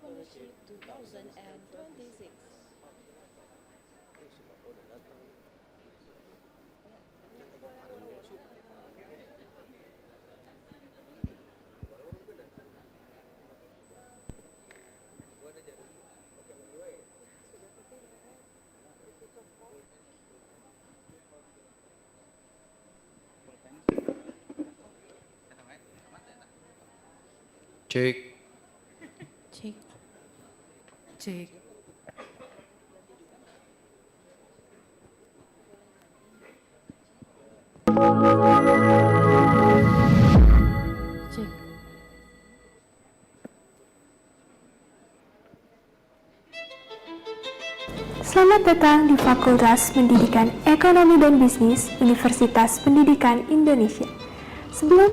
Entrepreneurship 2026. Cek. Cek. Cek. Cek. Selamat datang di Fakultas Pendidikan Ekonomi dan Bisnis Universitas Pendidikan Indonesia. Sebelum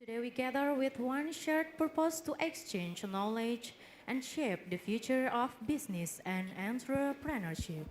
Today we gather with one shared purpose to exchange knowledge and shape the future of business and entrepreneurship.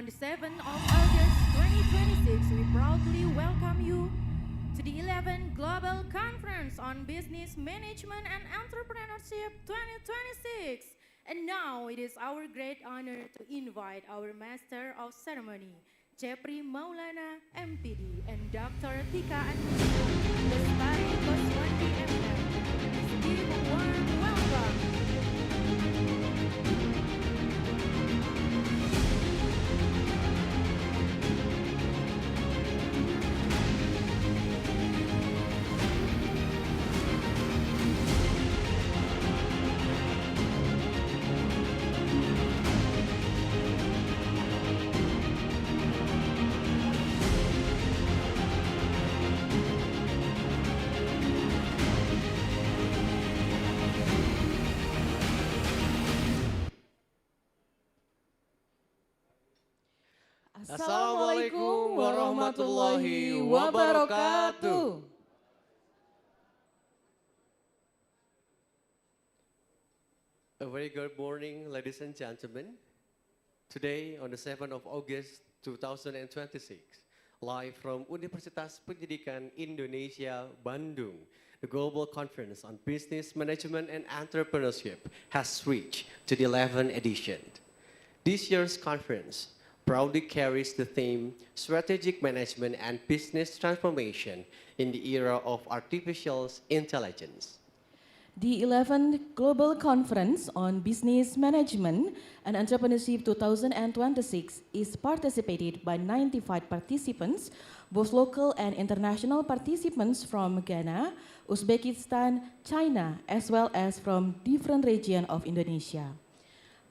On the 7th of August 2026, we proudly welcome you to the 11th Global Conference on Business Management and Entrepreneurship 2026. And now it is our great honor to invite our Master of Ceremony, Gcbme Maulana, MPD, and Dr. Tika Anissa, Lestari Koswandi, MM. Please give a warm welcome. Assalamualaikum warahmatullahi wabarakatuh. A very good morning, ladies and gentlemen. Today, on the 7th of August 2026, live from Universitas Pendidikan Indonesia, Bandung, the Global Conference on Business Management and Entrepreneurship has reached to the 11th edition. This year's conference proudly carries the theme Strategic Management and Business Transformation in the Era of Artificial Intelligence. The 11th Global Conference on Business Management and Entrepreneurship 2026 is participated by 95 participants, both local and international participants from Ghana, Uzbekistan, China, as well as from different regions of Indonesia.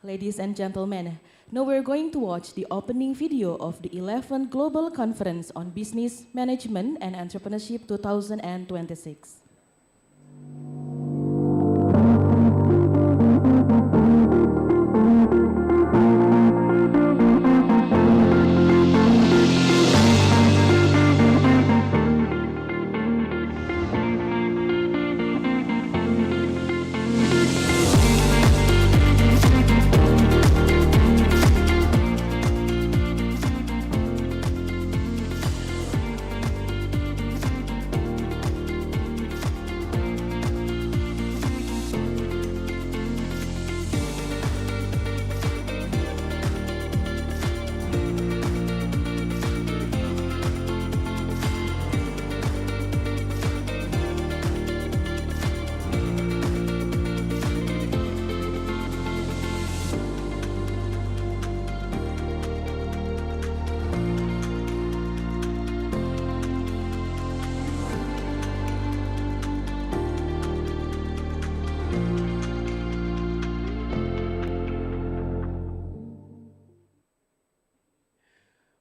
Ladies and gentlemen, now we're going to watch the opening video of the 11th Global Conference on Business Management and Entrepreneurship 2026.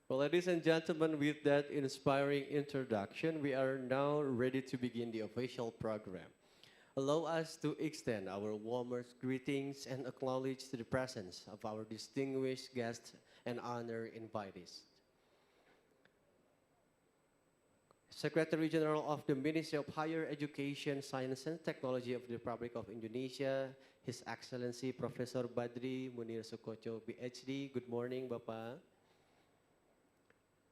Well, ladies and gentlemen, with that inspiring introduction, we are now ready to begin the official program. Allow us to extend our warmest greetings and acknowledge the presence of our distinguished guests and honored invitees. Secretary General of the Ministry of Higher Education, Science and Technology of the Republic of Indonesia, His Excellency Professor Badri Munir Sukocho, PhD. Good morning, Bapak.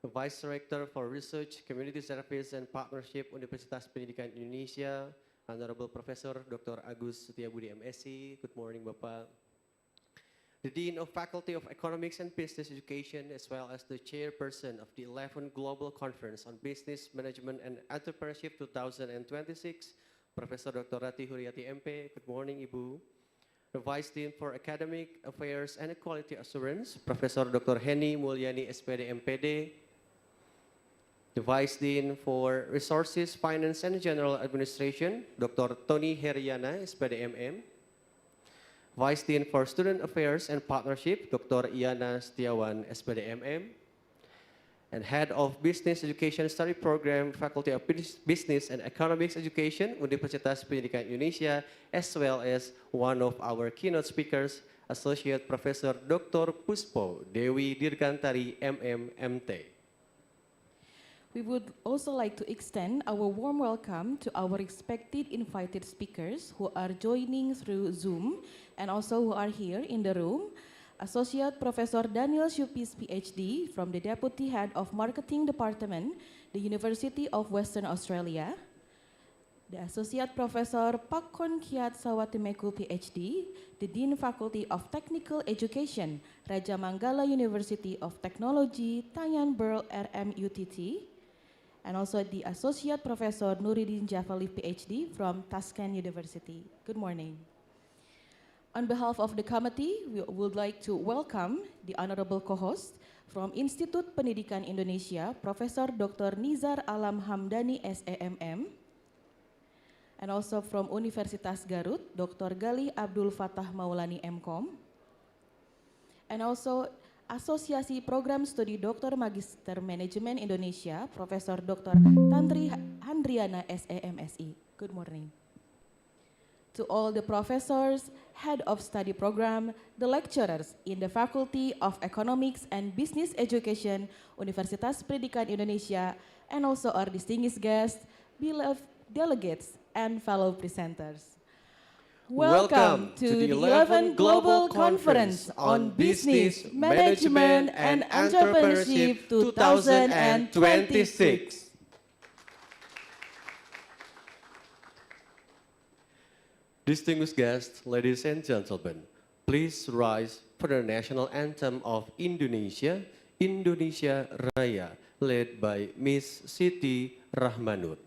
Vice Director for Research, Community Service and Partnership, Universitas Pendidikan Indonesia, Honorable Professor Dr. Agus Setiabudi, MSc. Good morning, Bapak. The Dean of Faculty of Economics and Business Education, as well as the Chairperson of the 11th Global Conference on Business Management and Entrepreneurship 2026, Professor Dr. Rati Huriati, MP. Good morning, Ibu. The Vice Dean for Academic Affairs and Quality Assurance, Professor Dr. Henny Mulyani, SPD, MPD. The Vice Dean for Resources, Finance and General Administration, Dr. Tony Heriana, SPD, MM. Vice Dean for Student Affairs and Partnership, Dr. Iyana Setiawan, SPD, MM. And Head of Business Education Study Program, Faculty of Business and Economics Education, Universitas Pendidikan Indonesia, as well as one of our keynote speakers, Associate Professor Dr. Puspo Dewi Dirgantari, MM, MT. We would also like to extend our warm welcome to our expected invited speakers who are joining through Zoom and also who are here in the room. Associate Professor Daniel Shupis, PhD, from the Deputy Head of Marketing Department, the University of Western Australia. The Associate Professor Pak Kon Kiat Sawatimekul, PhD, the Dean Faculty of Technical Education, Raja Manggala University of Technology, Tayan Burl RMUTT, and also the Associate Professor Nuruddin Jafali, PhD, from Tashkent University. Good morning. On behalf of the committee, we would like to welcome the honorable co-host from Institut Pendidikan Indonesia, Profesor Dr. Nizar Alam Hamdani, SEMM, and also from Universitas Garut, Dr. Gali Abdul Fatah Maulani, MCom, and also Asosiasi Program Studi Dr. Magister Manajemen Indonesia, Profesor Dr. Tantri Handriana, SEMSI. Good morning. To all the professors, head of study program, the lecturers in the Faculty of Economics and Business Education, Universitas Pendidikan Indonesia, and also our distinguished guests, beloved delegates, and fellow presenters. Welcome to the 11th Global Conference on Business, Management, and Entrepreneurship 2026. Distinguished guests, ladies and gentlemen, please rise for the national anthem of Indonesia, Indonesia Raya, led by Miss Siti Rahmanur.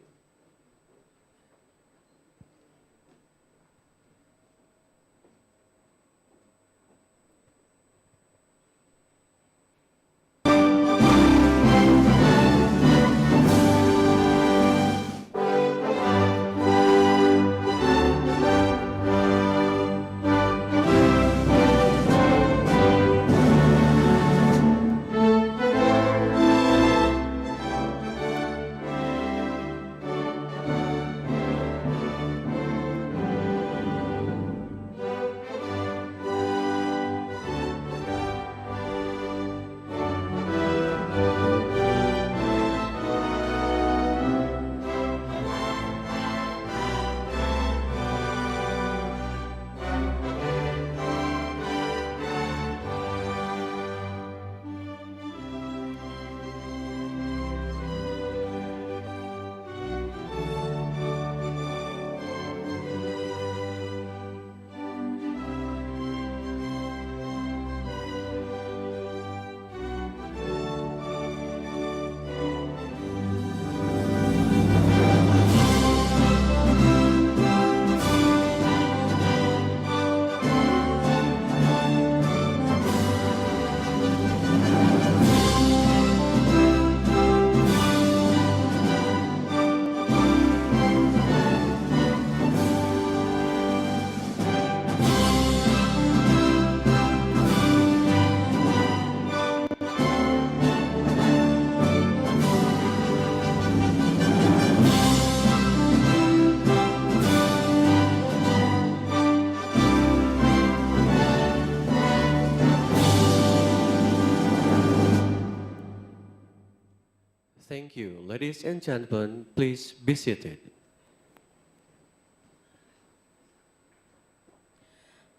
Thank you. Ladies and gentlemen, please be seated.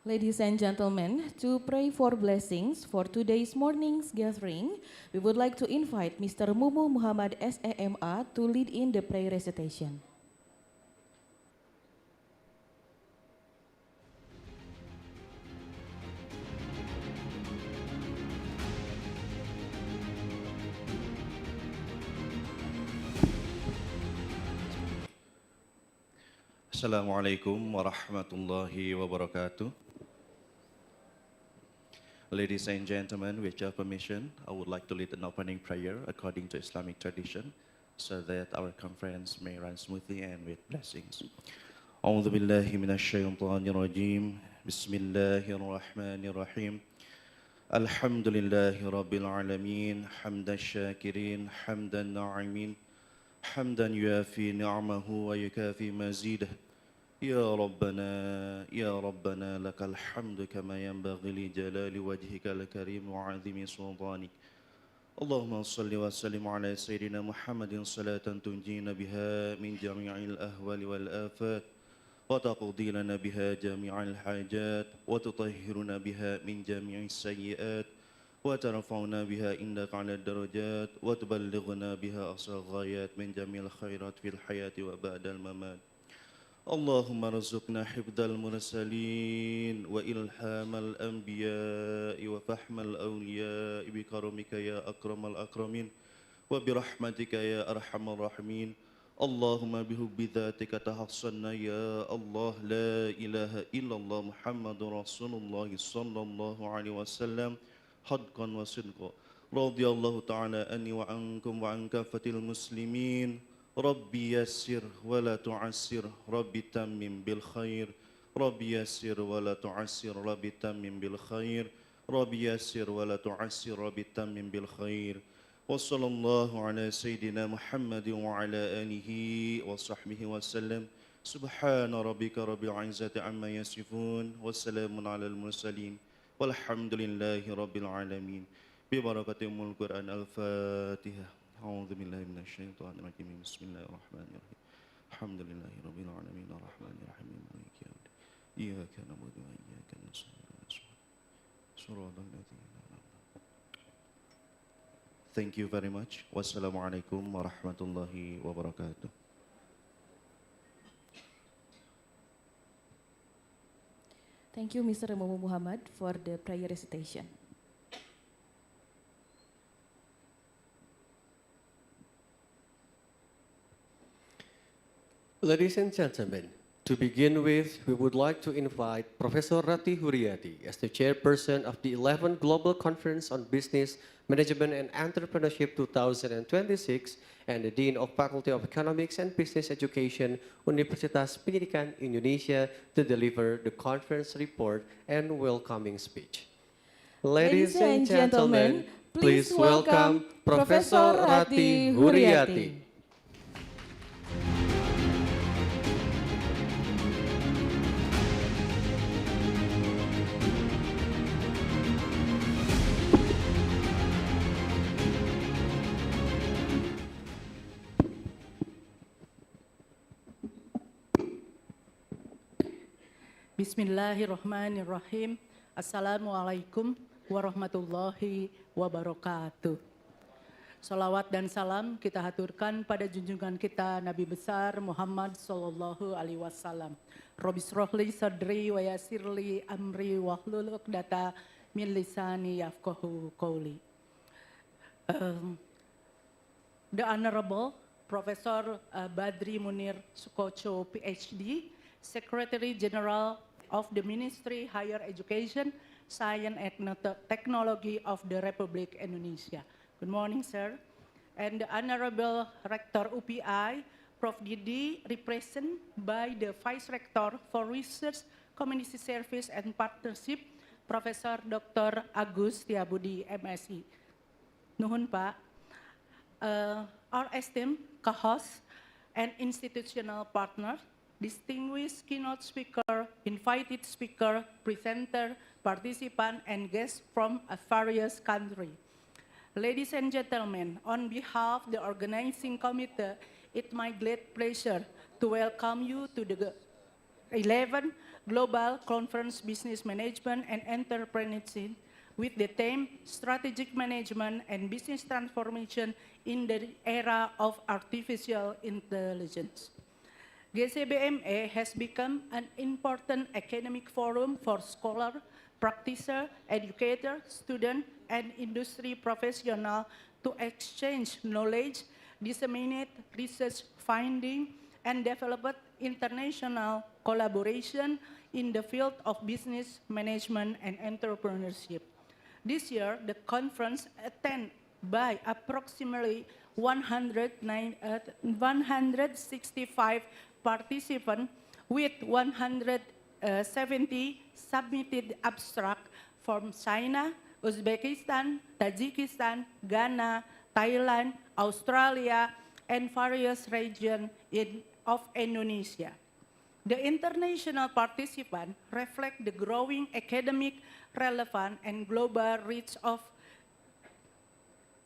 Ladies and gentlemen, to pray for blessings for today's morning's gathering, we would like to invite Mr. Mumu Muhammad SEMA to lead in the prayer recitation. Assalamualaikum warahmatullahi wabarakatuh. Ladies and gentlemen, with your permission, I would like to lead an opening prayer according to Islamic tradition so that our conference may run smoothly and with blessings. A'udzu billahi minasy syaithanir rajim. Bismillahirrahmanirrahim. Alhamdulillahi rabbil alamin, hamdan syakirin, hamdan na'imin, hamdan yuafi ni'amahu wa yukafi mazidah. Ya Rabbana lakal hamdu kama yanbaghi li jalali wajhikal karim wa 'azimi sultanik. Allahumma salli wa sallim ala sayyidina Muhammadin salatan tunjina biha min jami'il ahwali wal afat وتقضي لنا بها جميع الحاجات وتطهرنا بها من جميع السيئات وترفعنا بها عندك على الدرجات وتبلغنا بها أقصى الغايات من جميع الخيرات في الحياة وبعد الممات. اللهم ارزقنا حفظ المرسلين وإلهام الأنبياء وفهم الأولياء بكرمك يا أكرم الأكرمين وبرحمتك يا أرحم الراحمين. اللهم بحب ذاتك تحصنا يا الله، لا إله إلا الله محمد رسول الله صلى الله عليه وسلم حقا وصدقا. رضي الله تعالى عني وعنكم وعن كافة المسلمين. ربي يسر ولا تعسر، ربي تمم بالخير. ربي يسر ولا تعسر، ربي تمم بالخير. ربي يسر ولا تعسر، ربي تمم بالخير. وصلى الله على سيدنا محمد وعلى آله وصحبه وسلم. سبحان ربك رب العزة عما يصفون وسلام على المرسلين والحمد لله رب العالمين. ببركة أم القرآن الفاتحة. أعوذ بالله من الشيطان الرجيم. بسم الله الرحمن الرحيم. الحمد لله رب العالمين الرحمن الرحيم مالك يوم الدين. إياك نعبد وإياك نستعين. صراط الذين Thank you very much. Wassalamualaikum warahmatullahi wabarakatuh. Thank you, Mr. Momo Muhammad, for the prayer recitation. Ladies and gentlemen, to begin with, we would like to invite Professor Rati Huriati as the chairperson of the 11th Global Conference on Business, Management and Entrepreneurship 2026 and the Dean of Faculty of Economics and Business Education, Universitas Pendidikan Indonesia, to deliver the conference report and welcoming speech. Ladies and gentlemen, please welcome Professor Rati Huriati. Bismillahirrahmanirrahim. Assalamualaikum warahmatullahi wabarakatuh. Salawat dan salam kita haturkan pada junjungan kita Nabi besar Muhammad sallallahu alaihi wasallam. Rabbi shrahli sadri wa yassirli amri wahlul 'uqdatam min lisani yafqahu qawli. The Honorable Professor Badri Munir Sukocho, PhD, Secretary General of the Ministry Higher Education, Science and Technology of the Republic Indonesia. Good morning, sir. And the Honorable Rector UPI, Prof. Didi, represented by the Vice Rector for Research, Community Service and Partnership, Professor Dr. Agus Setiabudi, MSc. Nuhun, Pak. Our esteemed co-host and institutional partners, distinguished keynote speaker, invited speaker, presenter, participant, and guests from various countries. Ladies and gentlemen, on behalf of the organizing committee, it's my great pleasure to welcome you to the 11th Global Conference Business Management and Entrepreneurship with the theme Strategic Management and Business Transformation in the Era of Artificial Intelligence. Gcbme has become an important academic forum for scholars, practitioners, educators, students, and industry professionals to exchange knowledge, disseminate research findings, and develop international collaboration in the field of business management and entrepreneurship. This year, the conference attended by approximately 165 participants with 170 submitted abstracts from China, Uzbekistan, Tajikistan, Ghana, Thailand, Australia, and various regions of Indonesia. The international participants reflect the growing academic relevance and global reach of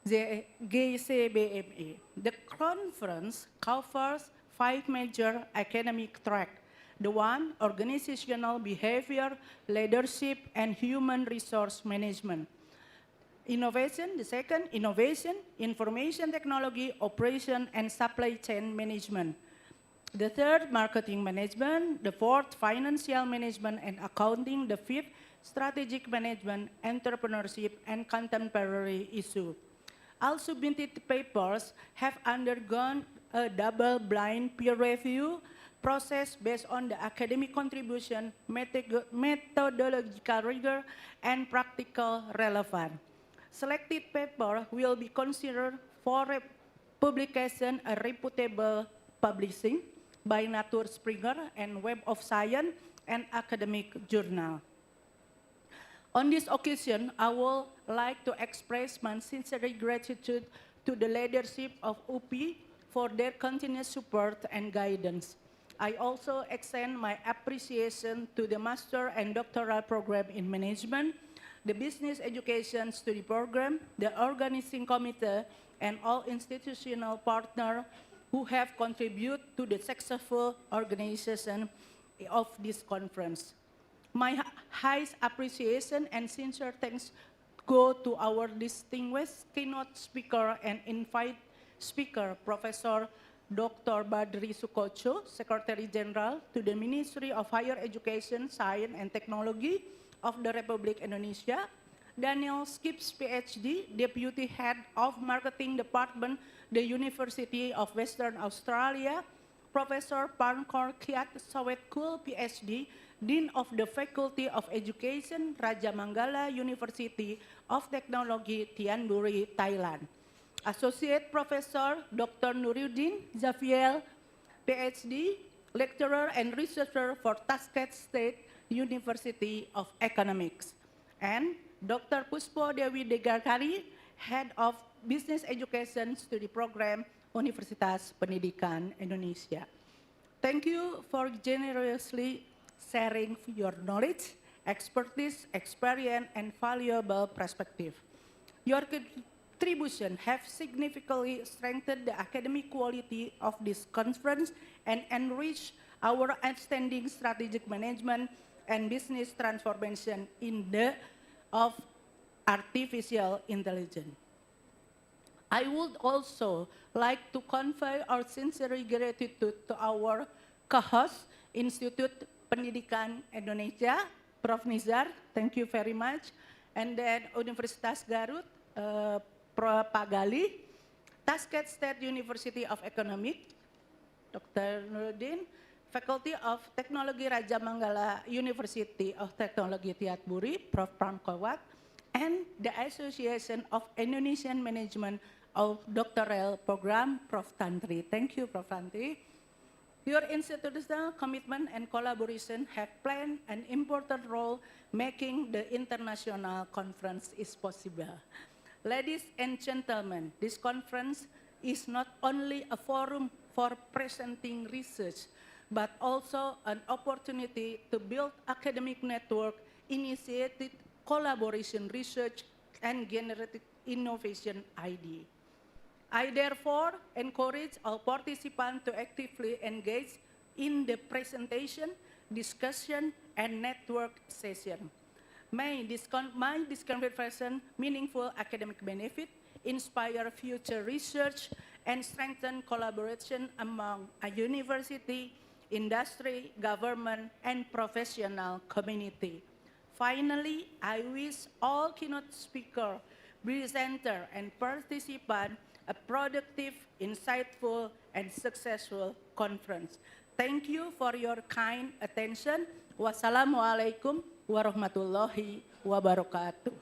the Gcbme. The conference covers 5 major academic tracks: The one, organizational behavior, leadership, and human resource management. Innovation, the second, innovation, information technology, operation, and supply chain management. The third, marketing management. The fourth, financial management and accounting. The fifth, strategic management, entrepreneurship, and contemporary issue. All submitted papers have undergone a double-blind peer review process based on the academic contribution, methodological rigor, and practical relevance. Selected paper will be considered for publication a reputable publishing by Nature Springer and Web of Science and academic journal. On this occasion, I would like to express my sincere gratitude to the leadership of UPI for their continuous support and guidance. I also extend my appreciation to the master and doctoral program in management, the business education study program, the organizing committee, and all institutional partners who have contributed to the successful organization of this conference. My highest appreciation and sincere thanks go to our distinguished keynote speaker and invite speaker, Professor Dr. Badri Sukocho, Secretary General to the Ministry of Higher Education, Science and Technology of the Republic Indonesia, Daniel Skips, PhD, Deputy Head of Marketing Department, the University of Western Australia, Professor Pankor Kiat Sawetkul, PhD, Dean of the Faculty of Education, Raja Manggala University of Technology, Tianburi, Thailand. Associate Professor Dr. Nuruddin Zafiel, PhD, Lecturer and Researcher for Tasket State University of Economics. And Dr. Puspo Dewi Degarkari, Head of Business Education Study Program, Universitas Pendidikan Indonesia. Thank you for generously sharing your knowledge, expertise, experience, and valuable perspective. Your contribution have significantly strengthened the academic quality of this conference and enriched our outstanding strategic management and business transformation in the of artificial intelligence. I would also like to convey our sincere gratitude to our co-host, Institut Pendidikan Indonesia, Prof. Nizar, thank you very much. And then Universitas Garut, Pak Gali, Tasket State University of Economics, Dr. Nuruddin, Faculty of Technology Raja Manggala University of Technology Tiatburi, Prof. Pramkowat, and the Association of Indonesian Management of Doctoral Program, Prof. Tantri. Thank you, Prof. Tantri. Your institutional commitment and collaboration have played an important role making the international conference is possible. Ladies and gentlemen, this conference is not only a forum for presenting research, but also an opportunity to build academic network, initiated collaboration research, and generated innovation idea. I therefore encourage all participants to actively engage in the presentation, discussion, and network session. May my conversation meaningful academic benefit, inspire future research, and strengthen collaboration among a university, industry, government, and professional community. Finally, I wish all keynote speakers, presenters, and participants a productive, insightful, and successful conference. Thank you for your kind attention. Wassalamualaikum warahmatullahi wabarakatuh.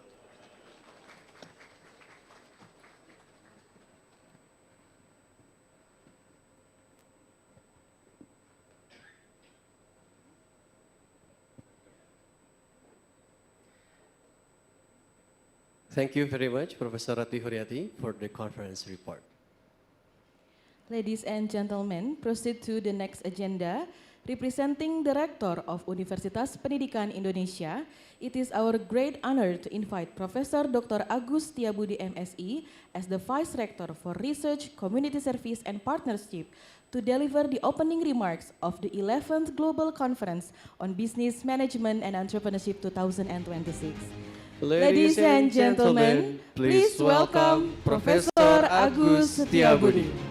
Thank you very much, Professor Rati Huriati, for the conference report. Ladies and gentlemen, proceed to the next agenda. Representing Director of Universitas Pendidikan Indonesia, it is our great honor to invite Professor Dr. Agus Setiabudi MSI as the Vice Rector for Research, Community Service and Partnership to deliver the opening remarks of the 11th Global Conference on Business Management and Entrepreneurship 2026. Ladies and gentlemen, please welcome Professor Agus Setiabudi.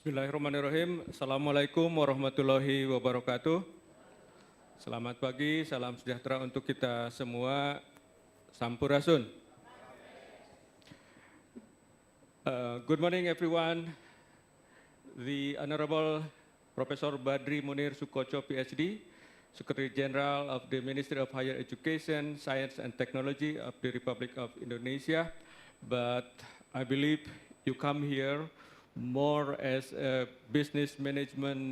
Bismillahirrahmanirrahim. Assalamualaikum warahmatullahi wabarakatuh. Selamat pagi, salam sejahtera untuk kita semua. Sampurasun. Good morning everyone. The Honorable Professor Badri Munir Sukocho, PhD, Secretary General of the Ministry of Higher Education, Science and Technology of the Republic of Indonesia. But I believe you come here more as a business management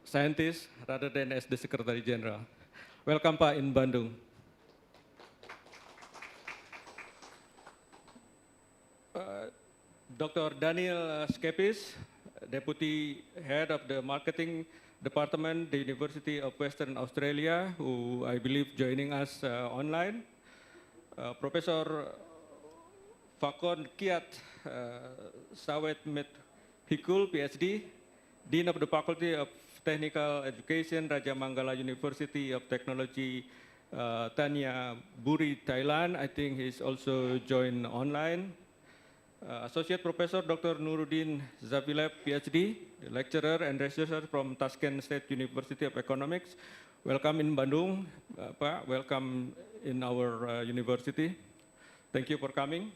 scientist rather than as the Secretary General. Welcome Pak in Bandung. Dr. Daniel Skepis, Deputy Head of the Marketing Department, the University of Western Australia, who I believe joining us online. Professor Fakon Kiat Sawet Met Hikul, PhD, Dean of the Faculty of Technical Education, Raja Manggala University of Technology, Tanya Buri, Thailand. I think he's also joined online. Associate Professor Dr. Nuruddin Zabilab, PhD, lecturer and researcher from Tashkent State University of Economics. Welcome in Bandung, Pak. Welcome in our university. Thank you for coming.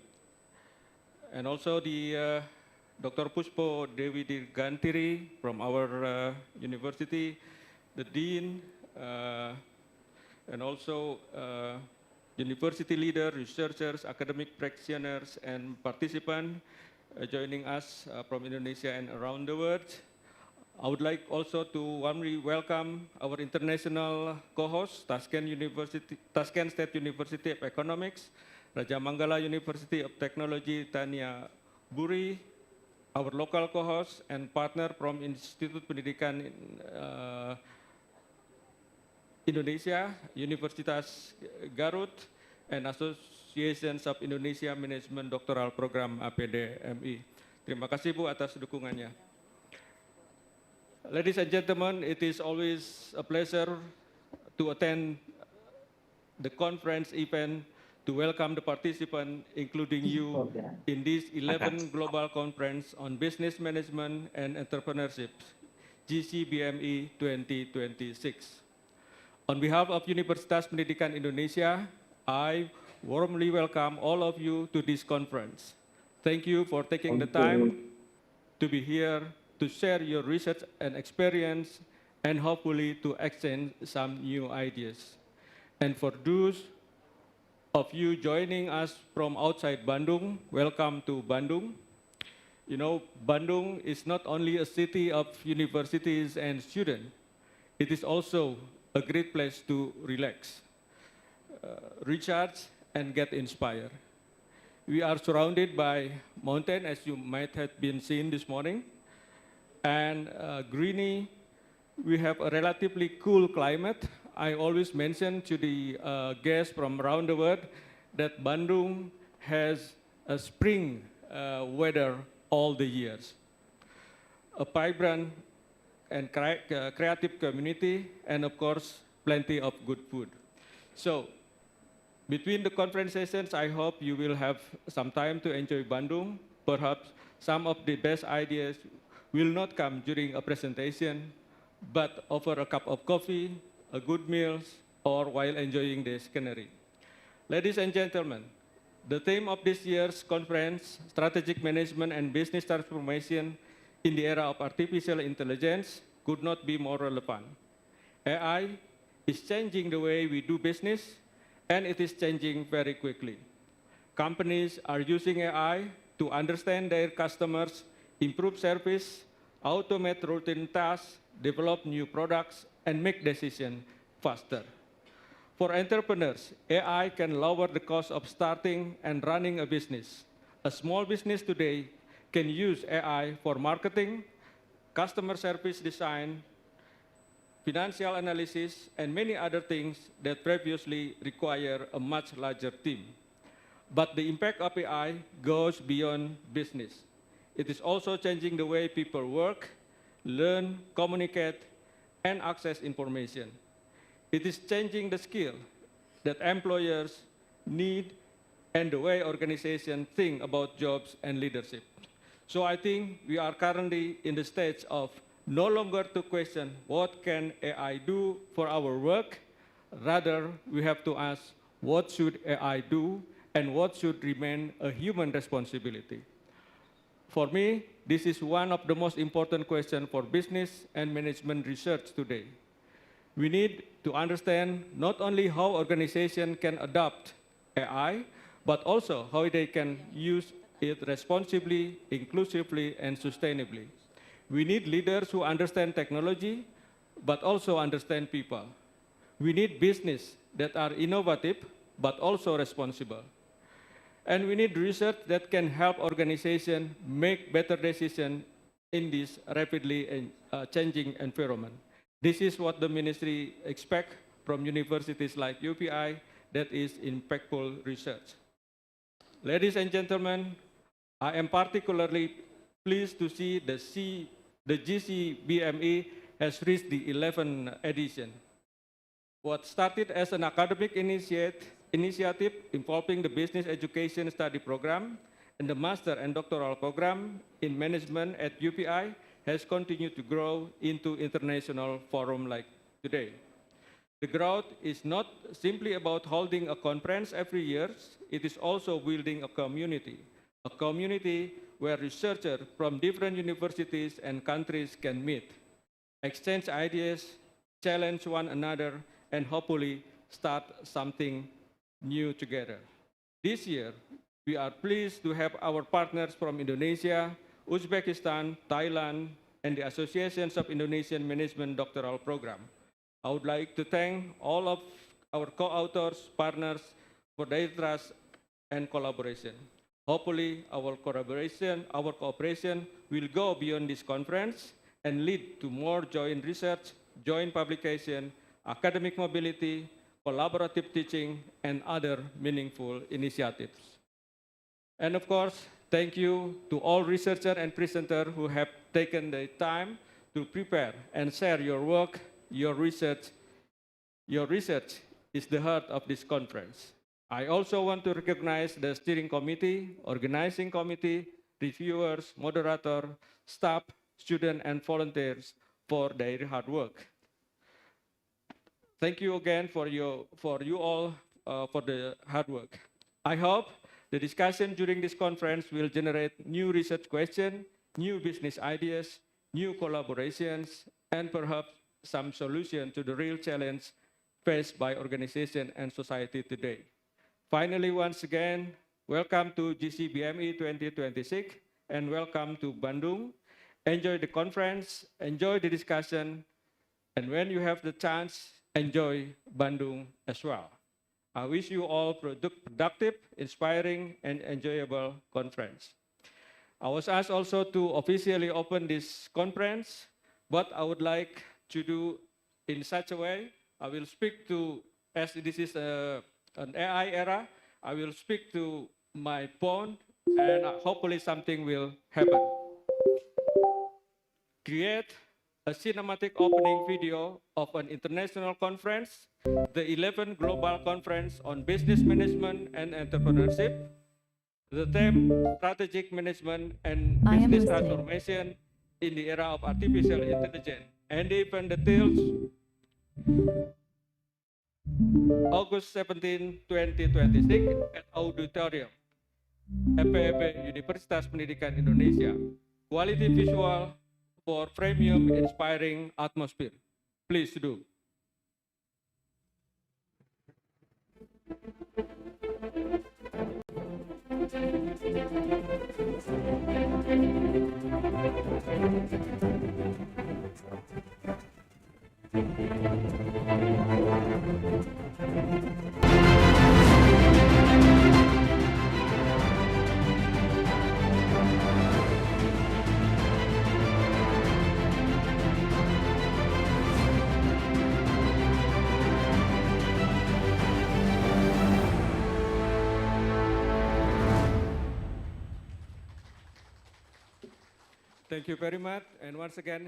And also the Dr. Puspo Dewi Dirgantiri from our university, the Dean, and also university leader, researchers, academic practitioners, and participants joining us from Indonesia and around the world. I would like also to warmly welcome our international co-host, Tashkent State University of Economics, Raja Manggala University of Technology, Tanya Buri, our local co-host and partner from Institut Pendidikan Indonesia, Universitas Garut, and Associations of Indonesia Management Doctoral Program APDMI. Terima kasih Bu atas dukungannya. Ladies and gentlemen, it is always a pleasure to attend the conference event to welcome the participants, including you, in this 11th Global Conference on Business Management and Entrepreneurship, Gcbme 2026. On behalf of Universitas Pendidikan Indonesia, I warmly welcome all of you to this conference. Thank you for taking the time to be here to share your research and experience and hopefully to exchange some new ideas. And for those of you joining us from outside Bandung, welcome to Bandung. You know, Bandung is not only a city of universities and students, it is also a great place to relax, recharge, and get inspired. We are surrounded by mountains, as you might have been seeing this morning, and greeny. We have a relatively cool climate. I always mention to the guests from around the world that Bandung has a spring weather all the years. A vibrant and creative community, and of course, plenty of good food. So, between the conference sessions, I hope you will have some time to enjoy Bandung. Perhaps some of the best ideas will not come during a presentation, but over a cup of coffee, a good meal, or while enjoying the scenery. Ladies and gentlemen, the theme of this year's conference, Strategic Management and Business Transformation in the Era of Artificial Intelligence, could not be more relevant. AI is changing the way we do business, and it is changing very quickly. Companies are using AI to understand their customers, improve service, automate routine tasks, develop new products, and make decisions faster. For entrepreneurs, AI can lower the cost of starting and running a business. A small business today can use AI for marketing, customer service design, financial analysis, and many other things that previously require a much larger team. But the impact of AI goes beyond business. It is also changing the way people work, learn, communicate, and access information. It is changing the skill that employers need and the way organizations think about jobs and leadership. So I think we are currently in the stage of no longer to question what can AI do for our work. Rather, we have to ask what should AI do and what should remain a human responsibility. For me, this is one of the most important questions for business and management research today. We need to understand not only how organizations can adopt AI, but also how they can use it responsibly, inclusively, and sustainably. We need leaders who understand technology, but also understand people. We need business that are innovative, but also responsible. And we need research that can help organizations make better decisions in this rapidly changing environment. This is what the ministry expects from universities like UPI, that is impactful research. Ladies and gentlemen, I am particularly pleased to see the Gcbme has reached the 11th edition. What started as an academic initiative involving the business education study program and the master and doctoral program in management at UPI has continued to grow into international forum like today. The growth is not simply about holding a conference every year, it is also building a community where researchers from different universities and countries can meet, exchange ideas, challenge one another, and hopefully start something new together. This year, we are pleased to have our partners from Indonesia, Uzbekistan, Thailand, and the Associations of Indonesian Management Doctoral Program. I would like to thank all of our co-authors, partners, for their trust and collaboration. Hopefully, our cooperation will go beyond this conference and lead to more joint research, joint publication, academic mobility, collaborative teaching, and other meaningful initiatives. And of course, thank you to all researchers and presenters who have taken the time to prepare and share your work, your research. Your research is the heart of this conference. I also want to recognize the steering committee, organizing committee, reviewers, moderator, staff, students, and volunteers for their hard work. Thank you again for you all for the hard work. I hope the discussion during this conference will generate new research questions, new business ideas, new collaborations, and perhaps some solution to the real challenge faced by organization and society today. Finally, once again, welcome to Gcbme 2026 and welcome to Bandung. Enjoy the conference, enjoy the discussion, and when you have the chance, enjoy Bandung as well. I wish you all productive, inspiring, and enjoyable conference. I was asked also to officially open this conference, but I would like to do in such a way. I will speak to, as this is an AI era, I will speak to my phone and hopefully something will happen. Create a cinematic opening video of an international conference, the 11th Global Conference on Business Management and Entrepreneurship, the theme Strategic Management and Business Transformation in the Era of Artificial Intelligence, and the event details August 17, 2026 at Auditorium FPIB Universitas Pendidikan Indonesia. Quality visual for premium inspiring atmosphere. Please do. Thank you very much, and once again,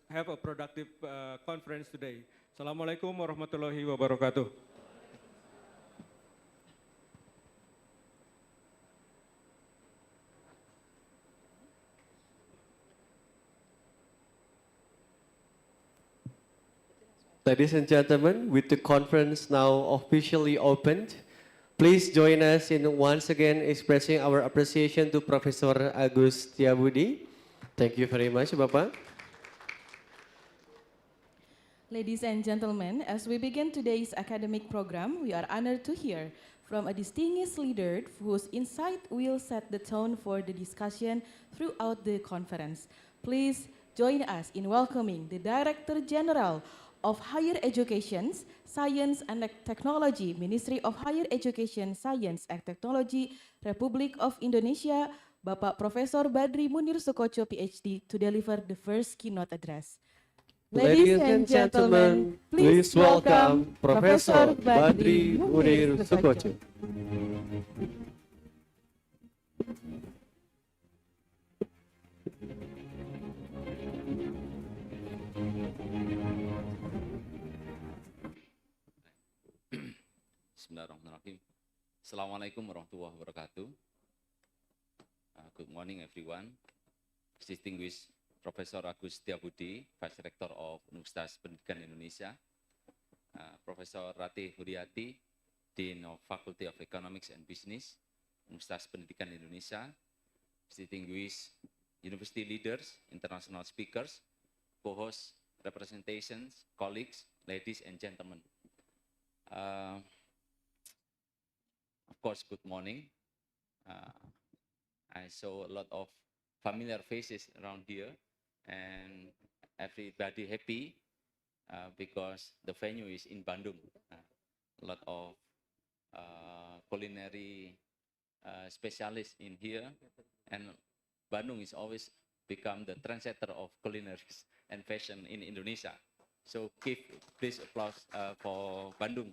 have a productive conference today. Assalamualaikum warahmatullahi wabarakatuh. Ladies and gentlemen, with the conference now officially opened, please join us in once again expressing our appreciation to Professor Agus Setiabudi. Thank you very much, Bapak. Ladies and gentlemen, as we begin today's academic program, we are honored to hear from a distinguished leader whose insight will set the tone for the discussion throughout the conference. Please join us in welcoming the Director General of Higher Education, Science and Technology, Ministry of Higher Education, Science and Technology, Republic of Indonesia, Bapak Profesor Badri Munir Sukocho, PhD, to deliver the first keynote address. Ladies and gentlemen, please welcome Professor Badri Munir Sukocho. Bismillahirrahmanirrahim. Assalamualaikum warahmatullahi wabarakatuh. Good morning, everyone. Distinguished Professor Agus Setiabudi, Vice Rector of Universitas Pendidikan Indonesia, Professor Ratih Huriati, Dean of Faculty of Economics and Business, Universitas Pendidikan Indonesia, distinguished university leaders, international speakers, co-hosts, representations, colleagues, ladies and gentlemen. Of course, good morning. I saw a lot of familiar faces around here, and everybody happy because the venue is in Bandung. A lot of culinary specialists in here, and Bandung is always become the trendsetter of culinary and fashion in Indonesia. So please applause for Bandung.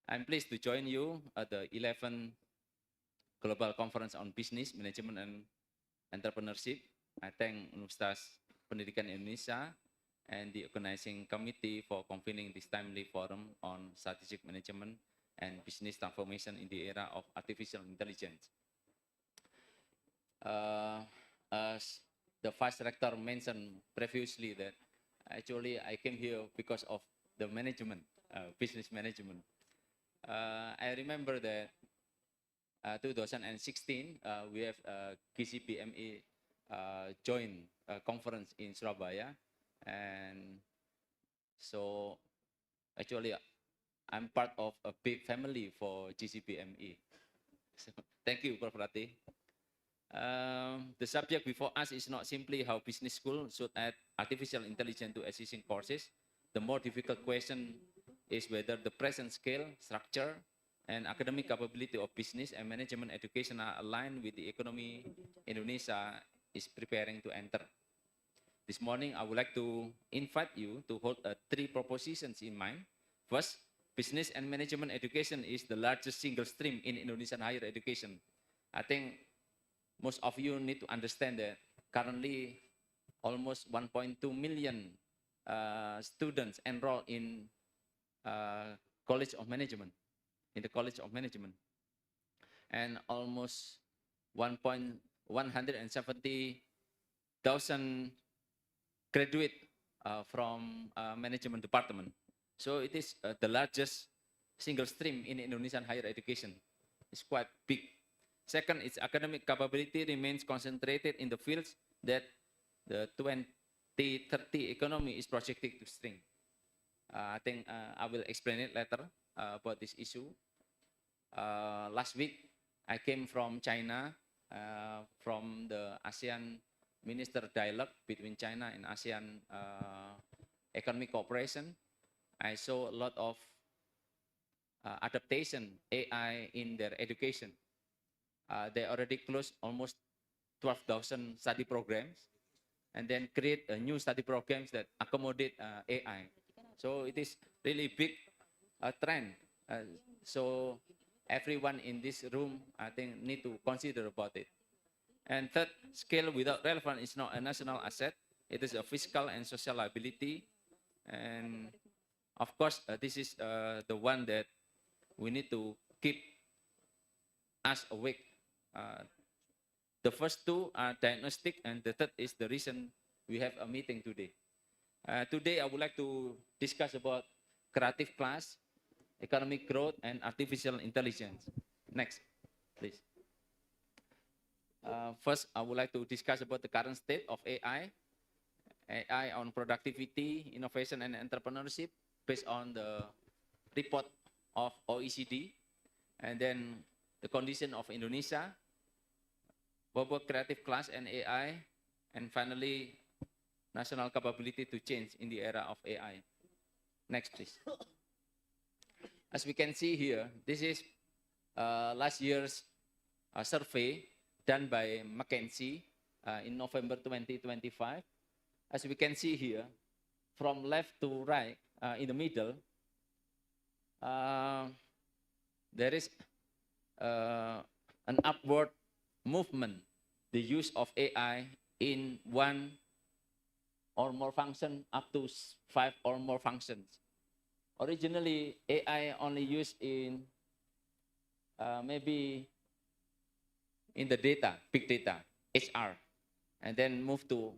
I'm pleased to join you at the 11th Global Conference on Business, Management and Entrepreneurship. I thank Universitas Pendidikan Indonesia and the organizing committee for convening this timely forum on strategic management and business transformation in the era of artificial intelligence. As the Vice Rector mentioned previously, that actually I came here because of the management, business management. I remember that 2016, we have Gcbme joint conference in Surabaya, and so actually I'm part of a big family for Gcbme. So, thank you, Prof. Ratih. The subject before us is not simply how business school should add artificial intelligence to existing courses. The more difficult question is whether the present scale, structure, and academic capability of business and management education are aligned with the economy Indonesia is preparing to enter. This morning, I would like to invite you to hold three propositions in mind. First, business and management education is the largest single stream in Indonesian higher education. I think most of you need to understand that currently almost 1.2 million students enroll in College of Management, in the College of Management, and almost 170,000 graduate from management department. So it is the largest single stream in Indonesian higher education. It's quite big. Second, its academic capability remains concentrated in the fields that the 2030 economy is projected to shrink. I think I will explain it later about this issue. Last week, I came from China, from the ASEAN Minister Dialogue between China and ASEAN Economic Cooperation. I saw a lot of adaptation AI in their education. They already closed almost 12,000 study programs, and then create new study programs that accommodate AI. So it is really big trend. So everyone in this room, I think, need to consider about it. And third, scale without relevance is not a national asset. It is a fiscal and social liability. And of course, this is the one that we need to keep us awake. The first two are diagnostic, and the third is the reason we have a meeting today. Today, I would like to discuss about creative class, economic growth, and artificial intelligence. Next, please. First, I would like to discuss about the current state of AI on productivity, innovation, and entrepreneurship based on the report of OECD, and then the condition of Indonesia, both creative class and AI, and finally, national capability to change in the era of AI. Next, please. As we can see here, this is last year's survey done by McKinsey in November 2025. As we can see here, from left to right, in the middle, there is an upward movement, the use of AI in one or more function up to 5 or more functions. Originally, AI only used in maybe in the data, big data, HR, and then move to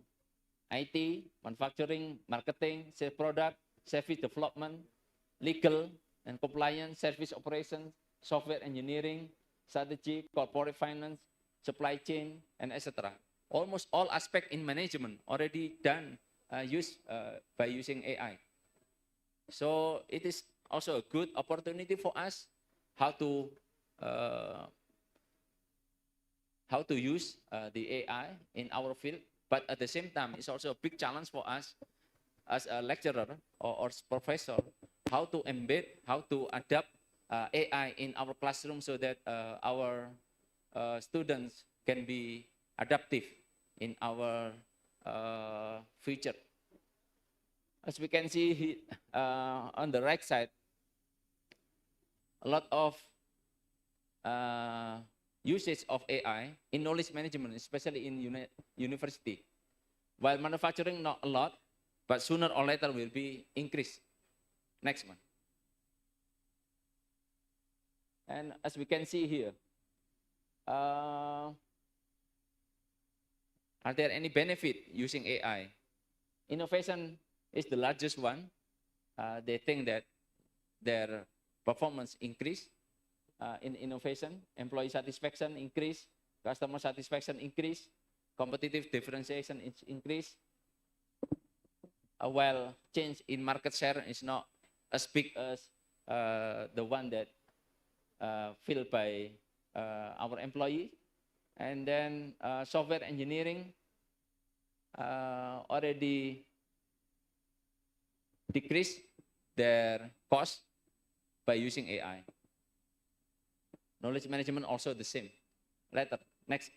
IT, manufacturing, marketing, sales product, service development, legal and compliance, service operations, software engineering, strategy, corporate finance, supply chain, and etc. Almost all aspects in management already done, used by using AI. So it is also a good opportunity for us how to use the AI in our field. But at the same time, it's also a big challenge for us as a lecturer or professor, how to embed, how to adapt AI in our classroom so that our students can be adaptive in our future. As we can see on the right side, a lot of usage of AI in knowledge management, especially in university. While manufacturing, not a lot, but sooner or later will be increased. Next one. And as we can see here, are there any benefit using AI? Innovation is the largest one. They think that their performance increase in innovation, employee satisfaction increase, customer satisfaction increase, competitive differentiation is increase, while change in market share is not as big as the one that filled by our employee. And then software engineering already decrease their cost by using AI. Knowledge management also the same. Later, next.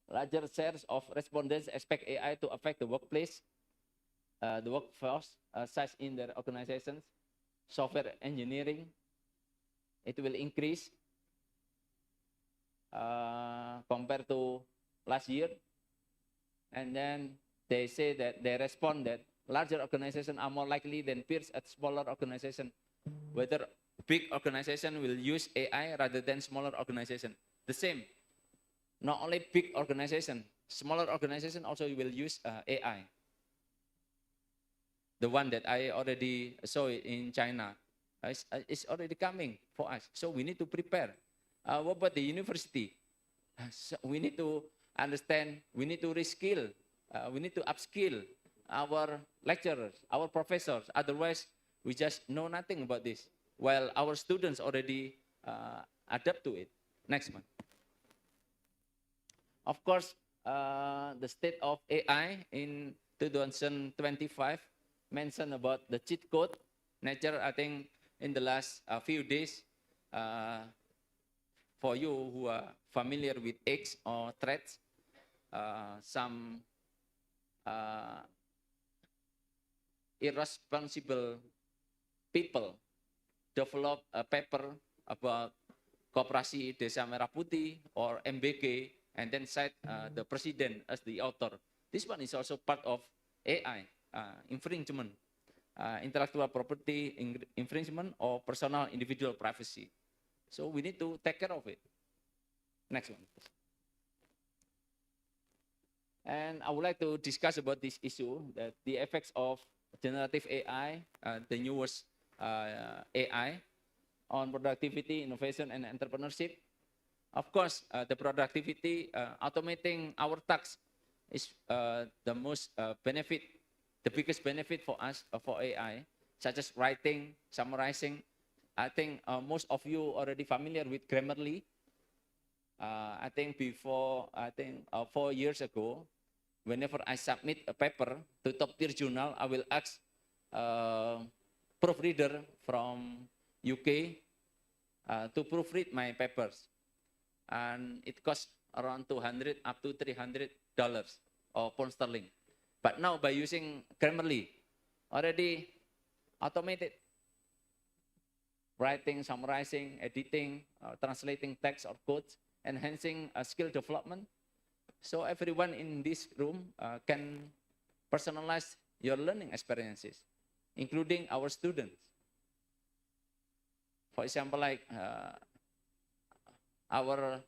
Larger shares of respondents expect AI to affect the workplace, the workforce, such in their organizations. Software engineering, it will increase compared to last year. And then they say that they respond that larger organizations are more likely than peers at smaller organizations. Whether big organization will use AI rather than smaller organization. The same. Not only big organization, smaller organization also will use AI. The one that I already saw in China is already coming for us. So we need to prepare. What about the university? So we need to understand, we need to reskill, we need to upskill our lecturers, our professors. Otherwise, we just know nothing about this, while our students already adapt to it. Next one. Of course, the state of AI in 2025 mentioned about the cheat code. Nature, I think, in the last few days, for you who are familiar with X or threats, some irresponsible people develop a paper about Koperasi Desa Merah Putih or MBK, and then cite the president as the author. This one is also part of AI infringement, intellectual property infringement or personal individual privacy. So we need to take care of it. Next one. And I would like to discuss about this issue, that the effects of generative AI, the newest AI, on productivity, innovation, and entrepreneurship. Of course, the productivity, automating our tasks is the most benefit, the biggest benefit for us for AI, such as writing, summarizing. I think most of you already familiar with Grammarly. I think before, 4 years ago, whenever I submit a paper to top tier journal, I will ask proofreader from UK to proofread my papers. And it costs around $200 up to $300 or pound sterling. But now by using Grammarly, already automated. Writing, summarizing, editing, translating text or codes, enhancing skill development. So everyone in this room can personalize your learning experiences, including our students. For example, like our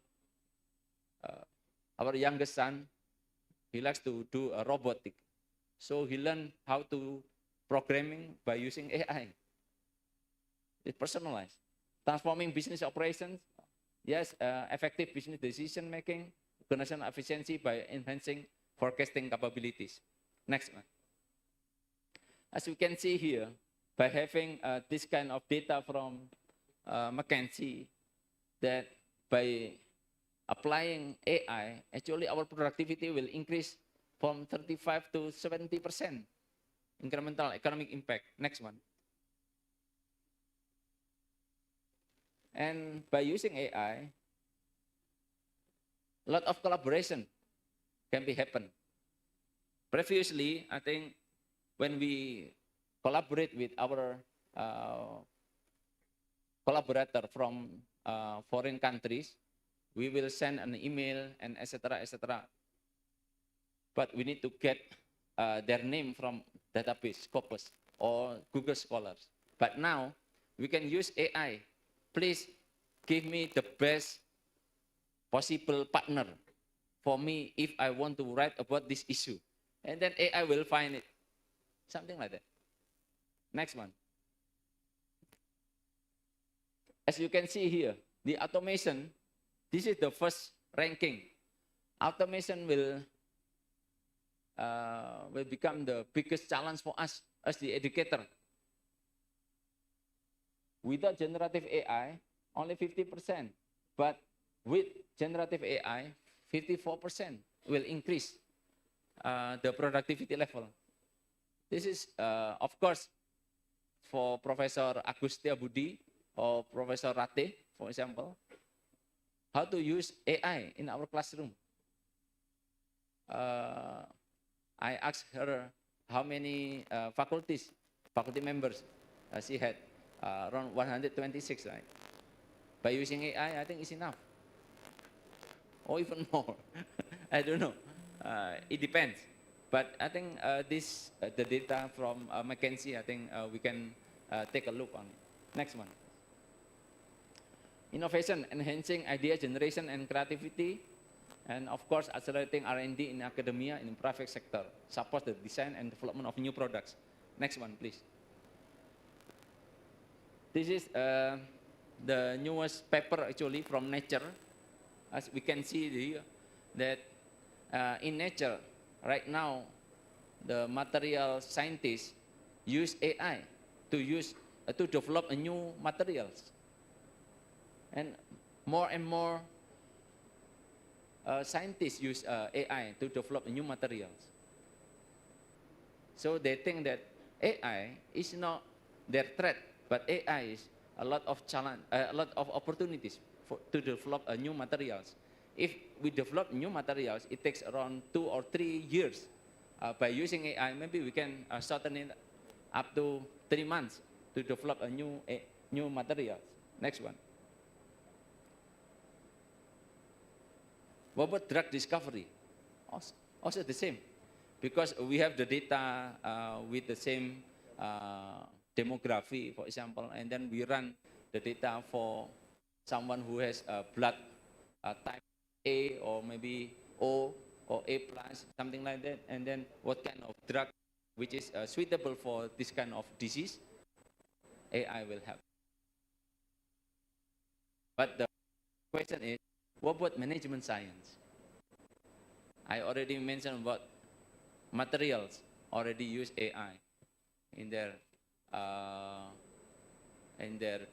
youngest son, he likes to do a robotic. So he learned how to programming by using AI. It's personalized. Transforming business operations, yes, effective business decision making, organizational efficiency by enhancing forecasting capabilities. Next one. As you can see here, by having this kind of data from McKinsey, that by applying AI, actually our productivity will increase from 35 to 70% incremental economic impact. Next one. And by using AI, a lot of collaboration can be happen. Previously, I think when we collaborate with our collaborator from foreign countries, we will send an email and etc. etc. But we need to get their name from database, Scopus or Google Scholars. But now we can use AI. Please give me the best possible partner for me if I want to write about this issue. And then AI will find it. Something like that. Next one. As you can see here, the automation, this is the first ranking. Automation will become the biggest challenge for us as the educator. Without generative AI, only 50%. But with generative AI, 54% will increase the productivity level. This is, of course, for Professor Agus Setiabudi or Professor Rate, for example, how to use AI in our classroom. I asked her how many faculty members she had. Around 126, right? By using AI, I think it's enough. Or even more. I don't know. It depends. But I think the data from McKinsey, I think we can take a look on it. Next one. Innovation, enhancing idea generation and creativity. And of course, accelerating R&D in academia and in private sector. Support the design and development of new products. Next one, please. This is the newest paper actually from Nature. As we can see here, that in Nature, right now, the material scientists use AI to develop a new materials. And more scientists use AI to develop new materials. So they think that AI is not their threat, but AI is a lot of challenge, a lot of opportunities to develop new materials. If we develop new materials, it takes around 2 or 3 years. By using AI, maybe we can shorten it up to 3 months to develop a new materials. Next one. What about drug discovery? Also the same, because we have the data with the same demography, for example, and then we run the data for someone who has blood type A or maybe O or A plus, something like that, and then what kind of drug which is suitable for this kind of disease, AI will help. But the question is, what about management science? I already mentioned about materials already use AI in their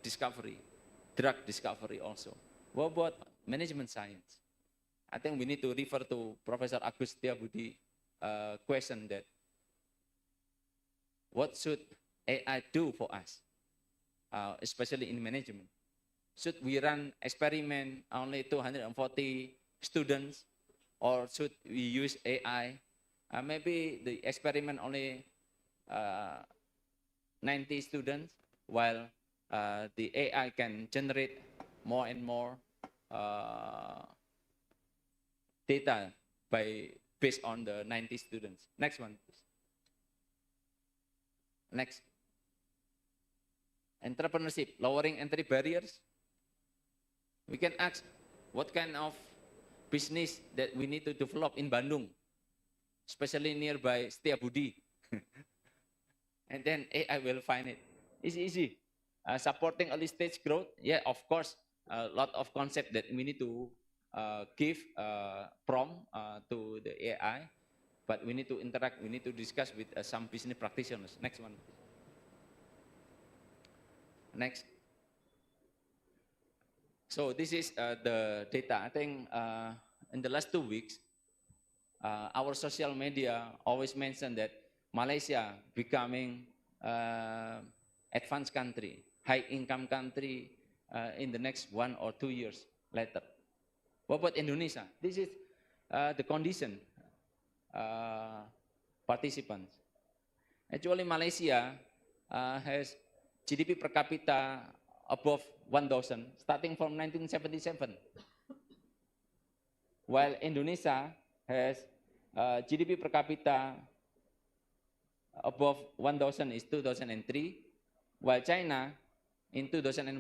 discovery, drug discovery also. What about management science? I think we need to refer to Professor Agus Setiabudi question that what should AI do for us, especially in management? Should we run experiment only 240 students, or should we use AI? Maybe the experiment only 90 students, while the AI can generate more and more data based on the 90 students. Next one, please. Next. Entrepreneurship, lowering entry barriers. We can ask what kind of business that we need to develop in Bandung, especially nearby Setiabudi. And then AI will find it. It's easy. Supporting early stage growth, yeah, of course, a lot of concept that we need to give prompt to the AI, but we need to interact, we need to discuss with some business practitioners. Next one. Next. So this is the data. I think in the last 2 weeks, our social media always mention that Malaysia becoming advanced country, high income country in the next 1 or 2 years later. What about Indonesia? This is the condition participants. Actually, Malaysia has GDP per capita above 1,000 starting from 1977, while Indonesia has GDP per capita above 1,000 is 2003, while China in 2001.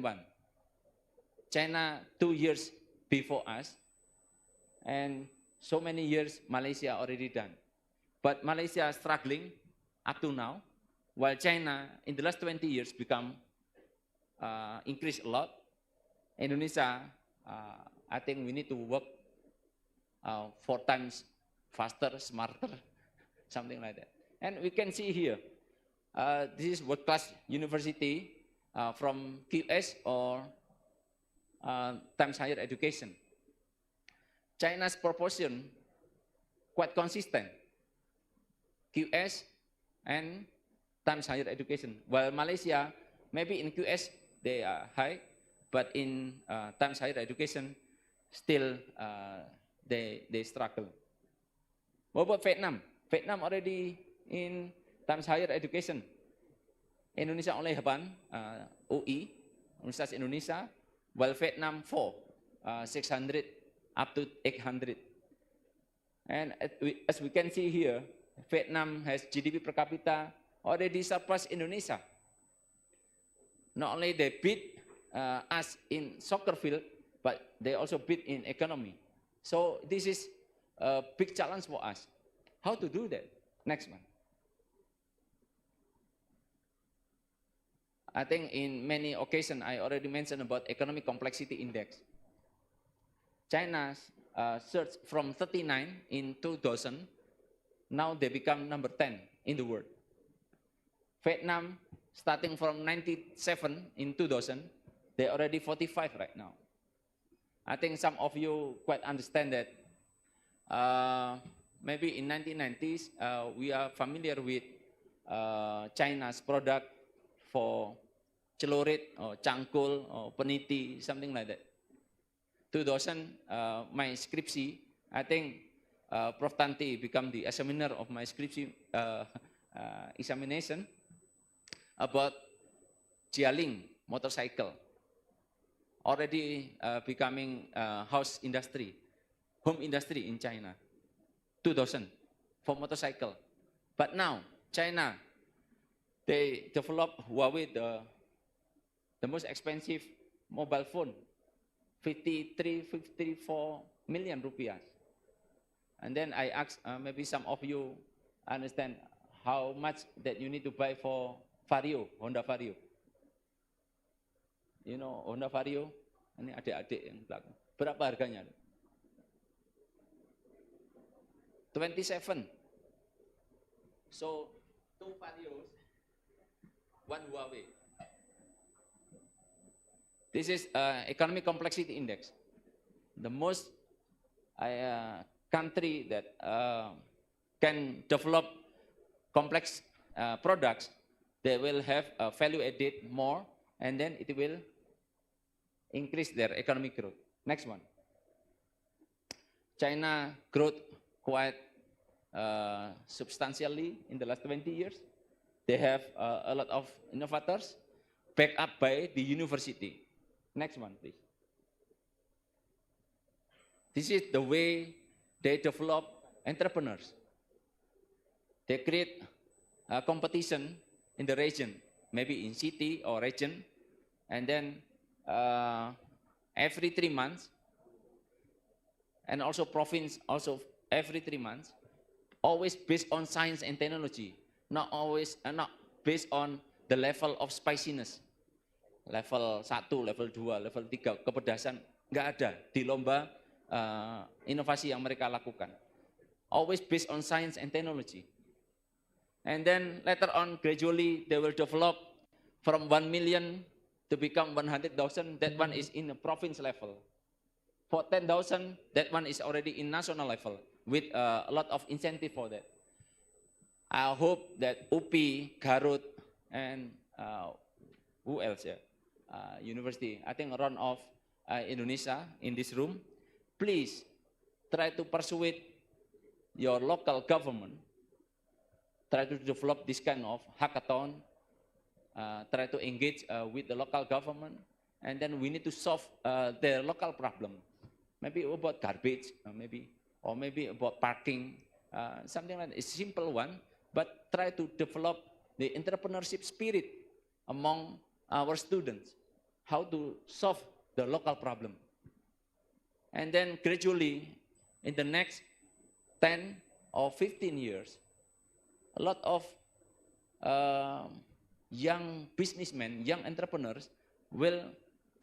China 2 years before us, and so many years Malaysia already done. But Malaysia is struggling up to now, while China in the last 20 years become increased a lot. Indonesia, I think we need to work 4 times faster, smarter, something like that. And we can see here, this is world-class university from QS or times higher education. China's proportion quite consistent, QS and times higher education, while Malaysia, maybe in QS they are high, but in times higher education, still they struggle. What about Vietnam? Vietnam already in times higher education. Indonesia only have one, UI, Universitas Indonesia, while Vietnam 4, 600 up to 800. And as we can see here, Vietnam has GDP per capita already surpassed Indonesia. Not only they beat us in soccer field, but they also beat in economy. So this is a big challenge for us. How to do that? Next one. I think in many occasions I already mentioned about economic complexity index. China surged from 39 in 2000, now they become number 10 in the world. Vietnam, starting from 97 in 2000, they're already 45 right now. I think some of you quite understand that maybe in 1990s, we are familiar with China's product for celurit or cangkul or peniti, something like that. 2000, my skripsi, I think Prof. Tanti become the examiner of my skripsi examination about Jialing motorcycle, already becoming house industry. home industry in China, 2000 for motorcycle. But now, China, they develop Huawei, the most expensive mobile phone, 54 million rupiah. And then I asked, maybe some of you understand how much that you need to buy for Vario, Honda Vario. You know Honda Vario? Ini adik-adik yang belakang. Berapa harganya? 27. So, 2 Varios, 1 Huawei. This is economic complexity index. The most country that can develop complex products, they will have value added more, and then it will increase their economic growth. Next one. China growth quite substantially in the last 20 years. They have a lot of innovators backed up by the university. Next one, please. This is the way they develop entrepreneurs. They create a competition in the region, maybe in city or region, and then every 3 months, and also province also every 3 months, always based on science and technology, not based on the level of spiciness. Level 1, level 2, level 3, kepedasan, nggak ada di lomba inovasi yang mereka lakukan. Always based on science and technology. And then later on, gradually, they will develop from 1 million to become 100,000. That one is in a province level. For 10,000, that one is already in national level with a lot of incentive for that. I hope that UPI, Garut, and who else? Yeah? University, I think run of Indonesia in this room, please try to persuade your local government, try to develop this kind of hackathon, try to engage with the local government, and then we need to solve their local problem. Maybe about garbage, or maybe about parking, something like that. It's a simple one, but try to develop the entrepreneurship spirit among our students, how to solve the local problem. And then gradually, in the next 10 or 15 years, a lot of young businessmen, young entrepreneurs will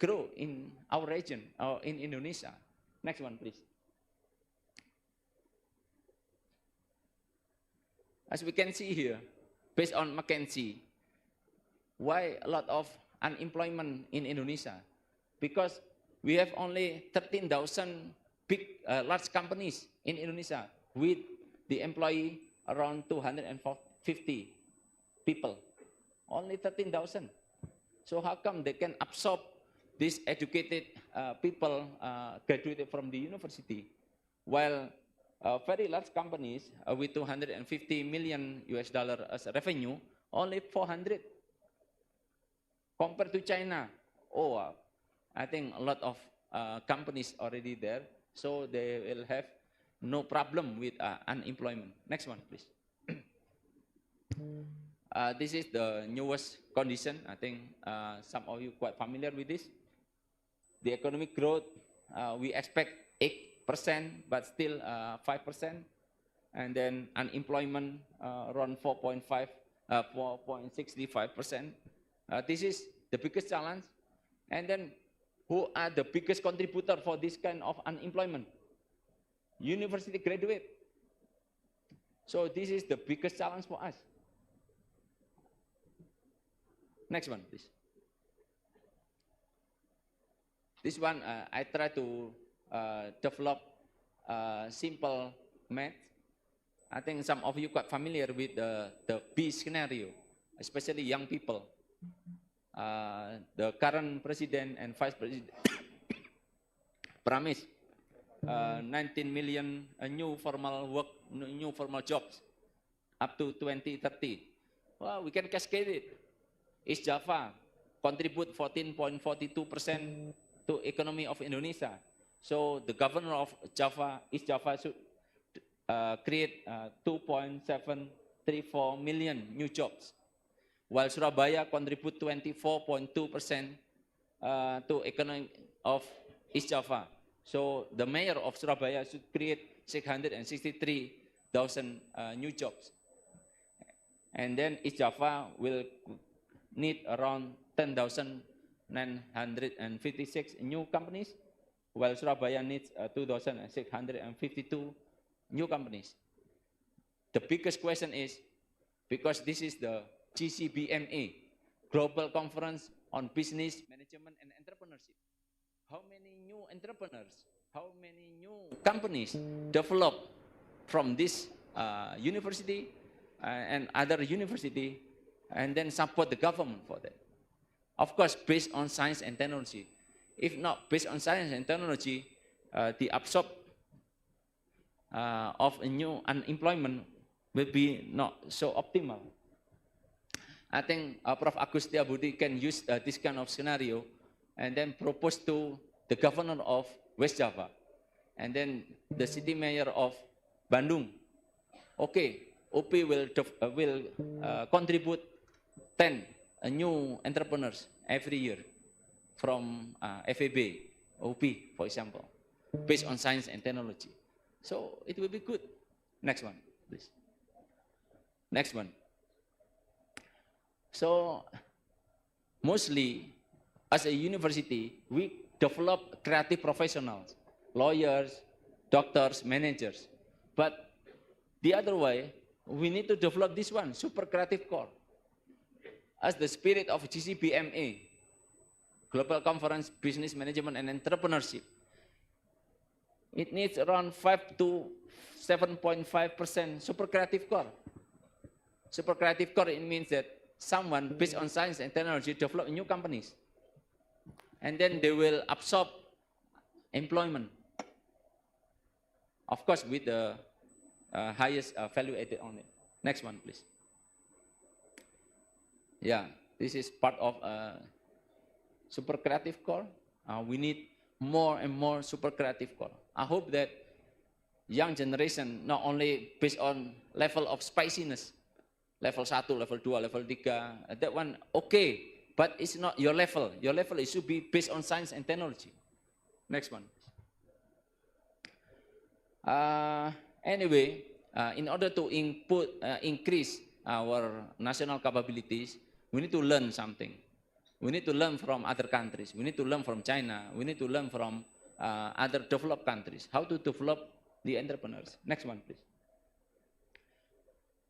grow in our region, or in Indonesia. Next one, please. As we can see here, based on McKinsey, why a lot of unemployment in Indonesia? Because we have only 13,000 big, large companies in Indonesia with the employee around 250 people. Only 13,000. So how come they can absorb these educated people graduated from the university, while very large companies with 250 million US dollar as revenue, only 400. Compared to China, I think a lot of companies already there, so they will have no problem with unemployment. Next one, please. This is the newest condition. I think some of you quite familiar with this. The economic growth, we expect 8%, but still 5%. And then unemployment around 4.65%. This is the biggest challenge. And then who are the biggest contributor for this kind of unemployment? University graduate. So this is the biggest challenge for us. Next one, please. This one, I try to develop simple math. I think some of you quite familiar with the B scenario, especially young people. The current president and vice president promised 19 million new formal work, new formal jobs up to 2030. Well, we can cascade it. East Java contribute 14.42% to economy of Indonesia. So the governor of Java, East Java, should create 2.734 million new jobs, while Surabaya contribute 24.2% to economy of East Java. So the mayor of Surabaya should create 663,000 new jobs. And then East Java will need around 10,956 new companies, while Surabaya needs 2,652 new companies. The biggest question is, because this is the Gcbme, Global Conference on Business, Management and Entrepreneurship. How many new entrepreneurs, how many new companies develop from this university and other university, and then support the government for that? Of course, based on science and technology. If not based on science and technology, the absorb of a new unemployment will be not so optimal. I think Prof. Agus Setiabudi can use this kind of scenario and then propose to the governor of West Java and then the city mayor of Bandung. Okay, OP will contribute 10 new entrepreneurs every year from FAB, OP, for example, based on science and technology. So it will be good. Next one, please. Next one. So mostly as a university, we develop creative professionals, lawyers, doctors, managers. But the other way, we need to develop this one, super creative core. As the spirit of Gcbme, Global Conference, Business Management and Entrepreneurship, it needs around 5 to 7.5% super creative core. Super creative core, it means that someone based on science and technology develop new companies. And then they will absorb employment. Of course, with the highest value added on it. Next one, please. Yeah, this is part of super creative core. We need more and more super creative core. I hope that young generation not only based on level of spiciness, level 1, level 2, level 3, that one okay, but it's not your level. Your level, it should be based on science and technology. Next one. Anyway, in order to increase our national capabilities, we need to learn something. We need to learn from other countries. We need to learn from China. We need to learn from other developed countries, how to develop the entrepreneurs. Next one, please.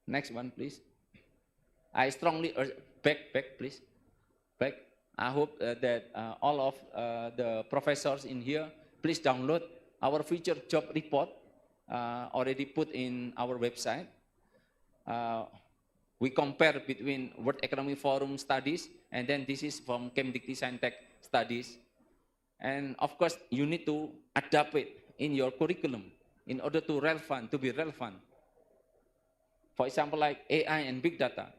Next one, please. I strongly urge, back, please. Back. I hope that all of the professors in here, please download our future job report, already put in our website. We compare between World Economic Forum studies, and then this is from Chemdikti Scientech studies. And of course, you need to adapt it in your curriculum in order to be relevant. For example, like AI and big data.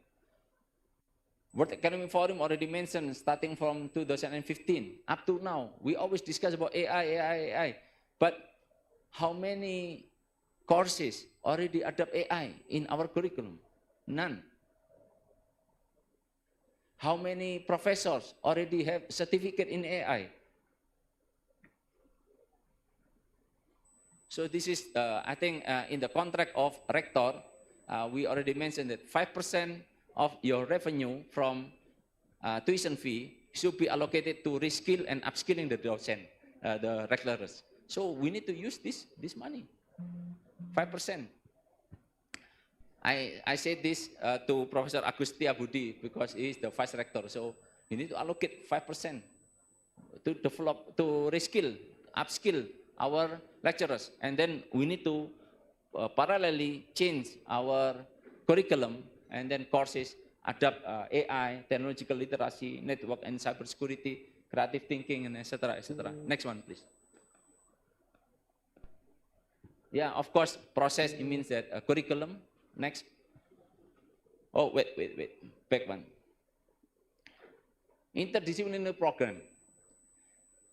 World Economic Forum already mentioned starting from 2015 up to now. We always discuss about AI. But how many courses already adopt AI in our curriculum? None. How many professors already have certificate in AI? So this is, I think, in the contract of rector, we already mentioned that 5% of your revenue from tuition fee should be allocated to reskill and upskilling the docent, the lecturers. So we need to use this money, 5%. I said this to Professor Agus Setiabudi because he is the vice rector. So you need to allocate 5% to develop, to reskill, upskill our lecturers. And then we need to parallelly change our curriculum and then courses, adapt AI, technological literacy, network and cybersecurity, creative thinking, and etc., etc. Next one, please. Yeah, of course, process, it means that curriculum. Next. Oh, wait. Back one. Interdisciplinary program.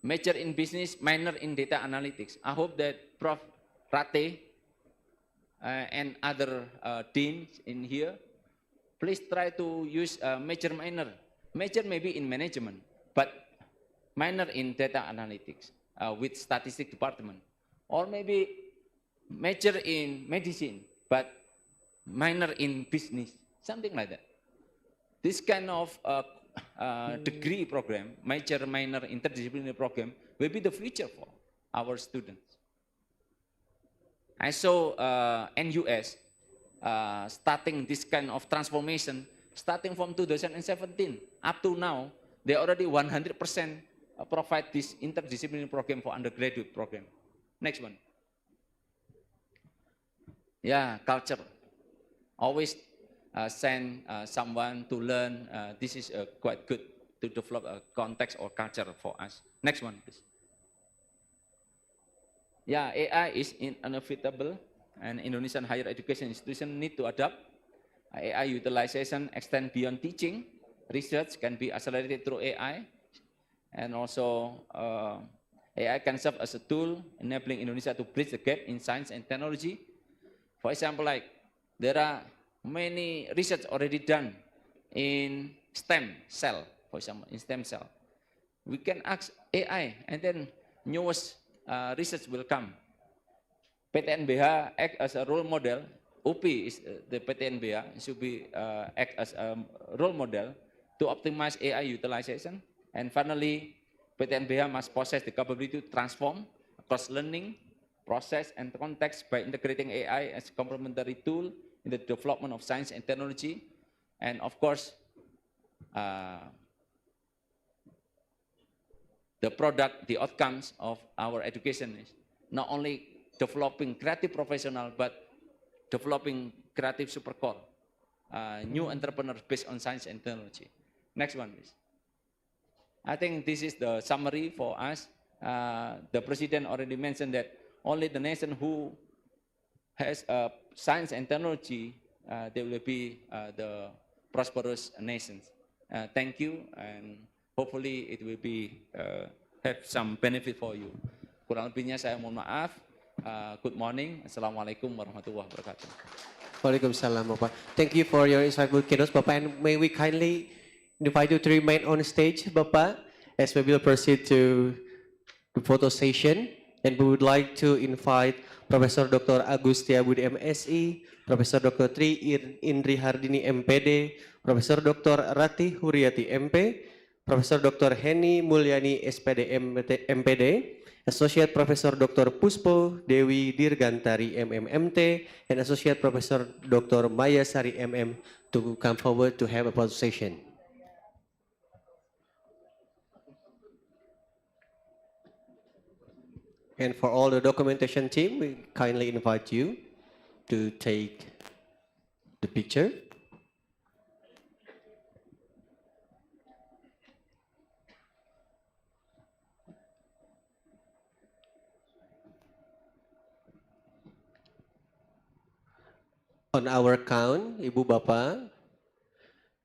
major in business, minor in data analytics. I hope that Prof. Rate and other deans in here, please try to use major minor. Major maybe in management, but minor in data analytics with statistics department. Or maybe major in medicine, but minor in business, something like that. This kind of degree program, major, minor, interdisciplinary program, will be the future for our students. I saw NUS starting this kind of transformation, starting from 2017 up to now, they already 100% provide this interdisciplinary program for undergraduate program. Next one. Yeah, culture. Always send someone to learn. This is quite good to develop a context or culture for us. Next one, please. Yeah, AI is inevitable, and Indonesian higher education institution need to adapt. AI utilization extend beyond teaching. Research can be accelerated through AI, and also AI can serve as a tool enabling Indonesia to bridge the gap in science and technology. For example, like there are many research already done in stem cell, for example, in stem cell. We can ask AI, and then newest research will come. PTNBH act as a role model. UP is the PTNBH should be act as a role model to optimize AI utilization. And finally, PTNBH must possess the capability to transform across learning, process, and context by integrating AI as a complementary tool in the development of science and technology. And of course, the product, the outcomes of our education is not only developing creative professional, but developing creative supercore, new entrepreneurs based on science and technology. Next one, please. I think this is the summary for us. The president already mentioned that only the nation who has science and technology, they will be the prosperous nations. Thank you, and hopefully it will be have some benefit for you. Kurang lebihnya saya mohon maaf. Good morning. Assalamualaikum warahmatullahi wabarakatuh. Waalaikumsalam, Bapak. Thank you for your insightful keynotes, Bapak. And may we kindly invite you to remain on stage, Bapak, as we will proceed to the photo session. And we would like to invite Profesor Dr. Agus Setiabudi MSI, Profesor Dr. Tri Indri Hardini MPD, Profesor Dr. Ratih Huriati MP, Profesor Dr. Heni Mulyani SPD MPD, Associate Professor Dr. Puspo Dewi Dirgantari MMMT, and Associate Professor Dr. Maya Sari MM to come forward to have a photo session. And for all the documentation team, we kindly invite you to take the picture. On our count, Ibu Bapak,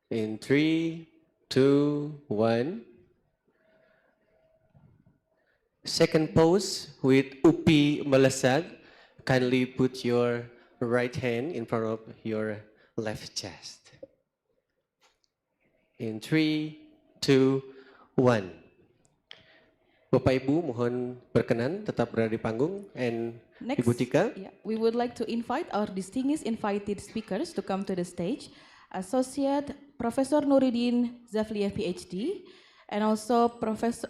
in 3, 2, 1. Second pose with Upi Melesat. Kindly put your right hand in front of your left chest. In 3, 2, 1. Bapak Ibu mohon berkenan tetap berada di panggung, and Next, Ibu Tika. yeah, we would like to invite our distinguished invited speakers to come to the stage. Associate Professor Nuruddin Zafliev PhD, and also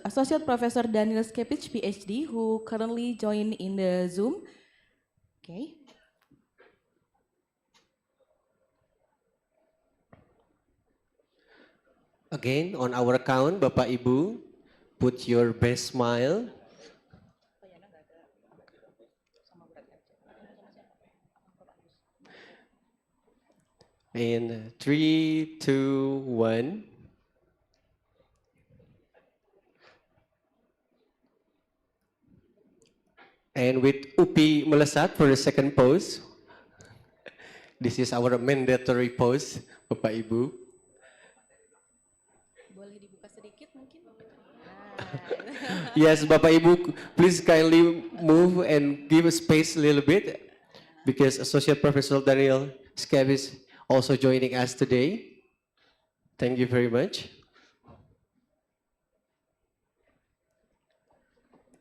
Associate Professor Daniel Skepich PhD, who currently join in the Zoom. Okay. Again, on our count, Bapak Ibu, put your best smile. In 3, 2, 1. And with Upi Melesat for the second pose. This is our mandatory pose, Bapak Ibu. Boleh dibuka sedikit mungkin? Yes, Bapak Ibu, please kindly move and give a space a little bit because Associate Professor Daniel Scav is also joining us today. Thank you very much.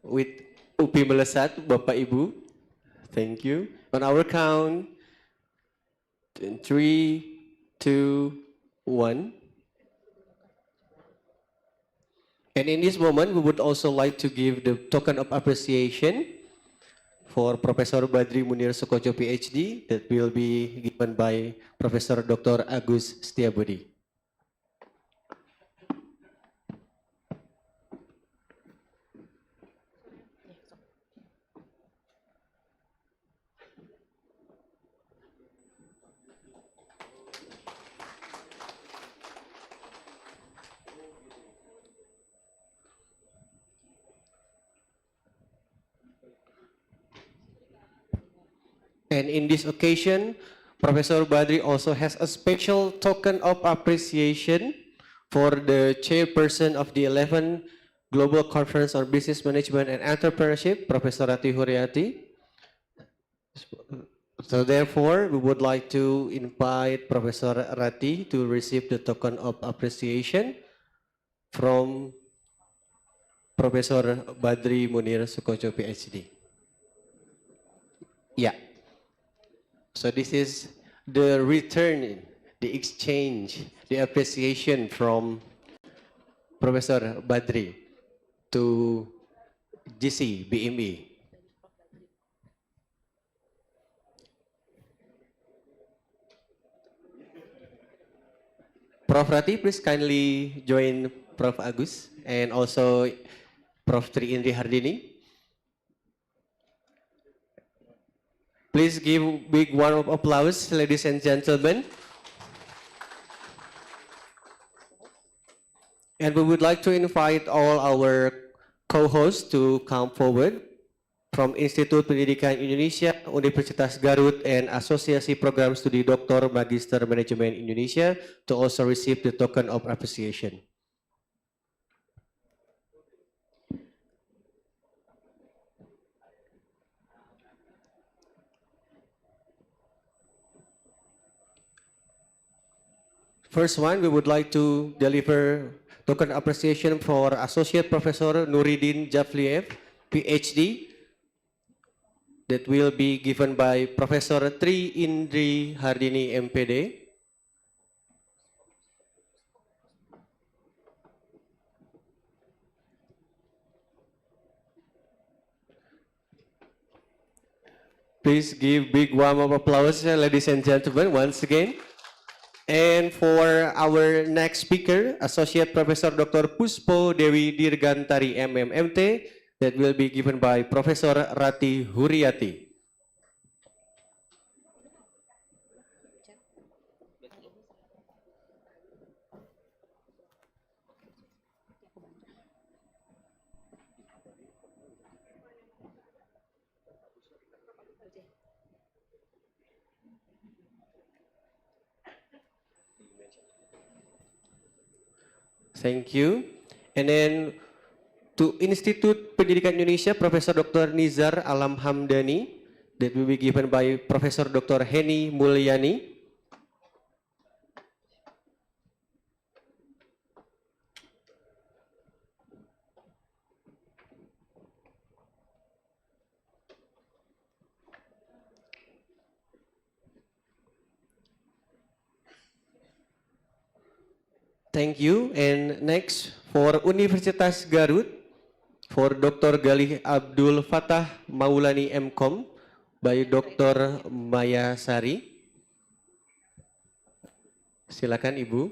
With UPI melesat, Bapak Ibu. Thank you. On our count, 3, 2, 1. And in this moment, we would also like to give the token of appreciation for Professor Badri Munir Sukocho, PhD, that will be given by Professor Dr. Agus Setiabudi. And in this occasion, Professor Badri also has a special token of appreciation for the chairperson of the 11th Global Conference on Business Management and Entrepreneurship, Professor Rati Huriati. So therefore, we would like to invite Professor Rati to receive the token of appreciation from Professor Badri Munir Sukocho, PhD. Yeah. So this is the return, the exchange, the appreciation from Professor Badri to Gcbme. Prof. Rati, please kindly join Prof. Agus and also Prof. Tri Indri Hardini. Please give big round of applause, ladies and gentlemen. And we would like to invite all our co-hosts to come forward from Institut Pendidikan Indonesia, Universitas Garut, and Asosiasi Program Studi Doktor Magister Manajemen Indonesia to also receive the token of appreciation. First one, we would like to deliver token appreciation for Associate Professor Nuridin Jafliev, PhD, that will be given by Professor Tri Indri Hardini, MPD. Please give big round of applause, ladies and gentlemen, once again. And for our next speaker, Associate Professor Dr. Puspo Dewi Dirgantari, MMMT, that will be given by Professor Rati Huriati. Thank you. And then to Institut Pendidikan Indonesia, Profesor Dr. Nizar Alam Hamdani, that will be given by Profesor Dr. Heni Mulyani. Thank you. And next for Universitas Garut, for Dr. Galih Abdul Fatah Maulani MCom by Dr. Maya Sari. Silakan Ibu.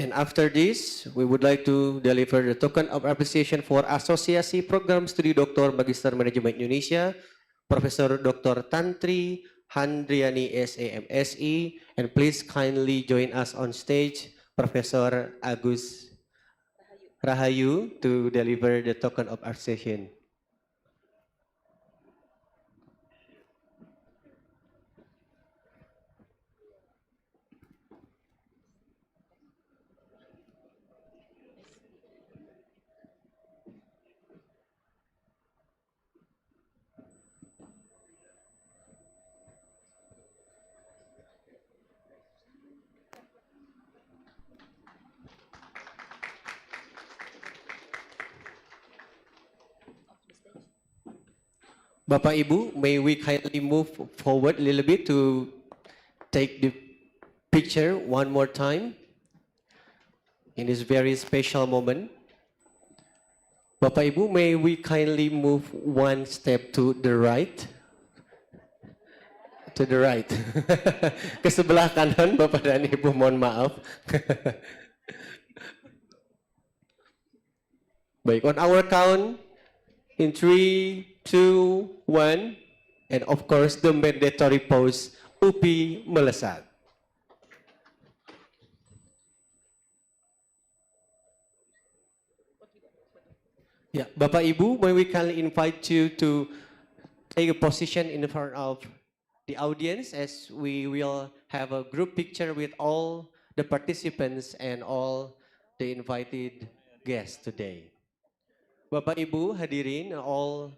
And after this, we would like to deliver the token of appreciation for Asosiasi Program Studi Doktor Magister Manajemen Indonesia, Profesor Dr. Tantri Handriani SAMSI, and please kindly join us on stage, Professor Agus Rahayu, to deliver the token of appreciation. Bapak Ibu, may we kindly move forward a little bit to take the picture one more time in this very special moment. Bapak Ibu, may we kindly move one step to the right? To the right. Ke sebelah kanan Bapak dan Ibu, mohon maaf. Baik, on our count, in 3, 2, 1, and of course the mandatory pose, UPI melesat. Ya, Bapak Ibu, may we kindly invite you to take a position in front of the audience as we will have a group picture with all the participants and all the invited guests today. Bapak Ibu hadirin, all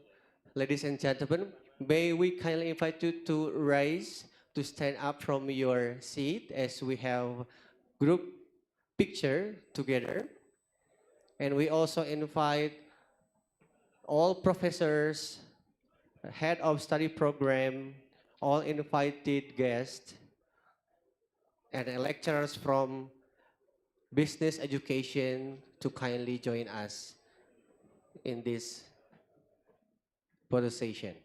ladies and gentlemen, may we kindly invite you to rise, to stand up from your seat as we have group picture together. And we also invite all professors, head of study program, all invited guests, and lecturers from business education to kindly join us in this photo session.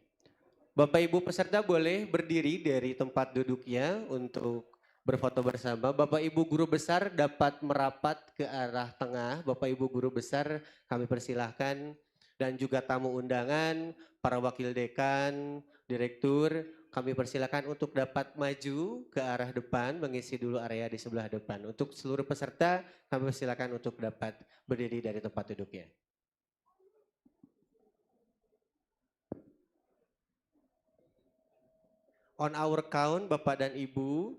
Bapak Ibu peserta boleh berdiri dari tempat duduknya untuk berfoto bersama. Bapak Ibu guru besar dapat merapat ke arah tengah. Bapak Ibu guru besar kami persilahkan, dan juga tamu undangan, para wakil dekan, direktur, kami persilakan untuk dapat maju ke arah depan, mengisi dulu area di sebelah depan. Untuk seluruh peserta, kami persilakan untuk dapat berdiri dari tempat duduknya. On our count, Bapak dan Ibu,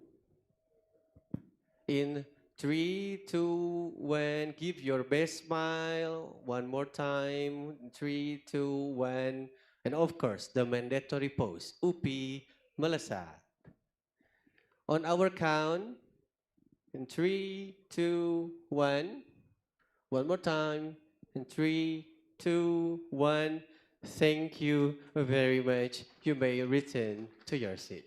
in 3, 2, 1, give your best smile. One more time, 3, 2, 1. And of course, the mandatory pose, UPI melesat. On our count, in 3, 2, 1. One more time, in 3, 2, 1. Thank you very much. You may return to your seat.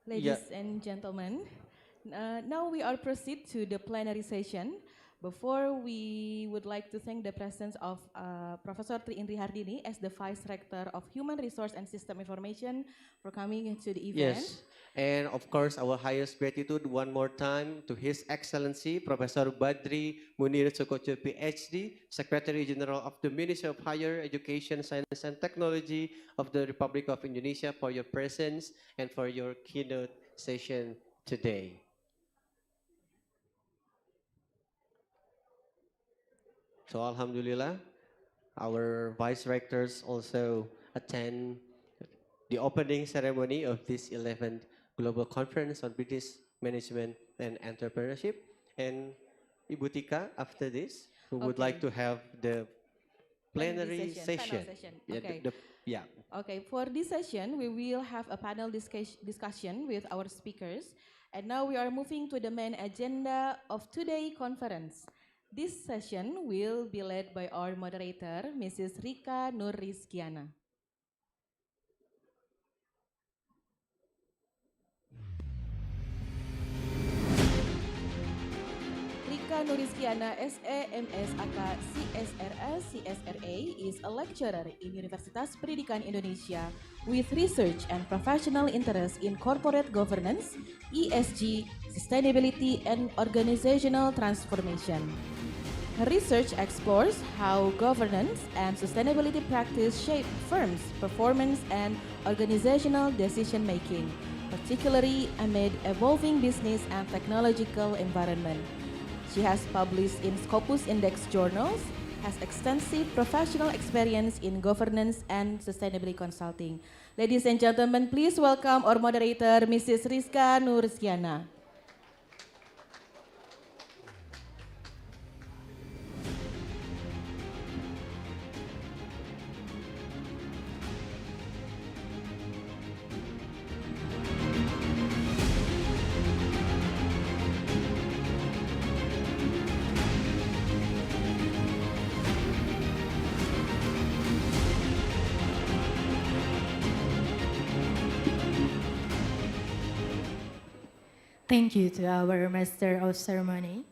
Ladies and gentlemen, now we are proceed to the plenary session. Before, we would like to thank the presence of Professor Tri Indri Hardini as the Vice Rector of Human Resource and System Information for coming to the event. Yes, and of course our highest gratitude one more time to His Excellency Professor Badri Munir Sukocho PhD, Secretary General of the Ministry of Higher Education, Science and Technology of the Republic of Indonesia, for your presence and for your keynote session today. So Alhamdulillah, our Vice Rectors also attend the opening ceremony of this 11th Global Conference on Business Management and Entrepreneurship. And Ibu Tika, after this, we would like to have the plenary session. Okay. Yeah. Okay, for this session, we will have a panel discussion with our speakers. And now we are moving to the main agenda of today's conference. This session will be led by our moderator, Mrs. Rika Nurrizkiana. Rika Nurrizkiana, SA, MS, AK, CSRS, CSRA is a lecturer in Universitas Pendidikan Indonesia with research and professional interest in corporate governance, ESG, sustainability, and organizational transformation. Her research explores how governance and sustainability practice shape firms' performance and organizational decision-making, particularly amid evolving business and technological environment. She has published in Scopus Index journals, has extensive professional experience in governance and sustainability consulting. Ladies and gentlemen, please welcome our moderator, Mrs. Rizka Nursiana. Thank you to our Master of Ceremony.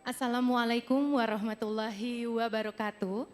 Assalamualaikum warahmatullahi wabarakatuh.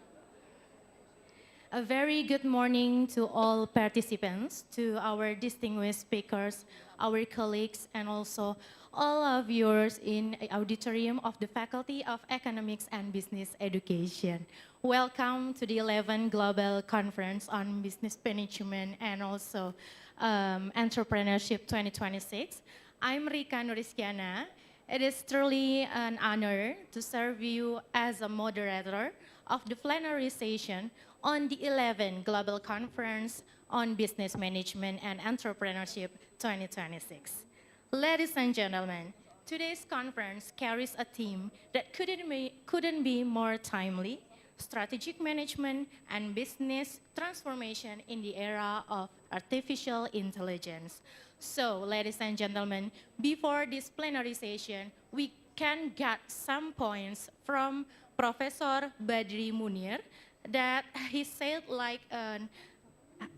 A very good morning to all participants, to our distinguished speakers, our colleagues, and also all of yours in the auditorium of the Faculty of Economics and Business Education. Welcome to the 11th Global Conference on Business Management and also Entrepreneurship 2026. I'm Rika Nuriskiana. It is truly an honor to serve you as a moderator of the plenary session on the 11th Global Conference on Business Management and Entrepreneurship 2026. Ladies and gentlemen, today's conference carries a theme that couldn't be more timely: strategic management and business transformation in the era of artificial intelligence. So, ladies and gentlemen, before this plenary session, we can get some points from Professor Badri Munir that he said like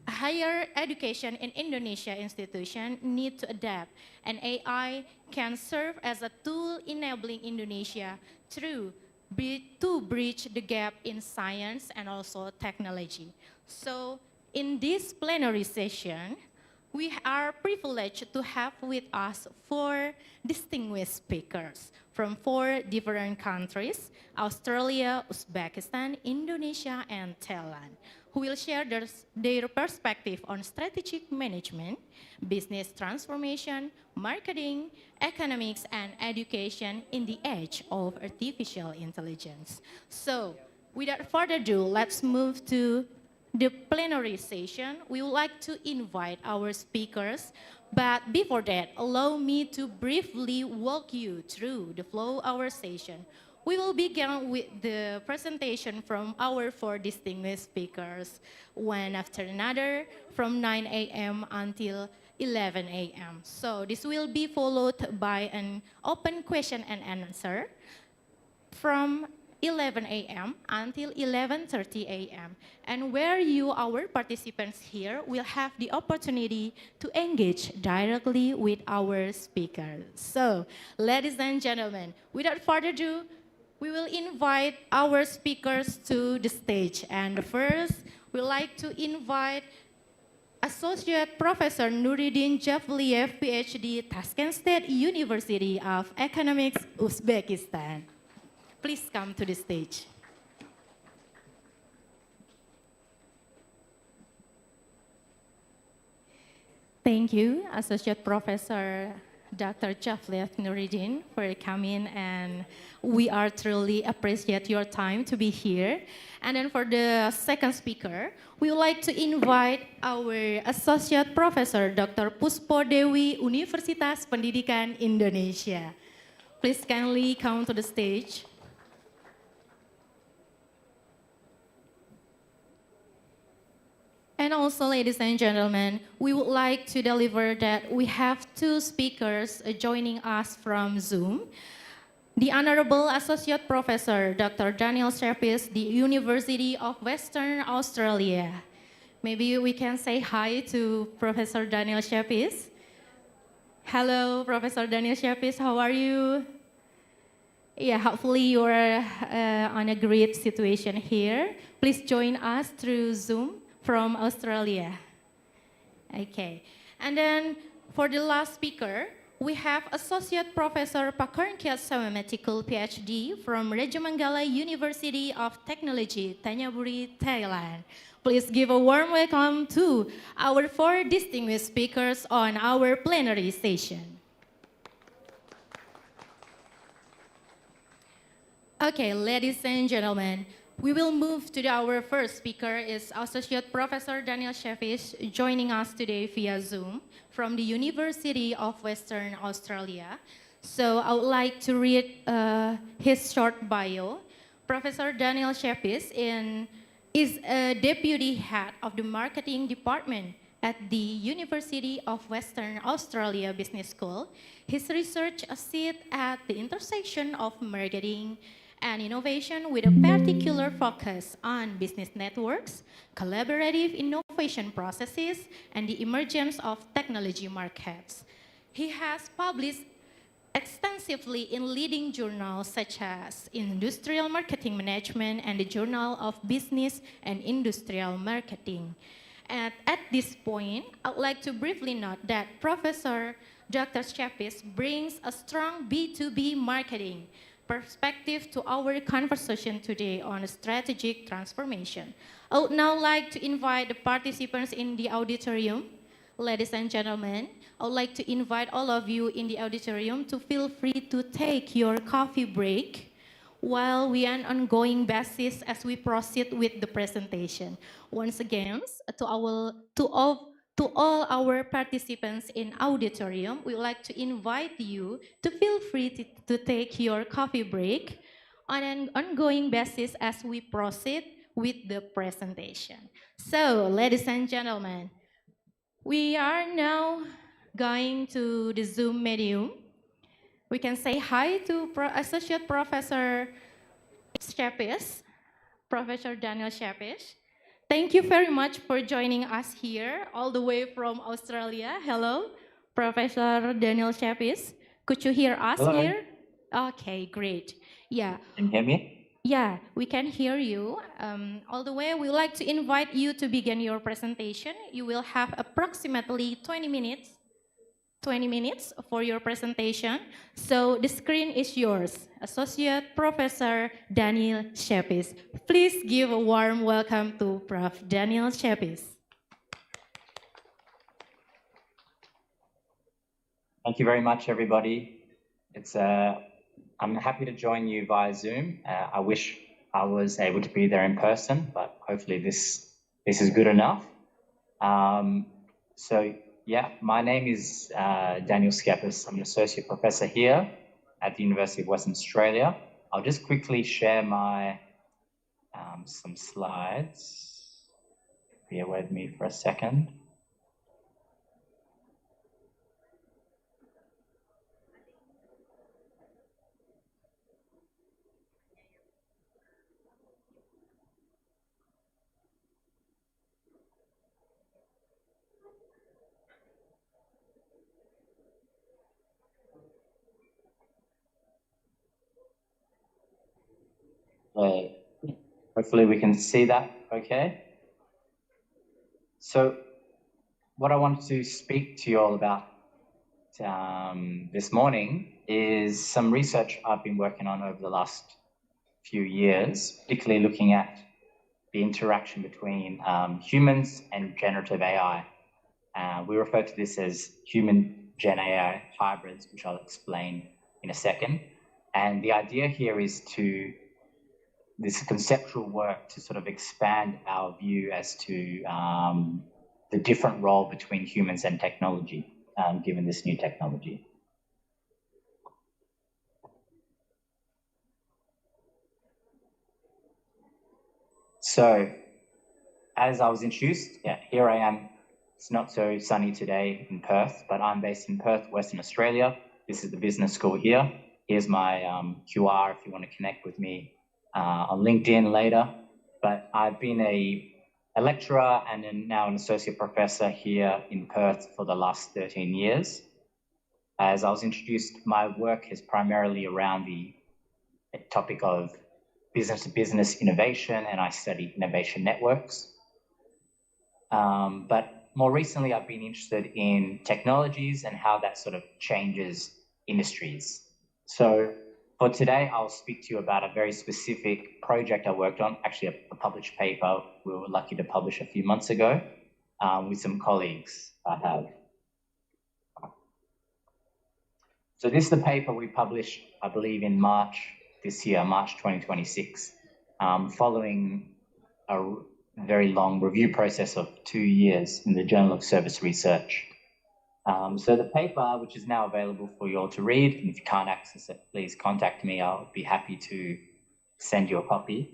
higher education in Indonesia institution need to adapt, and AI can serve as a tool enabling Indonesia to bridge the gap in science and also technology. So in this plenary session, we are privileged to have with us 4 distinguished speakers from 4 different countries: Australia, Uzbekistan, Indonesia, and Thailand, who will share their perspective on strategic management, business transformation, marketing, economics, and education in the age of artificial intelligence. So, without further ado, let's move to the plenary session. We would like to invite our speakers, but before that, allow me to briefly walk you through the flow of our session. We will begin with the presentation from our 4 distinguished speakers, one after another, from 9 a.m. until 11 a.m. So this will be followed by an open question and answer from 11 a.m. until 11:30 a.m. And where you, our participants here, will have the opportunity to engage directly with our speakers. So, ladies and gentlemen, without further ado, we will invite our speakers to the stage. And first, we'd like to invite Associate Professor Nuruddin Javliev, PhD, Tashkent State University of Economics, Uzbekistan. Please come to the stage. Thank you, Associate Professor Dr. Javliev Nuruddin, for coming, and we are truly appreciate your time to be here. And then for the second speaker, we would like to invite our Associate Professor Dr. Puspo Dewi, Universitas Pendidikan Indonesia. Please kindly come to the stage. And also, ladies and gentlemen, we would like to deliver that we have 2 speakers joining us from Zoom. The Honorable Associate Professor Dr. Daniel Shapis, the University of Western Australia. Maybe we can say hi to Professor Daniel Shapis. Hello, Professor Daniel Shapis, how are you? Yeah, hopefully you are on a great situation here. Please join us through Zoom from Australia. Okay, and then for the last speaker, we have Associate Professor Pakarnkyat Sawamatikul, PhD from Rajamangala University of Technology, Thanyaburi, Thailand. Please give a warm welcome to our 4 distinguished speakers on our plenary session. Okay, ladies and gentlemen, we will move to our first speaker is Associate Professor Daniel Shefish, joining us today via Zoom from the University of Western Australia. So I would like to read his short bio. Professor Daniel Shefish is a deputy head of the marketing department at the University of Western Australia Business School. His research sits at the intersection of marketing and innovation with a particular focus on business networks, collaborative innovation processes, and the emergence of technology markets. He has published extensively in leading journals such as Industrial Marketing Management and the Journal of Business and Industrial Marketing. And at this point, I would like to briefly note that Professor Dr. Shefish brings a strong B2B marketing perspective to our conversation today on strategic transformation. I would now like to invite the participants in the auditorium. Ladies and gentlemen, I would like to invite all of you in the auditorium to feel free to take your coffee break while we are on an ongoing basis as we proceed with the presentation. Once again, to all our participants in auditorium, we would like to invite you to feel free to take your coffee break on an ongoing basis as we proceed with the presentation. So, ladies and gentlemen, we are now going to the Zoom medium. We can say hi to Associate Professor Shefish, Professor Daniel Shefish. Thank you very much for joining us here all the way from Australia. Hello, Professor Daniel Shefish. Could you hear us Hello. here? Okay, great. Yeah. Can you hear me? Yeah, we can hear you. All the way, we would like to invite you to begin your presentation. You will have approximately 20 minutes for your presentation. So the screen is yours. Associate Professor Daniel Shefish. Please give a warm welcome to Prof. Daniel Shefish. Thank you very much, everybody. I'm happy to join you via Zoom. I wish I was able to be there in person, but hopefully this is good enough. My name is Daniel Shefish. I'm an associate professor here at the University of Western Australia. I'll just quickly share my some slides. Bear with me for a second. Hopefully we can see that okay. So what I wanted to speak to you all about this morning is some research I've been working on over the last few years, particularly looking at the interaction between humans and generative AI. We refer to this as human-gen AI hybrids, which I'll explain in a second. And the idea here is this conceptual work to sort of expand our view as to the different role between humans and technology, given this new technology. So, as I was introduced, here I am. It's not so sunny today in Perth, but I'm based in Perth, Western Australia. This is the business school here. Here's my QR if you want to connect with me on LinkedIn later. But I've been a lecturer and now an associate professor here in Perth for the last 13 years. As I was introduced, my work is primarily around the topic of business-to-business innovation, and I study innovation networks. But more recently, I've been interested in technologies and how that sort of changes industries. So for today, I'll speak to you about a very specific project I worked on, actually a published paper we were lucky to publish a few months ago with some colleagues I have. So this is the paper we published, I believe, in March this year, March 2026, following a very long review process of 2 years in the Journal of Service Research. So the paper, which is now available for you all to read, and if you can't access it, please contact me. I'll be happy to send you a copy,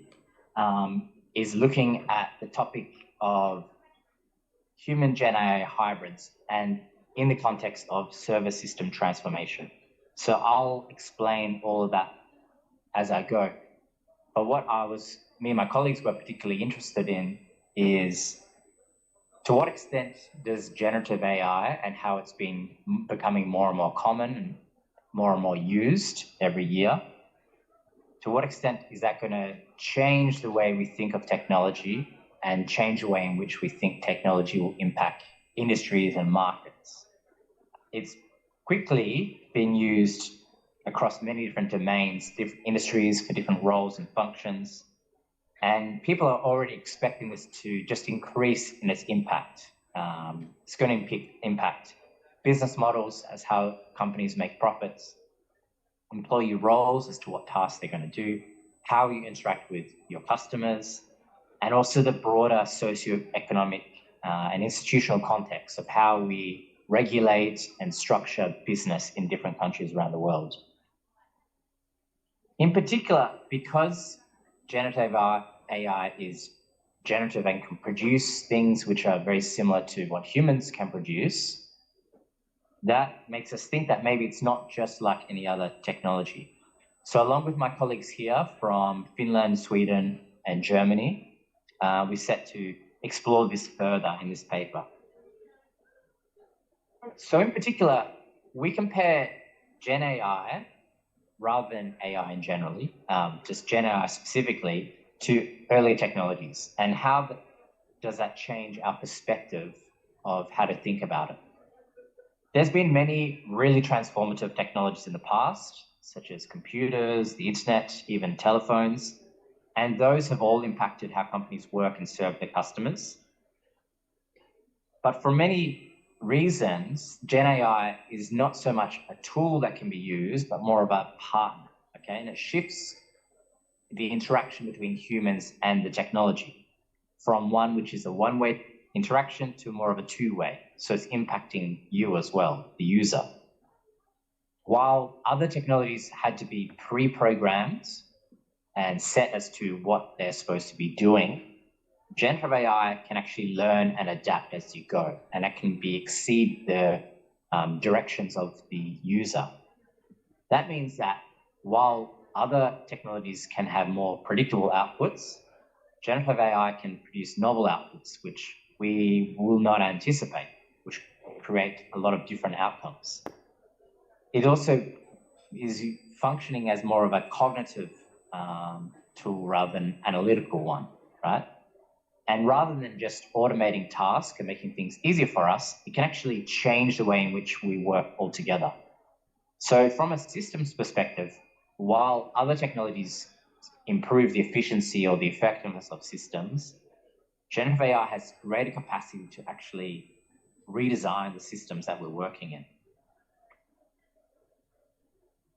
is looking at the topic of human Gen AI hybrids and in the context of service system transformation. So I'll explain all of that as I go. But what me and my colleagues were particularly interested in is to what extent does generative AI and how it's been becoming more and more common and more used every year, to what extent is that going to change the way we think of technology and change the way in which we think technology will impact industries and markets? It's quickly been used across many different domains, different industries for different roles and functions. And people are already expecting this to just increase in its impact. It's going to impact business models as how companies make profits, employee roles as to what tasks they're going to do, how you interact with your customers, and also the broader socioeconomic and institutional context of how we regulate and structure business in different countries around the world. In particular, because generative AI is generative and can produce things which are very similar to what humans can produce, that makes us think that maybe it's not just like any other technology. So along with my colleagues here from Finland, Sweden, and Germany, we set to explore this further in this paper. So in particular, we compare Gen AI, rather than AI in generally, just Gen AI specifically, to earlier technologies, and how does that change our perspective of how to think about it. There's been many really transformative technologies in the past, such as computers, the internet, even telephones, and those have all impacted how companies work and serve their customers. But for many reasons, Gen AI is not so much a tool that can be used, but more of a partner, okay? And it shifts the interaction between humans and the technology from one which is a one-way interaction to more of a two-way. So it's impacting you as well, the user. While other technologies had to be pre-programmed and set as to what they're supposed to be doing, generative AI can actually learn and adapt as you go, and that can exceed the directions of the user. That means that while other technologies can have more predictable outputs, generative AI can produce novel outputs, which we will not anticipate, which create a lot of different outcomes. It also is functioning as more of a cognitive tool rather than analytical one, right? And rather than just automating tasks and making things easier for us, it can actually change the way in which we work altogether. So from a systems perspective, while other technologies improve the efficiency or the effectiveness of systems, generative AI has greater capacity to actually redesign the systems that we're working in.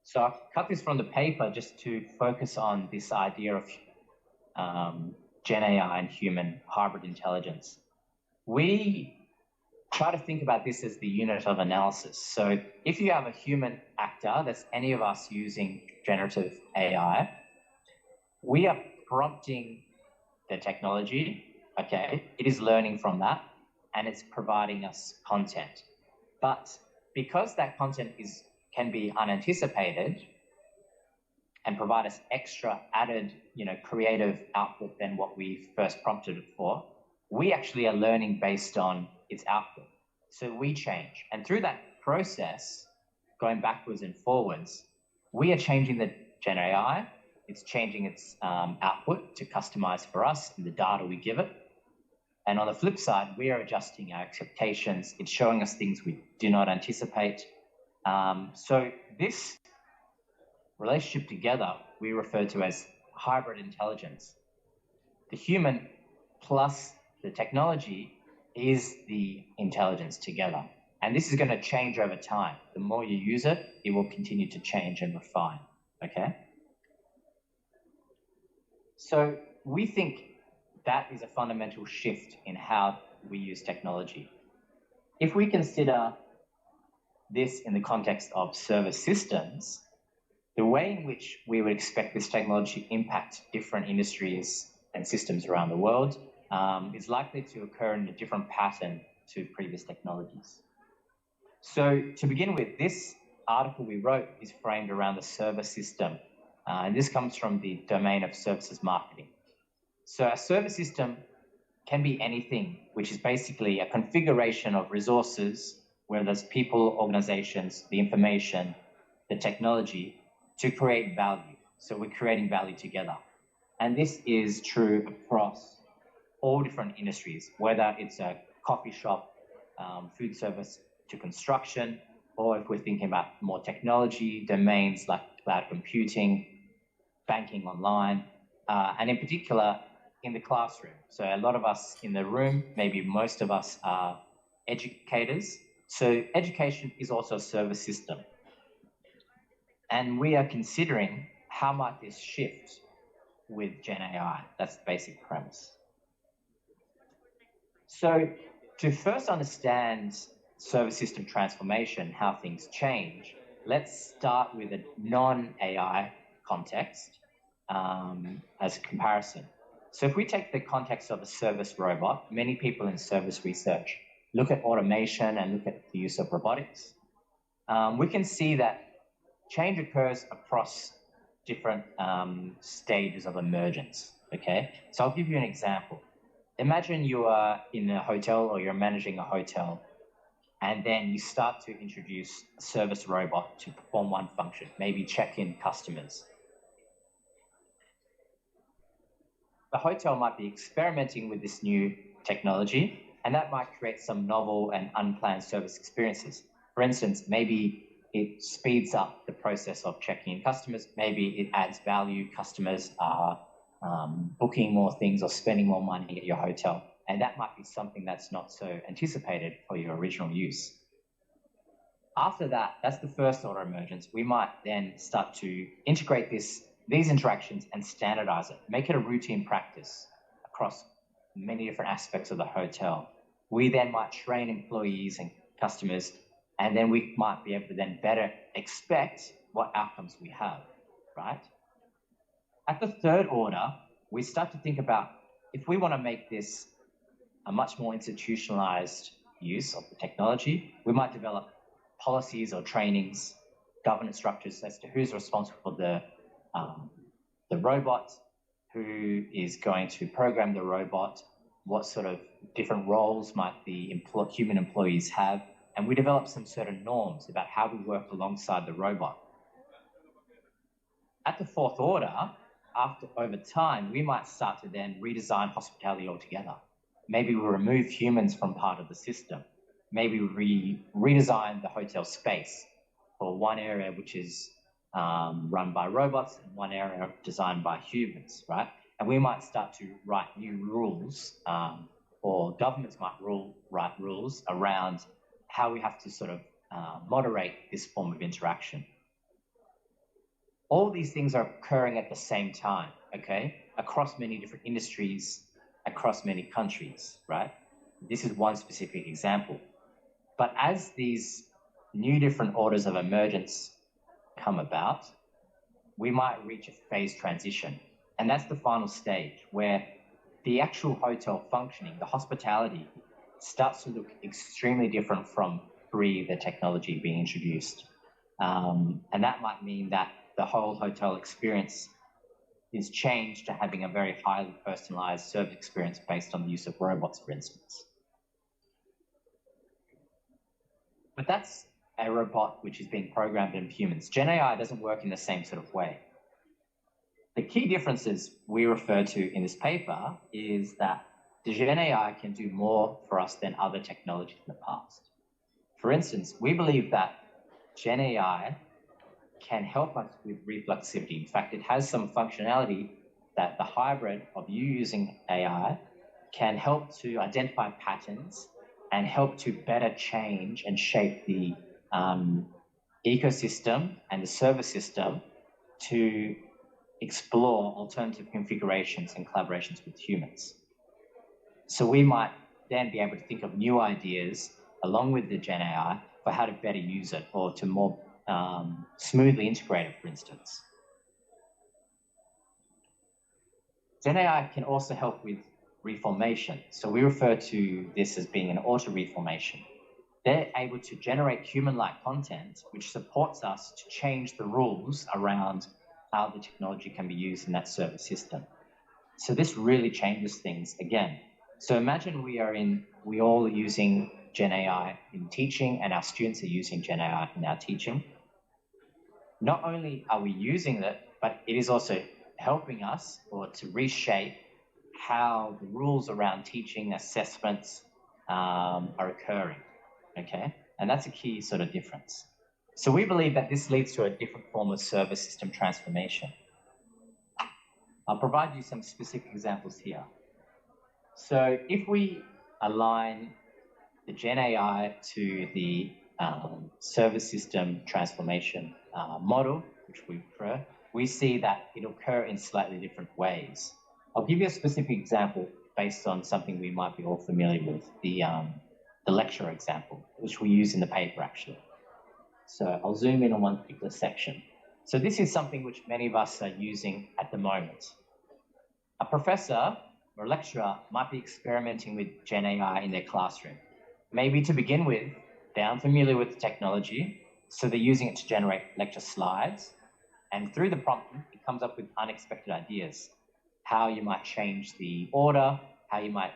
So I've cut this from the paper just to focus on this idea of Gen AI and human hybrid intelligence. We try to think about this as the unit of analysis. So if you have a human actor, that's any of us using generative AI, we are prompting the technology, okay? It is learning from that, and it's providing us content. But because that content can be unanticipated and provide us extra added, creative output than what we first prompted it for, we actually are learning based on its output. So we change. And through that process, going backwards and forwards, we are changing the Gen AI. It's changing its output to customize for us and the data we give it. And on the flip side, we are adjusting our expectations. It's showing us things we do not anticipate. So this relationship together, we refer to as hybrid intelligence. The human plus the technology is the intelligence together. And this is going to change over time. The more you use it, it will continue to change and refine, okay? So we think that is a fundamental shift in how we use technology. If we consider this in the context of service systems, the way in which we would expect this technology to impact different industries and systems around the world is likely to occur in a different pattern to previous technologies. So to begin with, this article we wrote is framed around the service system, and this comes from the domain of services marketing. So a service system can be anything, which is basically a configuration of resources, whether there's people, organizations, the information, the technology, to create value. So we're creating value together. And this is true across all different industries, whether it's a coffee shop, food service to construction, or if we're thinking about more technology domains like cloud computing, banking online, and in particular in the classroom. So a lot of us in the room, maybe most of us are educators. So education is also a service system. And we are considering how might this shift with Gen AI. That's the basic premise. So to first understand service system transformation, how things change, let's start with a non-AI context as a comparison. So if we take the context of a service robot, many people in service research look at automation and look at the use of robotics. We can see that change occurs across different stages of emergence, okay? So I'll give you an example. Imagine you are in a hotel or you're managing a hotel, and then you start to introduce a service robot to perform one function, maybe check in customers. The hotel might be experimenting with this new technology, and that might create some novel and unplanned service experiences. For instance, maybe it speeds up the process of checking in customers. Maybe it adds value. Customers are booking more things or spending more money at your hotel. And that might be something that's not so anticipated for your original use. After that, that's the first order emergence. We might then start to integrate these interactions and standardize it, make it a routine practice across many different aspects of the hotel. We then might train employees and customers, and then we might be able to then better expect what outcomes we have, right? At the third order, we start to think about if we want to make this a much more institutionalized use of the technology, we might develop policies or trainings, governance structures as to who's responsible for the robot, who is going to program the robot, what sort of different roles might the human employees have, and we develop some certain norms about how we work alongside the robot. At the fourth order, over time, we might start to then redesign hospitality altogether. Maybe we remove humans from part of the system. Maybe we redesign the hotel space for one area which is run by robots and one area designed by humans, right? And we might start to write new rules, or governments might write rules around how we have to sort of moderate this form of interaction. All these things are occurring at the same time, okay? Across many different industries, across many countries, right? This is one specific example. But as these new different orders of emergence come about, we might reach a phase transition. And that's the final stage where the actual hotel functioning, the hospitality, starts to look extremely different from pre the technology being introduced. And that might mean that the whole hotel experience is changed to having a very highly personalized service experience based on the use of robots, for instance. But that's a robot which is being programmed in humans. Gen AI doesn't work in the same sort of way. The key differences we refer to in this paper is that the Gen AI can do more for us than other technologies in the past. For instance, we believe that Gen AI can help us with reflexivity. In fact, it has some functionality that the hybrid of you using AI can help to identify patterns and help to better change and shape the ecosystem and the service system to explore alternative configurations and collaborations with humans. So we might then be able to think of new ideas along with the Gen AI for how to better use it or to more smoothly integrate it, for instance. Gen AI can also help with reformation. So we refer to this as being an auto-reformation. They're able to generate human-like content, which supports us to change the rules around how the technology can be used in that service system. So this really changes things again. So imagine we all are using Gen AI in teaching and our students are using Gen AI in our teaching. Not only are we using it, but it is also helping us or to reshape how the rules around teaching assessments are occurring, okay? And that's a key sort of difference. So we believe that this leads to a different form of service system transformation. I'll provide you some specific examples here. So if we align the Gen AI to the service system transformation model, which we prefer, we see that it'll occur in slightly different ways. I'll give you a specific example based on something we might be all familiar with, the lecture example, which we use in the paper actually. So I'll zoom in on one particular section. So this is something which many of us are using at the moment. A professor or a lecturer might be experimenting with Gen AI in their classroom. Maybe to begin with, they're unfamiliar with the technology, so they're using it to generate lecture slides, and through the prompting, it comes up with unexpected ideas. How you might change the order, how you might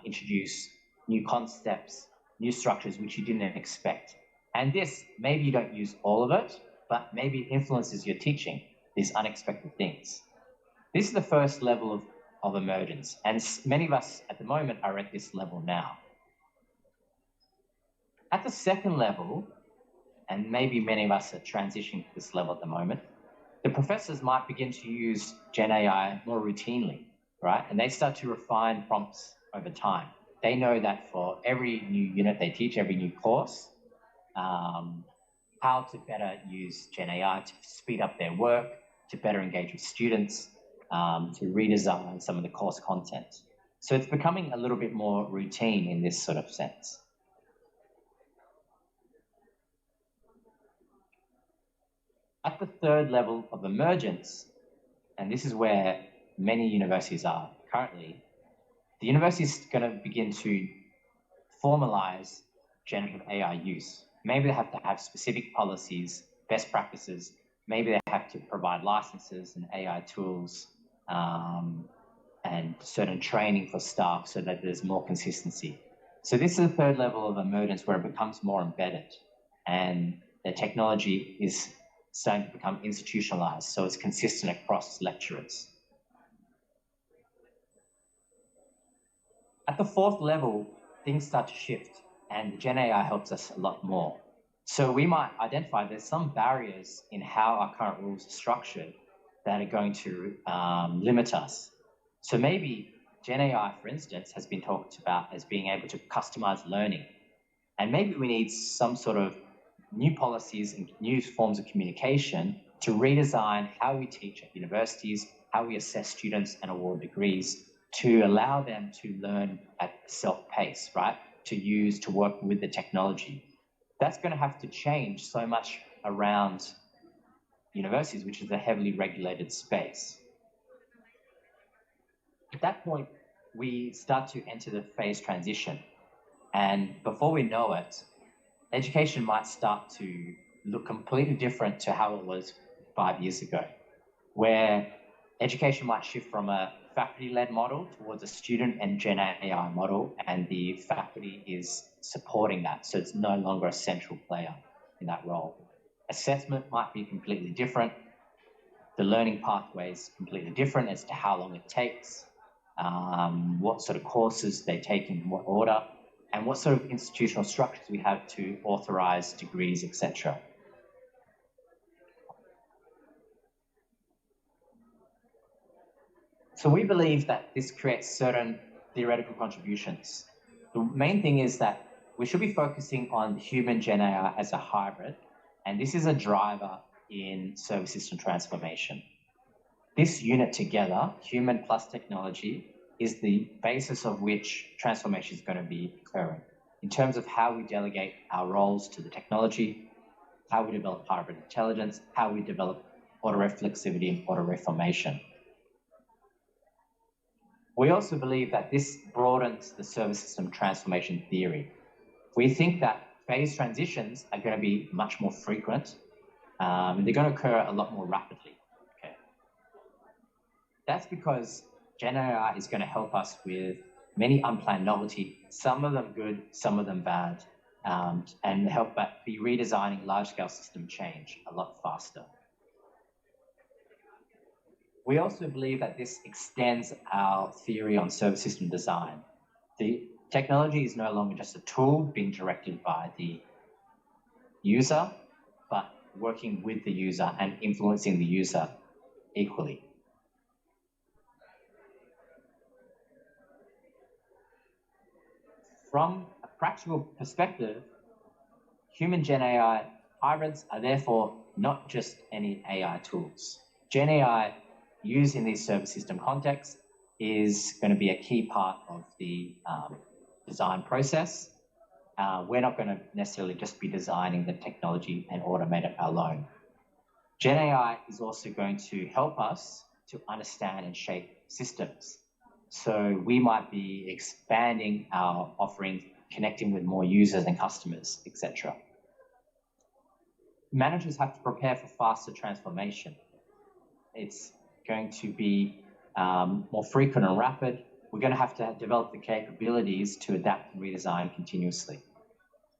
introduce new concepts, new structures which you didn't expect. And this, maybe you don't use all of it, but maybe it influences your teaching, these unexpected things. This is the first level of emergence, and many of us at the moment are at this level now. At the second level, and maybe many of us are transitioning to this level at the moment, the professors might begin to use Gen AI more routinely, right? And they start to refine prompts over time. They know that for every new unit they teach, every new course, how to better use Gen AI to speed up their work, to better engage with students, to redesign some of the course content. So it's becoming a little bit more routine in this sort of sense. At the third level of emergence, and this is where many universities are currently, the university is going to begin to formalize generative AI use. Maybe they have to have specific policies, best practices. Maybe they have to provide licenses and AI tools and certain training for staff so that there's more consistency. So this is the third level of emergence where it becomes more embedded and the technology is starting to become institutionalized, so it's consistent across lecturers. At the fourth level, things start to shift, and Gen AI helps us a lot more. So we might identify there's some barriers in how our current rules are structured that are going to limit us. So maybe Gen AI, for instance, has been talked about as being able to customize learning. And maybe we need some sort of new policies and new forms of communication to redesign how we teach at universities, how we assess students and award degrees, to allow them to learn at self-pace, right? To work with the technology. That's going to have to change so much around universities, which is a heavily regulated space. At that point, we start to enter the phase transition. And before we know it, education might start to look completely different to how it was 5 years ago, where education might shift from a faculty-led model towards a student and Gen AI model, and the faculty is supporting that, so it's no longer a central player in that role. Assessment might be completely different. The learning pathway is completely different as to how long it takes, what sort of courses they take in what order, and what sort of institutional structures we have to authorize degrees, etc. So we believe that this creates certain theoretical contributions. The main thing is that we should be focusing on human Gen AI as a hybrid, and this is a driver in service system transformation. This unit together, human plus technology, is the basis of which transformation is going to be occurring in terms of how we delegate our roles to the technology, how we develop hybrid intelligence, how we develop auto-reflexivity and auto-reformation. We also believe that this broadens the service system transformation theory. We think that phase transitions are going to be much more frequent. They're going to occur a lot more rapidly. Okay. That's because Gen AI is going to help us with many unplanned novelty, some of them good, some of them bad, and help be redesigning large-scale system change a lot faster. We also believe that this extends our theory on service system design. The technology is no longer just a tool being directed by the user, but working with the user and influencing the user equally. From a practical perspective, human Gen AI hybrids are therefore not just any AI tools. Gen AI used in these service system contexts is going to be a key part of the design process. We're not going to necessarily just be designing the technology and automate it alone. Gen AI is also going to help us to understand and shape systems. So we might be expanding our offerings, connecting with more users and customers, etc. Managers have to prepare for faster transformation. It's going to be more frequent and rapid. We're going to have to develop the capabilities to adapt and redesign continuously.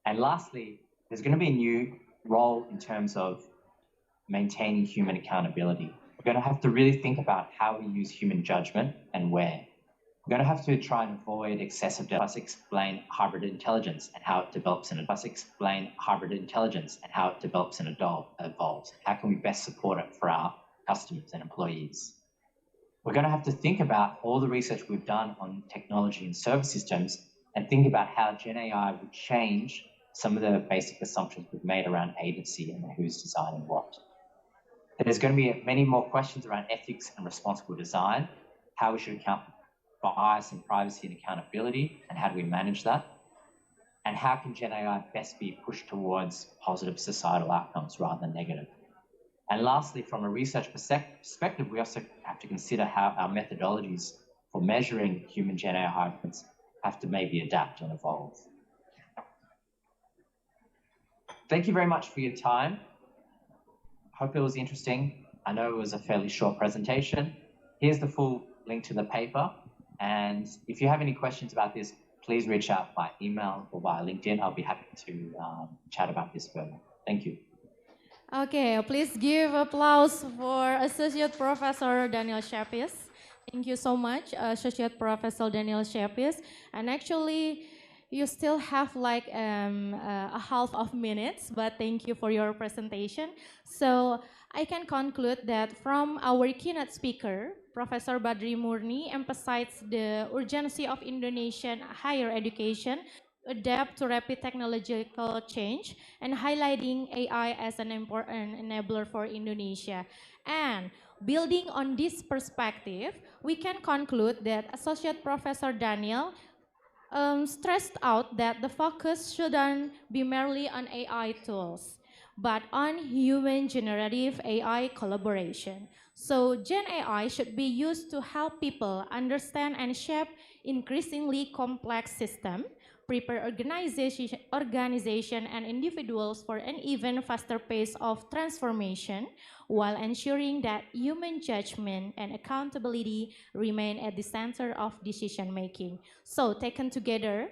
And lastly, there's going to be a new role in terms of maintaining human accountability. We're going to have to really think about how we use human judgment and where. We're going to have to try and avoid excessive data. Let's explain hybrid intelligence and how it develops and evolves. How can we best support it for our customers and employees? We're going to have to think about all the research we've done on technology and service systems and think about how Gen AI would change some of the basic assumptions we've made around agency and who's designing what. There's going to be many more questions around ethics and responsible design, how we should account for bias and privacy and accountability, and how do we manage that? And how can Gen AI best be pushed towards positive societal outcomes rather than negative? And lastly, from a research perspective, we also have to consider how our methodologies for measuring human Gen AI hybrids have to maybe adapt and evolve. Thank you very much for your time. Hope it was interesting. I know it was a fairly short presentation. Here's the full link to the paper. And if you have any questions about this, please reach out by email or via LinkedIn. I'll be happy to chat about this further. Thank you. Okay, please give applause for Associate Professor Daniel Shapis. Thank you so much, Associate Professor Daniel Shapis. And actually, you still have like a half of minutes, but thank you for your presentation. So I can conclude that from our keynote speaker, Professor Badri Murni emphasized the urgency of Indonesian higher education, adapt to rapid technological change, and highlighting AI as an important enabler for Indonesia. And building on this perspective, we can conclude that Associate Professor Daniel stressed out that the focus shouldn't be merely on AI tools, but on human generative AI collaboration. So Gen AI should be used to help people understand and shape increasingly complex systems, prepare organization and individuals for an even faster pace of transformation, while ensuring that human judgment and accountability remain at the center of decision making. So taken together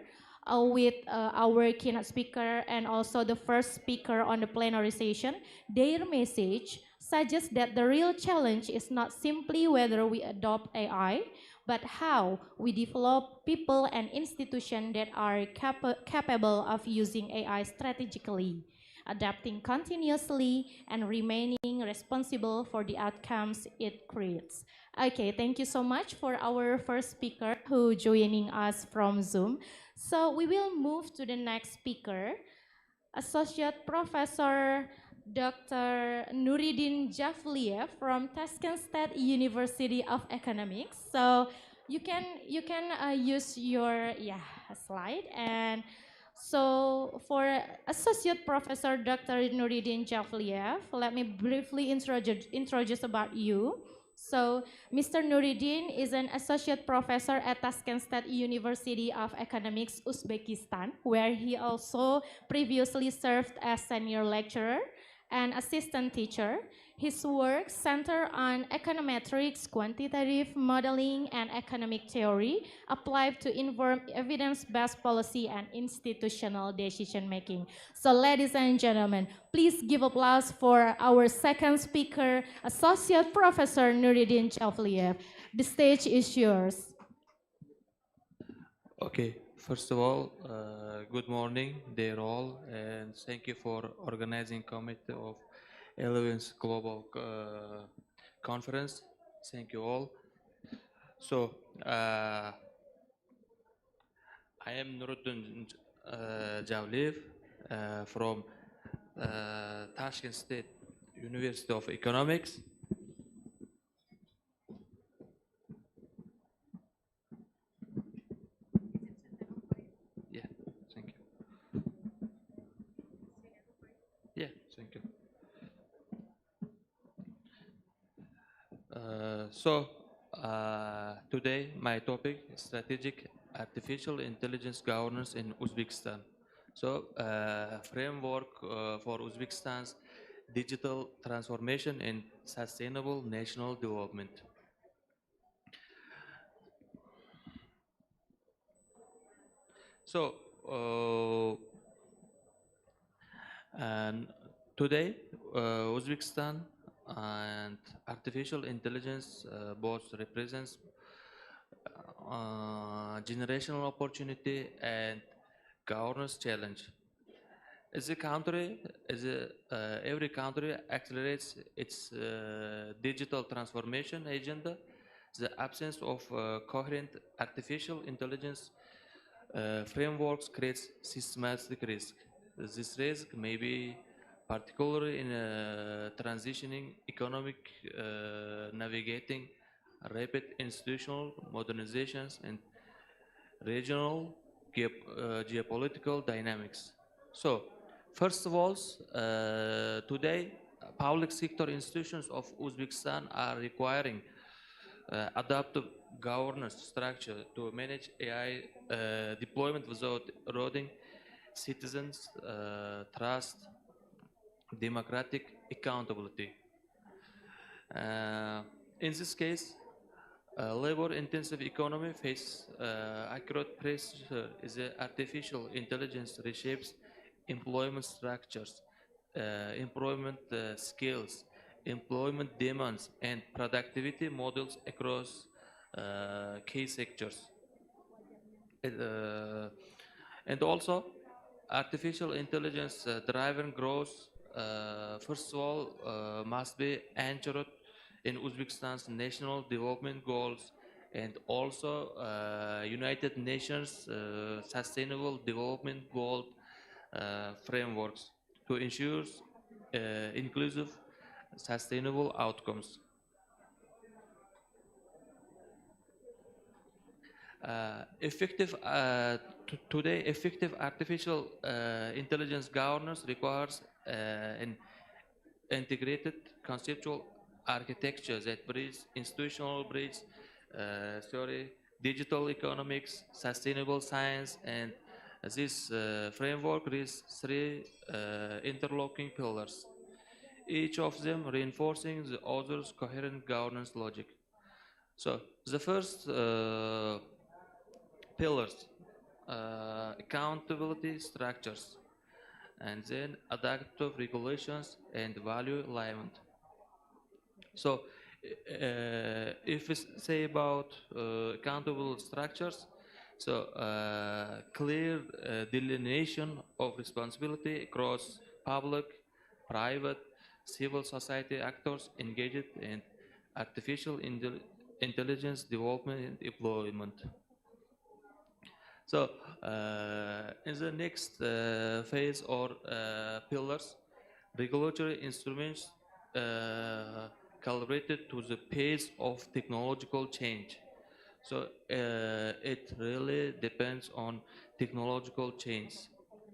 with our keynote speaker and also the first speaker on the plenary session, their message suggests that the real challenge is not simply whether we adopt AI, but how we develop people and institutions that are capable of using AI strategically, adapting continuously, and remaining responsible for the outcomes it creates. Okay, thank you so much for our first speaker who joining us from Zoom. So we will move to the next speaker, Associate Professor Dr. Nuridin Javliev from Tashkent State University of Economics. So you can use your slide. And so for Associate Professor Dr. Nuridin Javliev, let me briefly introduce about you. So Mr. Nuridin is an associate professor at Tashkent State University of Economics, Uzbekistan, where he also previously served as senior lecturer and assistant teacher. His work centers on econometrics, quantitative modeling, and economic theory applied to inform evidence-based policy and institutional decision-making. So ladies and gentlemen, please give applause for our second speaker, Associate Professor Nuridin Javliev. The stage is yours. Okay, first of all, good morning, dear all, and thank you for organizing committee of 11th Global Conference. Thank you all. So, I am Nuruddin Javliev from Tashkent State University of Economics. Yeah, thank you. Yeah, thank you. Today my topic is strategic artificial intelligence governance in Uzbekistan. So, framework for Uzbekistan's digital transformation and sustainable national development. So, and today, Uzbekistan and artificial intelligence both represents generational opportunity and governance challenge. Every country accelerates its digital transformation agenda, the absence of coherent artificial intelligence frameworks creates systematic risk. This risk may be particularly in transitioning economic, navigating rapid institutional modernizations and regional geopolitical dynamics. So, first of all, today, public sector institutions of Uzbekistan are requiring adaptive governance structure to manage AI deployment without eroding citizens' trust, democratic accountability. In this case, labor-intensive economy faces accurate pressure as artificial intelligence reshapes employment structures, employment skills, employment demands, and productivity models across key sectors. And also, artificial intelligence driven growth, first of all, must be anchored in Uzbekistan's national development goals and also United Nations Sustainable Development Goal frameworks to ensure inclusive, sustainable outcomes. Today, effective artificial intelligence governance requires an integrated conceptual architecture that bridges institutional theory, digital economics, sustainable science, and this framework is three interlocking pillars, each of them reinforcing the other's coherent governance logic. So the first pillars, accountability structures, and then adaptive regulations and value alignment. So if we say about accountable structures, so clear delineation of responsibility across public, private, civil society actors engaged in artificial intelligence development and deployment. So in the next phase or pillars, Regulatory instruments calibrated to the pace of technological change. So it really depends on technological change,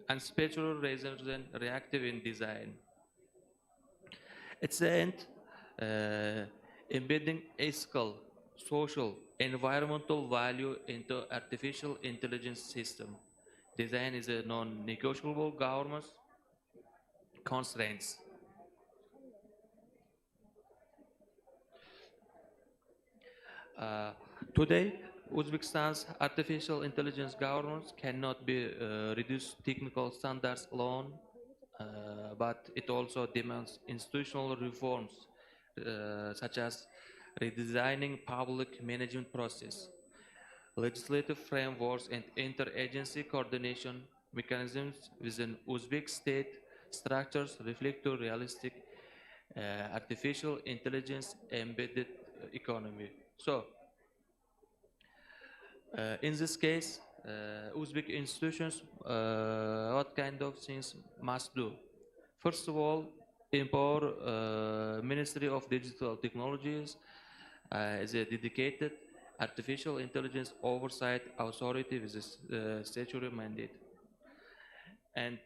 and spatial rather than reactive in design. At the end, embedding ethical, social, environmental value into artificial intelligence system. Design is a non-negotiable governance constraints. Today, Uzbekistan's artificial intelligence governance cannot be reduced to technical standards alone, but it also demands institutional reforms, such as redesigning public management process, legislative frameworks, and interagency coordination mechanisms within Uzbek state structures reflect to realistic artificial intelligence embedded economy. So, in this case, Uzbek institutions, what kind of things must do? First of all, empower Ministry of Digital Technologies as a dedicated artificial intelligence oversight authority with a statutory mandate. And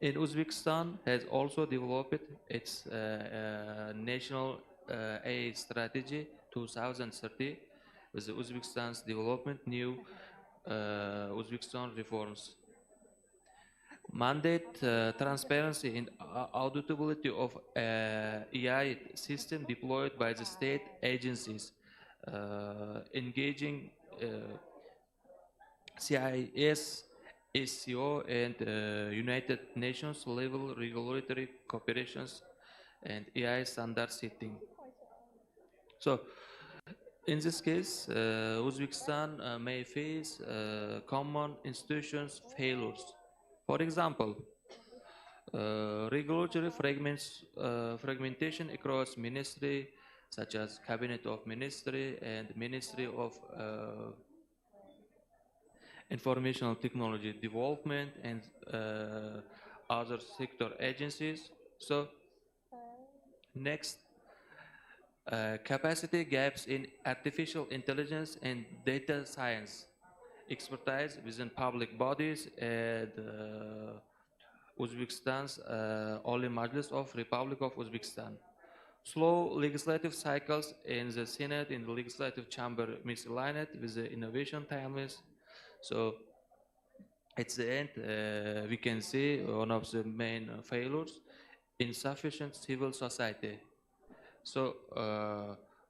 in Uzbekistan has also developed its national AI strategy 2030 with the Uzbekistan's development new Uzbekistan reforms. Mandate transparency and auditability of AI system deployed by the state agencies, engaging CIS, SCO, and United Nations level regulatory cooperations and AI standard setting. So, in this case, Uzbekistan may face common institutions failures. For example, regulatory fragmentation across ministry, such as Cabinet of Ministry and Ministry of Informational Technology Development and other sector agencies. So, next, capacity gaps in artificial intelligence and data science, expertise within public bodies and Uzbekistan's Oli Majlis of Republic of Uzbekistan. Slow legislative cycles in the Senate and the Legislative Chamber misaligned with the innovation timelines. So at the end, we can see one of the main failures, insufficient civil society. So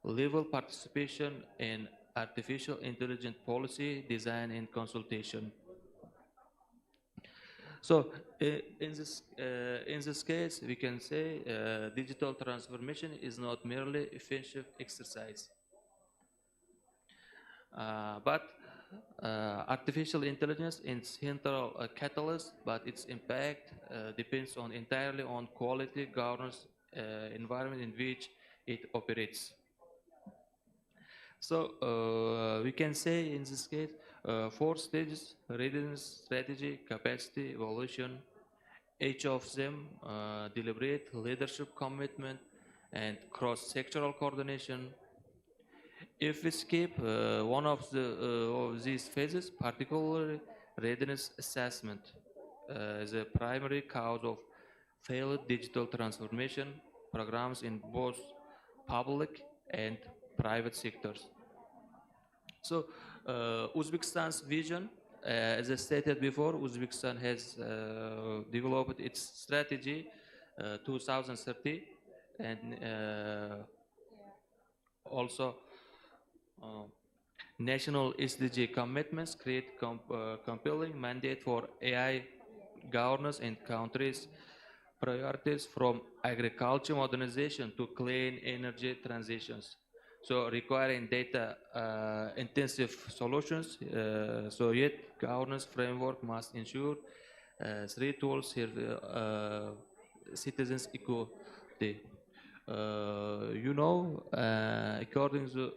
level participation in artificial intelligence policy, design, and consultation. So in this case, we can say digital transformation is not merely offensive exercise, but artificial intelligence is central catalyst, but its impact depends on entirely on quality governance environment in which it operates. So we can say in this case, 4 stages: readiness, strategy, capacity, evolution. Each of them deliberate leadership commitment and cross-sectoral coordination. If we skip one of these phases, particularly readiness assessment is a primary cause of failed digital transformation programs in both public and private sectors. So Uzbekistan's vision, as I stated before, Uzbekistan has developed its strategy 2030 and also national SDG commitments create compelling mandate for AI governance in countries' priorities from agriculture modernization to clean energy transitions. So requiring data intensive solutions, so yet governance framework must ensure 3 tools here, citizens equality. According to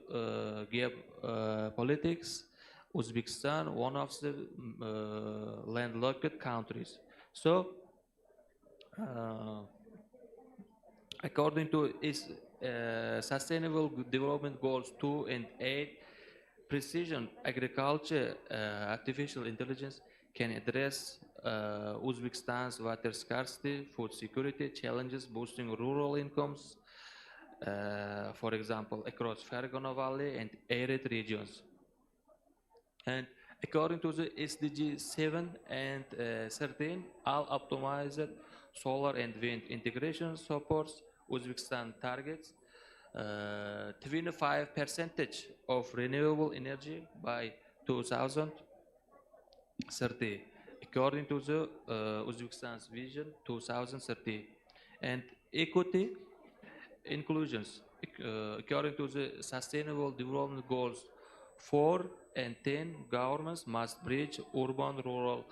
geopolitics, Uzbekistan, one of the landlocked countries. So, according to its Sustainable Development Goals 2 and 8, precision agriculture, artificial intelligence can address Uzbekistan's water scarcity, food security challenges, boosting rural incomes, for example, across Fergana Valley and arid regions. And according to the SDG 7 and 13, all optimized solar and wind integration supports Uzbekistan targets 25% of renewable energy by 2030, according to the Uzbekistan's Vision 2030. And equity inclusions, according to the Sustainable Development Goals 4 and 10, governments must bridge urban-rural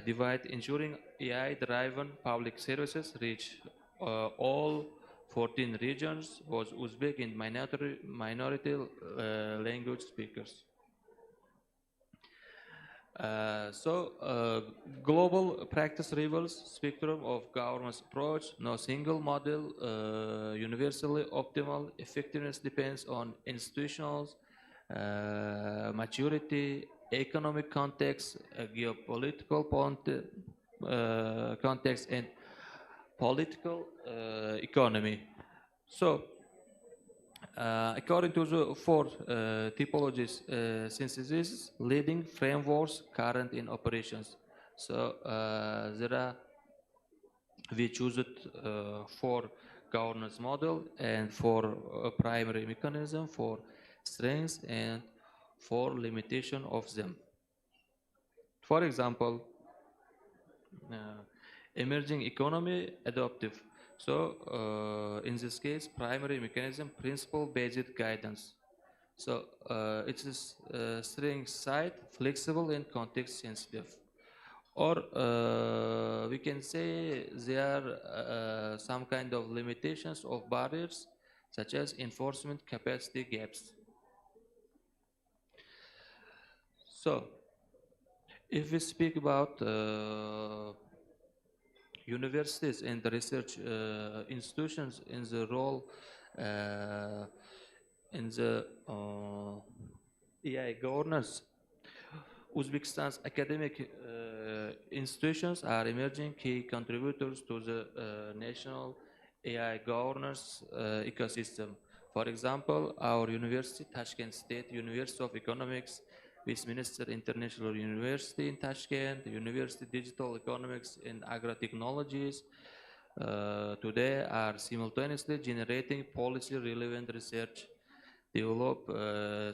divide, ensuring AI-driven public services reach all 14 regions, both Uzbek and minority language speakers. Global practice reveals spectrum of government's approach. No single model, universally optimal. Effectiveness depends on institutions, maturity, economic context, geopolitical context, and political economy. So, according to the four typologies synthesis, leading frameworks current in operations. So we choose it for governance model and for primary mechanism, for strengths and for limitation of them. For example, emerging economy adaptive. So in this case, primary mechanism, principle-based guidance. So it is strength side, flexible and context sensitive. Or we can say there are some kind of limitations of barriers, such as enforcement capacity gaps. So if we speak about universities and research institutions in the role in the AI governance, Uzbekistan's academic institutions are emerging key contributors to the national AI governance ecosystem. For example, our university, Tashkent State University of Economics, Westminster International University in Tashkent, University Digital Economics and Agro-Technologies, today are simultaneously generating policy-relevant research, develop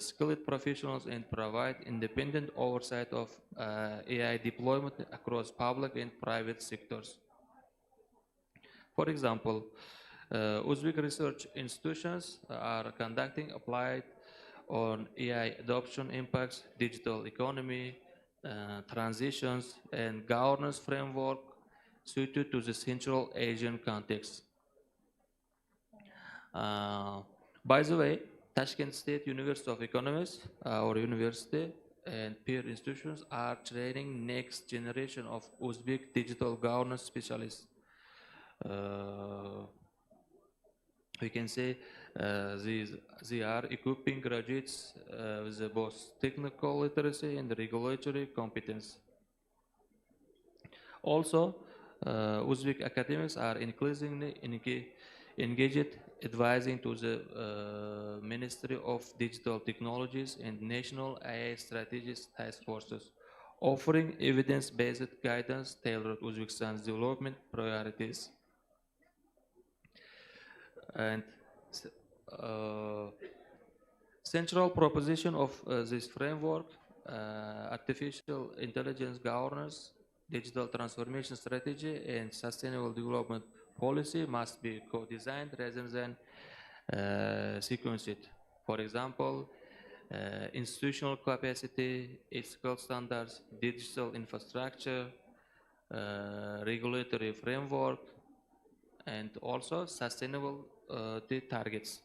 skilled professionals, and provide independent oversight of AI deployment across public and private sectors. For example, Uzbek research institutions are conducting applied on AI adoption impacts, digital economy, transitions, and governance framework suited to the Central Asian context. By the way, Tashkent State University of Economics, our university, and peer institutions are training next generation of Uzbek digital governance specialists. We can say they are equipping graduates with both technical literacy and regulatory competence. Also, Uzbek academics are increasingly engaged advising to the Ministry of Digital Technologies and National AI Strategies Task Forces, offering evidence-based guidance tailored to Uzbekistan's development priorities. And central proposition of this framework, artificial intelligence governance, digital transformation strategy, and sustainable development policy must be co-designed rather than sequenced. For example, institutional capacity, ethical standards, digital infrastructure, regulatory framework, and also sustainable targets.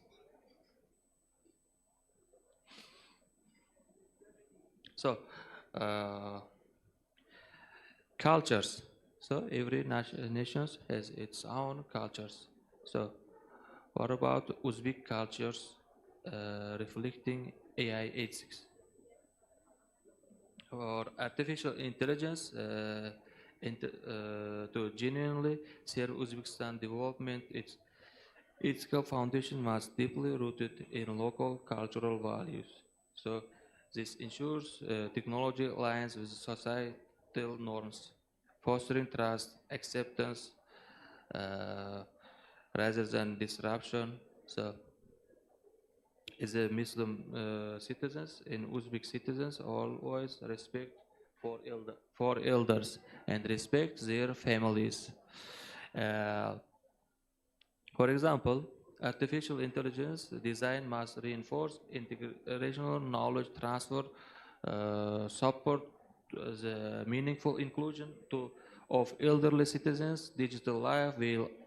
So, cultures. So every nation has its own cultures. So what about Uzbek cultures reflecting AI ethics? For artificial intelligence to genuinely serve Uzbekistan development, its ethical foundation must deeply rooted in local cultural values. So this ensures technology aligns with societal norms, fostering trust, acceptance, uh, rather than disruption. So as a Muslim citizens and Uzbek citizens always respect for elders and respect their families. Uh, for example, artificial intelligence design must reinforce integrational knowledge transfer, support the meaningful inclusion of elderly citizens' digital life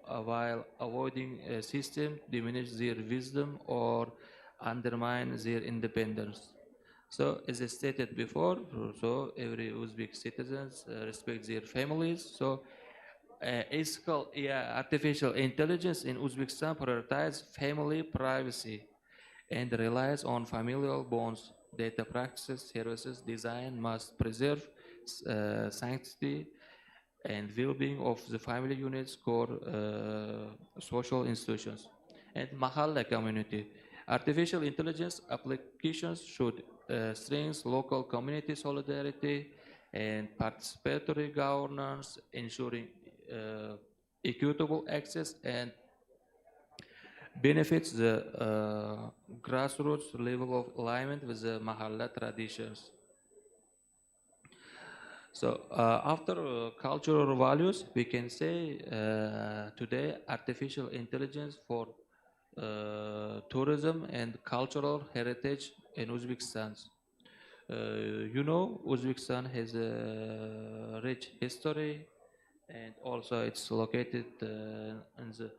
while avoiding a system diminish their wisdom or undermine their independence. So, as I stated before, so every Uzbek citizens respect their families. So, ethical artificial intelligence in Uzbekistan prioritizes family privacy and relies on familial bonds. Data practices, services, design must preserve sanctity and well-being of the family units, core social institutions, and Mahalla community. Artificial intelligence applications should strengthen local community solidarity and participatory governance, ensuring equitable access and benefits the grassroots level of alignment with the Mahalla traditions. So after cultural values, we can say today artificial intelligence for tourism and cultural heritage in Uzbekistan. Uzbekistan has a rich history and also it's located in the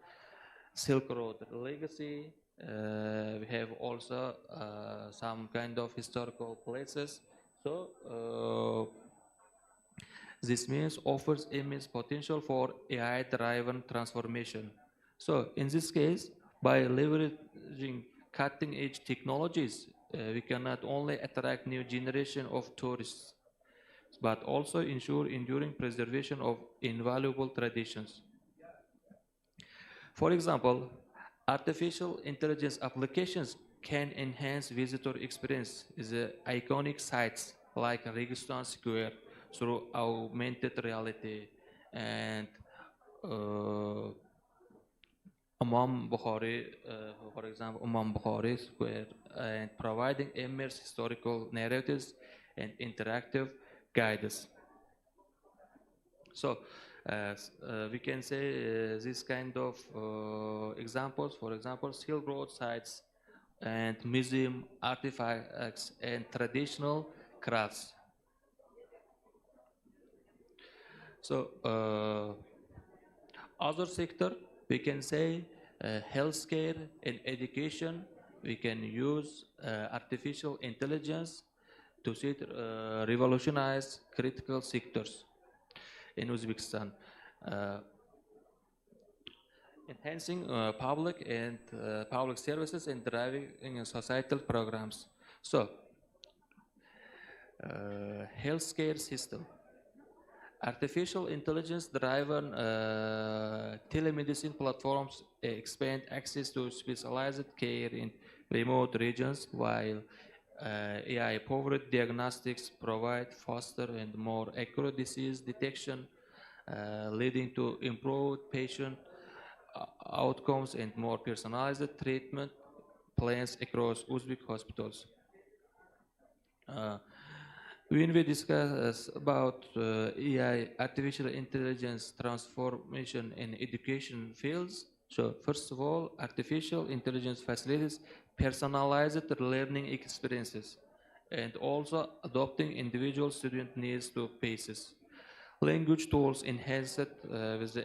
Silk Road legacy. We have also some kind of historical places. So this means offers immense potential for AI-driven transformation. So in this case, by leveraging cutting-edge technologies, we can not only attract new generation of tourists, but also ensure enduring preservation of invaluable traditions. For example, artificial intelligence applications can enhance visitor experience in the iconic sites like Registan Square through augmented reality and uh, Imam Bukhari, for example, Imam Bukhari Square, and providing immersive historical narratives and interactive guides. So we can say this kind of examples, for example, Silk Road sites and museum artifacts and traditional crafts. So other sector, we can say healthcare and education, we can use artificial intelligence to revolutionize critical sectors in Uzbekistan, enhancing public services and driving societal programs. So, healthcare system. Artificial intelligence driven telemedicine platforms expand access to specialized care in remote regions, while AI powered diagnostics provide faster and more accurate disease detection, leading to improved patient outcomes and more personalized treatment plans across Uzbek hospitals. When we discuss about AI, artificial intelligence transformation in education fields, so first of all, artificial intelligence facilitates personalized learning experiences and also adopting individual student needs to paces. Language tools enhanced with the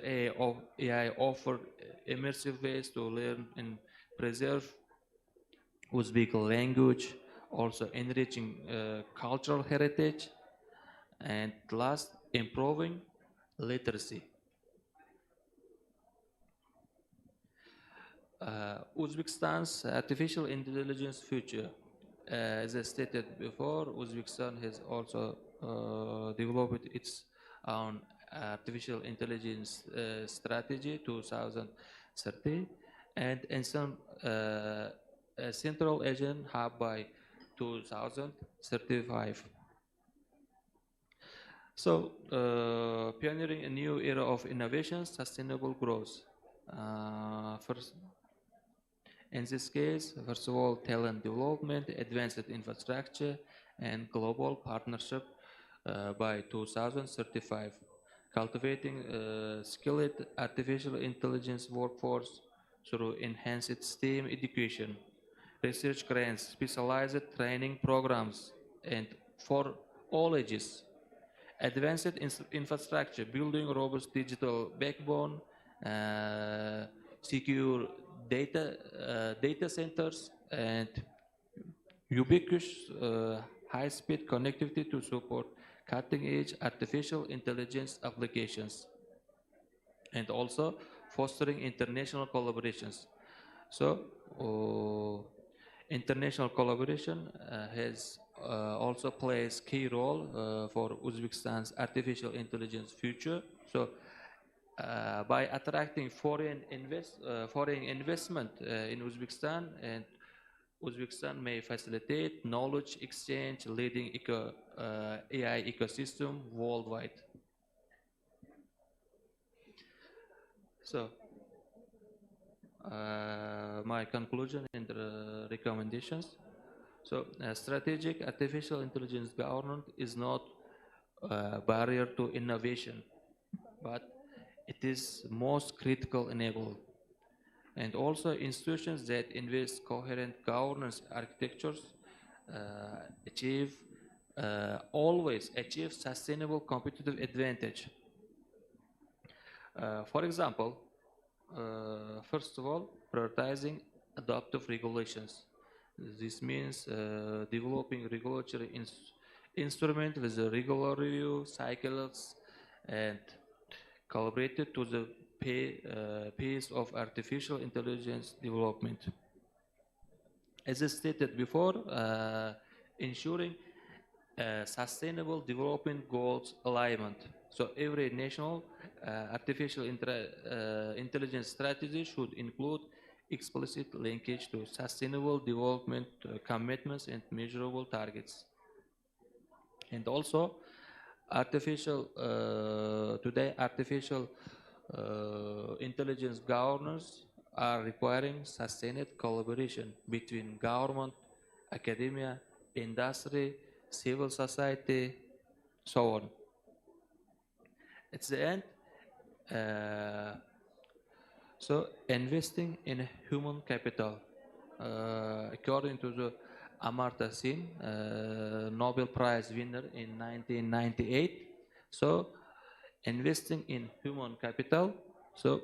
AI offer immersive ways to learn and preserve Uzbek language, also enriching cultural heritage, and last, improving literacy. Uzbekistan's artificial intelligence future. As I stated before, Uzbekistan has also developed its own artificial intelligence strategy 2030 and in some Central Asian hub by 2035. So, pioneering a new era of innovation, sustainable growth. First, in this case, first of all, talent development, advanced infrastructure, and global partnership by 2035. Cultivating skilled artificial intelligence workforce through enhanced STEAM education, research grants, specialized training programs, and for all ages. Advanced infrastructure, building robust digital backbone, secure data centers, and ubiquitous high-speed connectivity to support cutting-edge artificial intelligence applications, and also fostering international collaborations. So, international collaboration has also plays key role for Uzbekistan's artificial intelligence future. So, by attracting foreign investment in Uzbekistan, and Uzbekistan may facilitate knowledge exchange, leading AI ecosystem worldwide. So, my conclusion and recommendations. So, strategic artificial intelligence governance is not a barrier to innovation, but it is most critical enabler. And also institutions that invest coherent governance architectures always achieve sustainable competitive advantage. For example, first of all, prioritizing adaptive regulations. This means developing regulatory instrument with a regular review cycles and calibrated to the pace of artificial intelligence development. As I stated before, ensuring sustainable development goals alignment. So every national artificial intelligence strategy should include explicit linkage to sustainable development commitments and measurable targets. And also, today artificial intelligence governance are requiring sustained collaboration between government, academia, industry, civil society, so on. At the end, so investing in human capital, according to the Amartya Sen, Nobel Prize winner in 1998. So, investing in human capital, so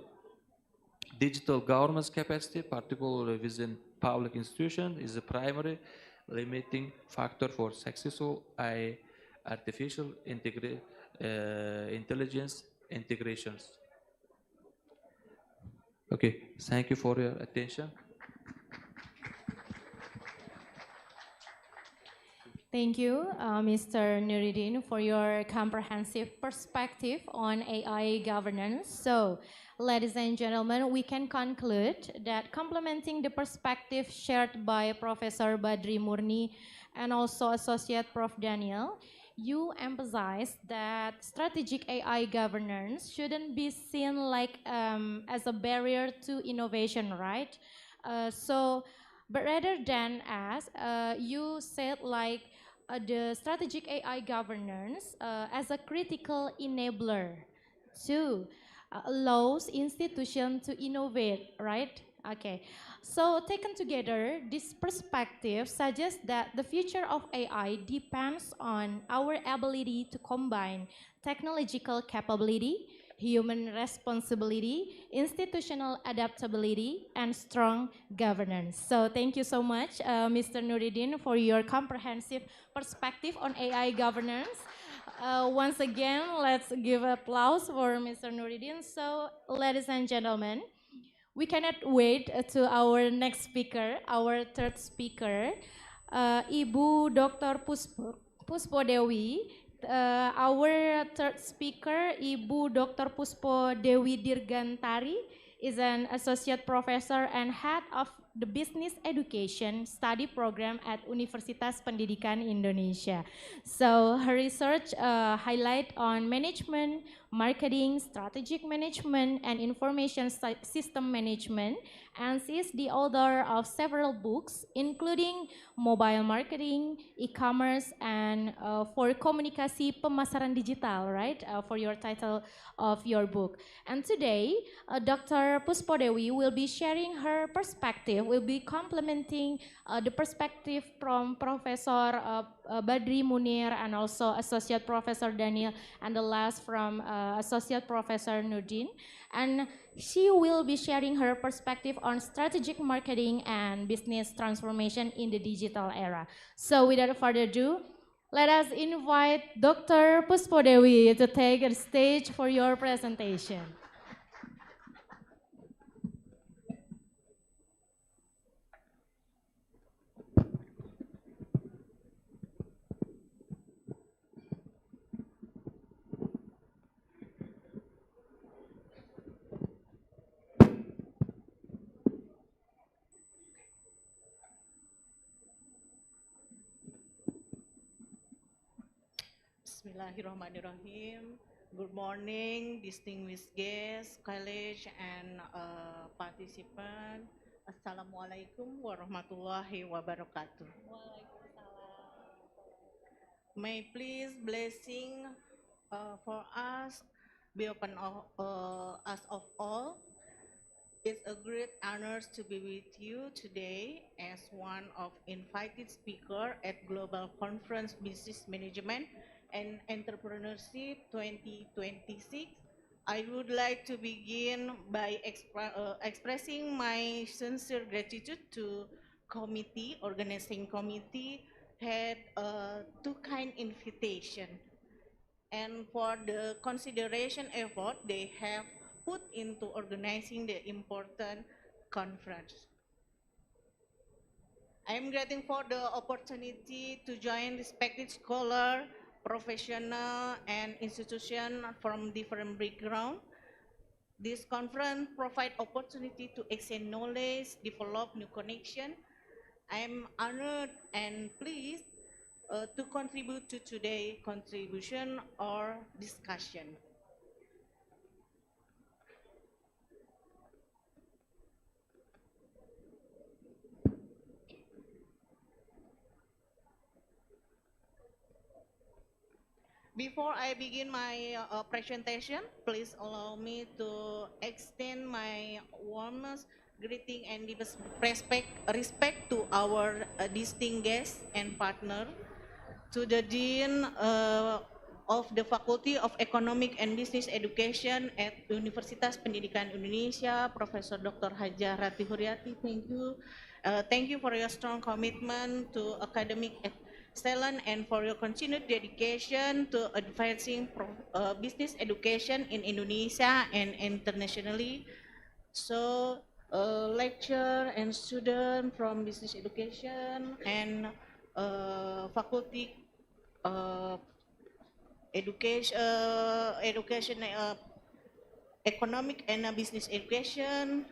digital governance capacity, particularly within public institutions, is a primary limiting factor for successful artificial intelligence integrations. Okay, thank you for your attention. Thank you, Mr. Nuruddin, for your comprehensive perspective on AI governance. So, ladies and gentlemen, we can conclude that complementing the perspective shared by Professor Badri Murni and also Associate Prof. Daniel, you emphasize that strategic AI governance shouldn't be seen like as a barrier to innovation, right? But rather than as you said, like the strategic AI governance as a critical enabler to allows institutions to innovate, right? Okay, so taken together, this perspective suggests that the future of AI depends on our ability to combine technological capability, human responsibility, institutional adaptability, and strong governance. So thank you so much, Mr. Nuruddin, for your comprehensive perspective on AI governance. Once again, let's give applause for Mr. Nuruddin. So, ladies and gentlemen, we cannot wait to our next speaker, our third speaker, Ibu Dr. Puspo Dewi. Our third speaker, Ibu Dr. Puspo Dewi Dirgantari, is an associate professor and head of the Business Education Study Program at Universitas Pendidikan Indonesia. So her research highlight on management, marketing, strategic management, and information system management, and she is the author of several books, including mobile marketing, e-commerce, and for komunikasi pemasaran digital, right? For your title of your book. And today, Dr. Puspodewi will be sharing her perspective, will be complementing the perspective from Professor Badri Munir and also Associate Professor Daniel, and the last from Associate Professor Nurdin. And she will be sharing her perspective on strategic marketing and business transformation in the digital era. So without further ado, let us invite Dr. Puspodewi to take the stage for your presentation. Bismillahirrahmanirrahim. Good morning, distinguished guests, college, and participants. Assalamualaikum warahmatullahi wabarakatuh. May please blessing for us be upon us of all. It's a great honor to be with you today as one of invited speakers at Global Conference Business Management and Entrepreneurship 2026. I would like to begin by expressing my sincere gratitude to organizing committee, had two kind invitation, and for the consideration effort they have put into organizing the important conference. I am grateful for the opportunity to join respected scholar, professional, and institution from different backgrounds. This conference provides opportunity to exchange knowledge, develop new connection. I am honored and pleased to contribute to today's contribution or discussion. Before I begin my presentation, please allow me to extend my warmest greeting and deepest respect to our distinguished guests and partner, to the Dean of the Faculty of Economic and Business Education at Universitas Pendidikan Indonesia, Professor Dr. Hajah Rati Huryati. Thank you. Thank you for your strong commitment to academic excellence and for your continued dedication to advancing business education in Indonesia and internationally. So, lecturer and student from business education and faculty education, economic and business education.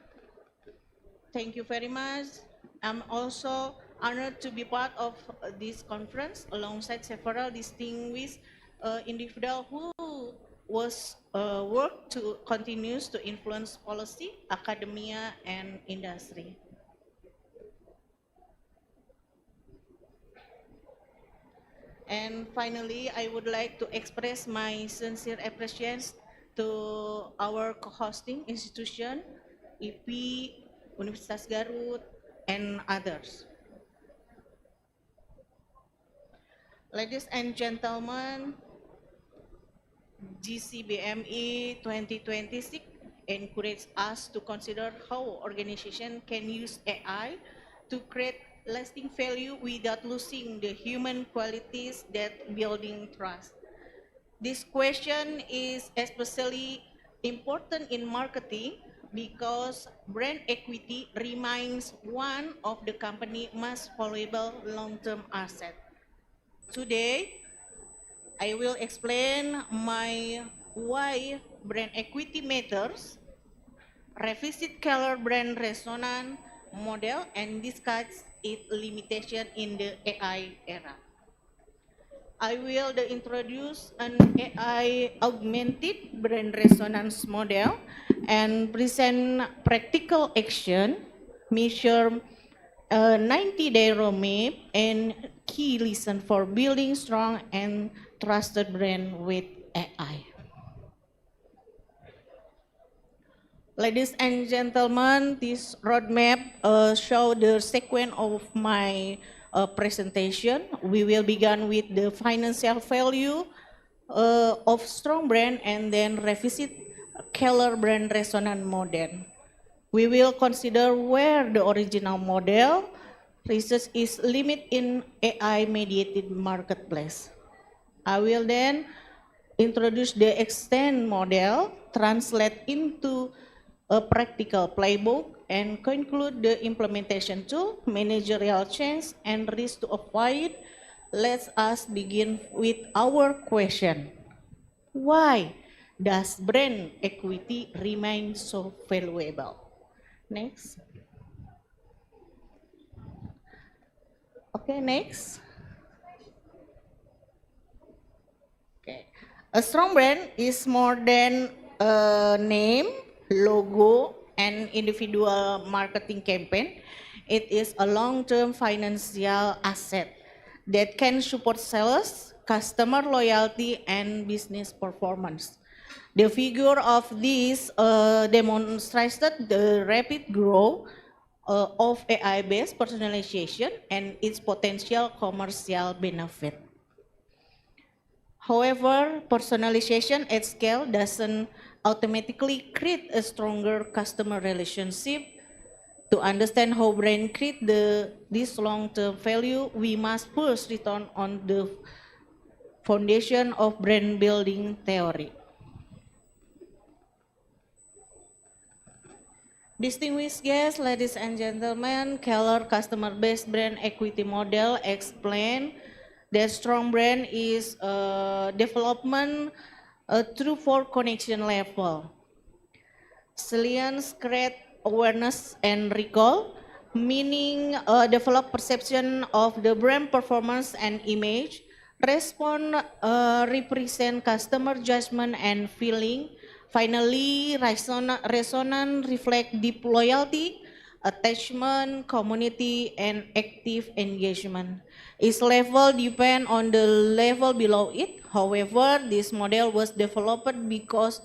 Thank you very much. I'm also honored to be part of this conference alongside several distinguished individuals who was work to continues to influence policy, academia, and industry. And finally, I would like to express my sincere appreciation to our co-hosting institution, IP, Universitas Garut, and others. Ladies and gentlemen, Gcbme 2026 encourages us to consider how organizations can use AI to create lasting value without losing the human qualities that building trust. This question is especially important in marketing because brand equity remains one of the company's most valuable long-term assets. Today, I will explain why brand equity matters, revisit Keller brand resonance model, and discuss its limitation in the AI era. I will introduce an AI augmented brand resonance model and present practical action, measure a 90-day roadmap, and key lesson for building strong and trusted brand with AI. Ladies and gentlemen, this roadmap show the sequence of my presentation. We will begin with the financial value of strong brand and then revisit Keller brand resonance model. We will consider where the original model research is limited in AI-mediated marketplace. I will then introduce the extend model, translate into a practical playbook, and conclude the implementation tool, managerial change, and risk to avoid. Let us begin with our question. Why does brand equity remain so valuable? Next. Okay, next. Okay. A strong brand is more than a name, logo, and individual marketing campaign. It is a long-term financial asset that can support sales, customer loyalty, and business performance. The figure of this demonstrated the rapid growth of AI-based personalization and its potential commercial benefit. However, personalization at scale doesn't automatically create a stronger customer relationship. To understand how brand create this long-term value, we must first return on the foundation of brand building theory. Distinguished guests, ladies and gentlemen, Keller customer-based brand equity model explain that strong brand is development through 4 connection level. Salience, create awareness and recall, meaning develop perception of the brand performance and image. Respond represent customer judgment and feeling. Finally, resonance reflect deep loyalty, attachment, community, and active engagement. Its level depend on the level below it. However, this model was developed because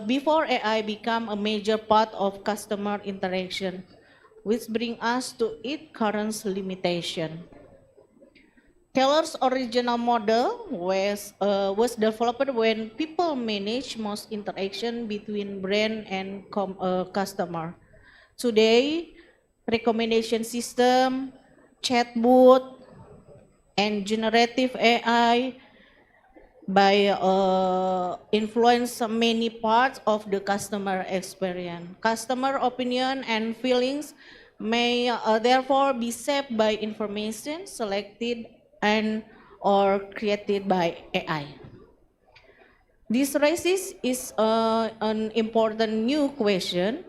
before AI became a major part of customer interaction, which brings us to its current limitation. Keller's original model was developed when people manage most interaction between brand and customer. Today, recommendation system, chatbot, and generative AI by influence many parts of the customer experience. Customer opinion and feelings may therefore be shaped by information selected and or created by AI. This raises an important new question.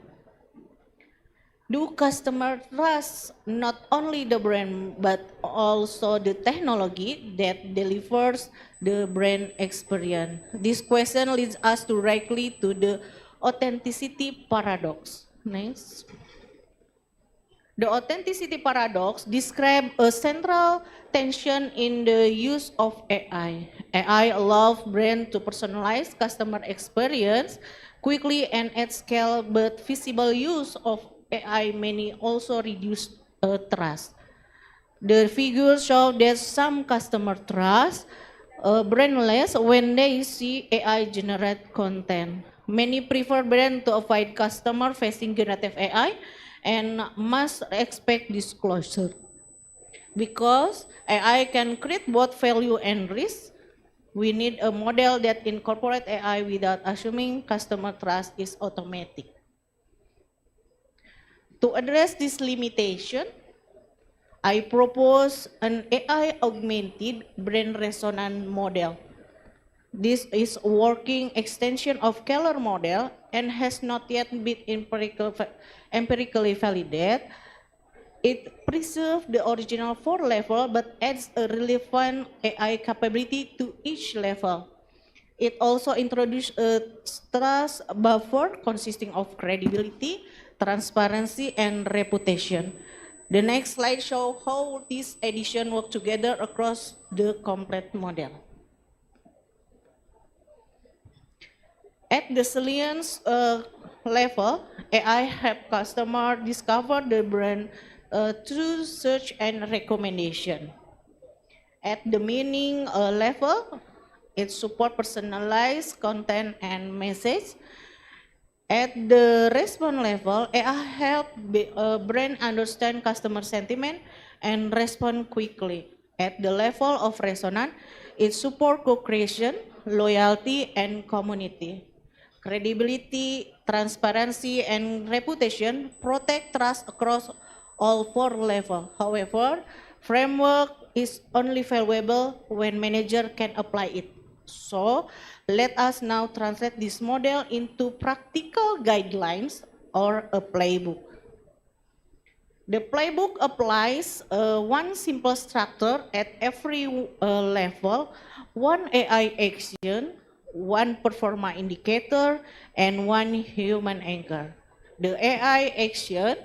Do customers trust not only the brand but also the technology that delivers the brand experience? This question leads us directly to the authenticity paradox. Next. The authenticity paradox describes a central tension in the use of AI. AI allows brands to personalize customer experience quickly and at scale, but visible use of AI may also reduce trust. The figures show that some customers trust brand less when they see AI generate content. Many prefer brand to avoid customer facing generative AI and must expect disclosure. Because AI can create both value and risk, We need a model that incorporates AI without assuming customer trust is automatic. To address this limitation, I propose an AI-augmented brain resonance model. This is a working extension of Keller model and has not yet been empirically validated. It preserves the original 4 level but adds a relevant AI capability to each level. It also introduced a trust buffer consisting of credibility, transparency, and reputation. The next slide shows how these additions work together across the complete model. At the salience level, AI help customer discover the brand through search and recommendation. At the meaning level, it support personalized content and message. At the response level, AI help brand understand customer sentiment and respond quickly. At the level of resonance, it support co-creation, loyalty, and community. Credibility, transparency, and reputation protect trust across all 4 levels. However, framework is only valuable when manager can apply it. So, let us now translate this model into practical guidelines or a playbook. The playbook applies one simple structure at every level, one AI action, one performance indicator, and one human anchor. The AI action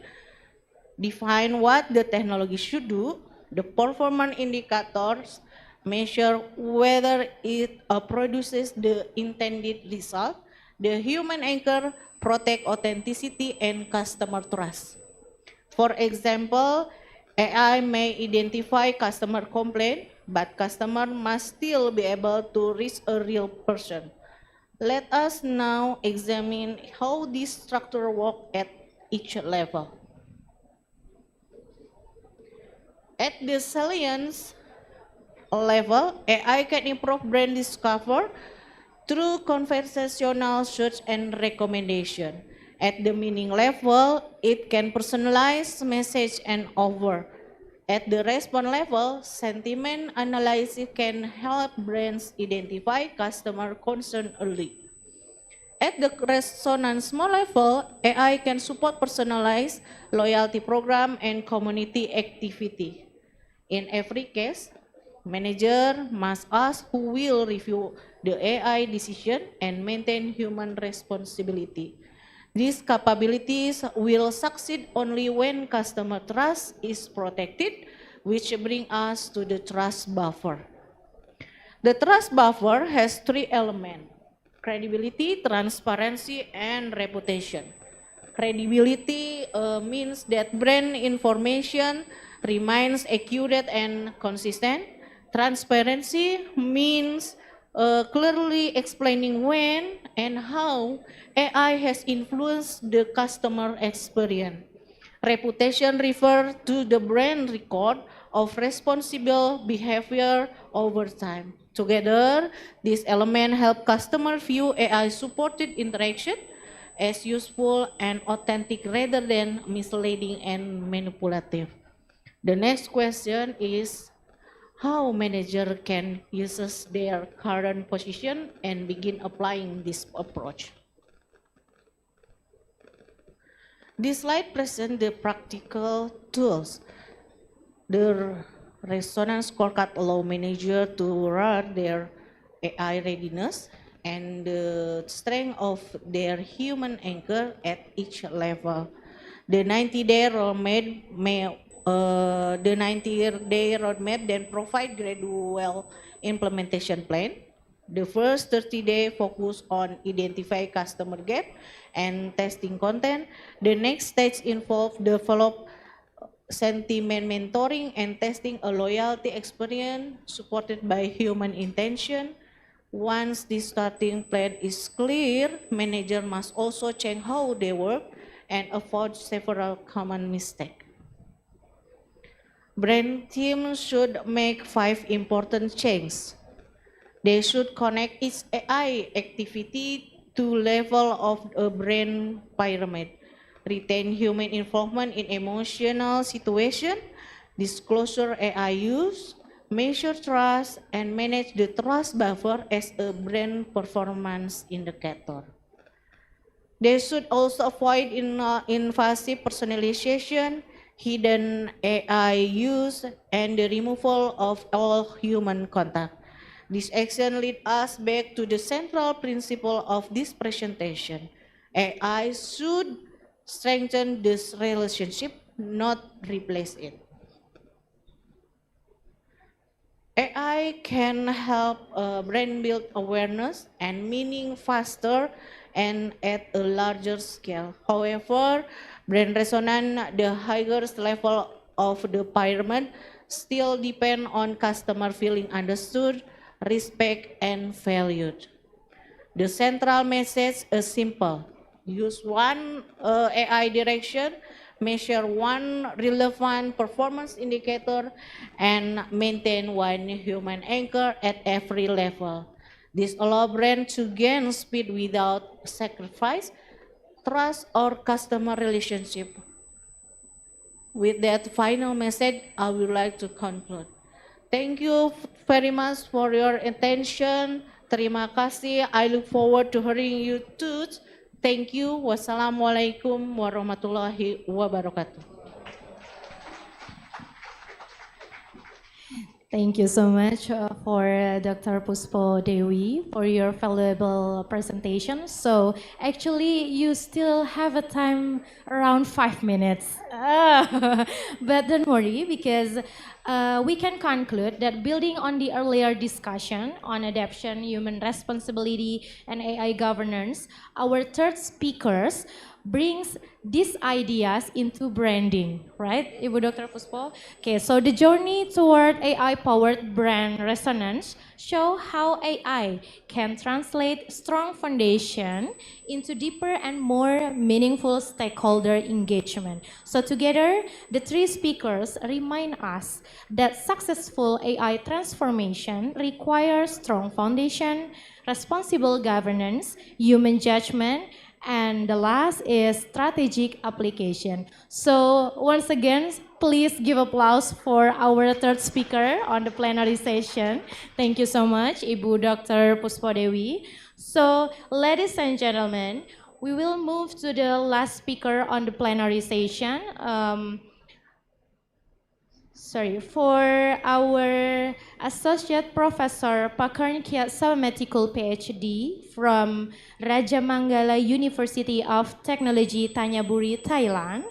define what the technology should do. The performance indicators measure whether it produces the intended result. The human anchor protect authenticity and customer trust. For example, AI may identify customer complaint, but customer must still be able to reach a real person. Let us now examine how this structure works at each level. At the salience level, AI can improve brand discovery through conversational search and recommendation. At the meaning level, it can personalize message and offer. At the response level, sentiment analysis can help brands identify customer concern early. At the resonance level, AI can support personalized loyalty program and community activity. In every case, manager must ask who will review the AI decision and maintain human responsibility. These capabilities will succeed only when customer trust is protected, which brings us to the trust buffer. The trust buffer has 3 elements: credibility, transparency, and reputation. Credibility means that brand information remains accurate and consistent. Transparency means clearly explaining when and how AI has influenced the customer experience. Reputation refers to the brand record of responsible behavior over time. Together, these elements help customers view AI-supported interaction as useful and authentic rather than misleading and manipulative. The next question is how manager can use their current position and begin applying this approach. This slide presents the practical tools. The resonance scorecard allows managers to run their AI readiness and the strength of their human anchor at each level. The 90-day roadmap then provide gradual implementation plan. The first 30-day focus on identify customer gap and testing content. The next stage involve develop sentiment mentoring and testing a loyalty experience supported by human intention. Once the starting plan is clear, manager must also change how they work and avoid several common mistakes. Brand teams should make 5 important changes. They should connect each AI activity to level of a brain pyramid, retain human involvement in emotional situation, disclosure AI use, measure trust, and manage the trust buffer as a brain performance indicator. They should also avoid invasive personalization, hidden AI use, and the removal of all human contact. This action leads us back to the central principle of this presentation. AI should strengthen this relationship, not replace it. AI can help brain build awareness and meaning faster and at a larger scale. However, brain resonance, the highest level of the pyramid, still depend on customer feeling understood, respect, and valued. The central message is simple. Use one AI direction, measure one relevant performance indicator, and maintain one human anchor at every level. This allows brain to gain speed without sacrifice, trust, or customer relationship. With that final message, I would like to conclude. Thank you very much for your attention. Terima kasih. I look forward to hearing you too. Thank you. Wassalamualaikum warahmatullahi wabarakatuh. Thank you so much for Dr. Puspo Dewi for your valuable presentation. So actually you still have a time around 5 minutes. But don't worry, because we can conclude that building on the earlier discussion on adoption, human responsibility, and AI governance, our third speakers brings these ideas into branding, right, Ibu Dr. Puspo? Okay, so the journey toward AI-powered brand resonance show how AI can translate strong foundation into deeper and more meaningful stakeholder engagement. So together, the three speakers remind us that successful AI transformation requires strong foundation, responsible governance, human judgment, and the last is strategic application. So once again, please give applause for our third speaker on the plenary session. Thank you so much, Ibu Dr. Puspo Dewi. So ladies and gentlemen, we will move to the last speaker on the plenary session. For our Associate Professor Pakern Kiat Sabbatical PhD from Raja Mangala University of Technology, Thanyaburi, Thailand.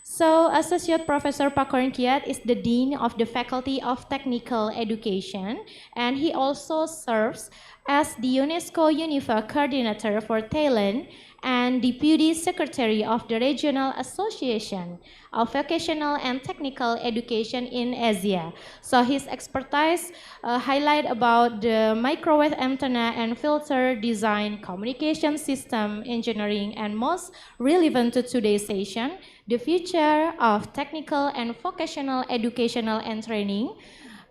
So Associate Professor Pakern Kiat is the Dean of the Faculty of Technical Education, and he also serves as the UNESCO UNIFA Coordinator for Thailand and Deputy Secretary of the Regional Association of Vocational and Technical Education in Asia. So his expertise highlight about the microwave antenna and filter design, communication system engineering, and most relevant to today's session, the future of technical and vocational educational and training,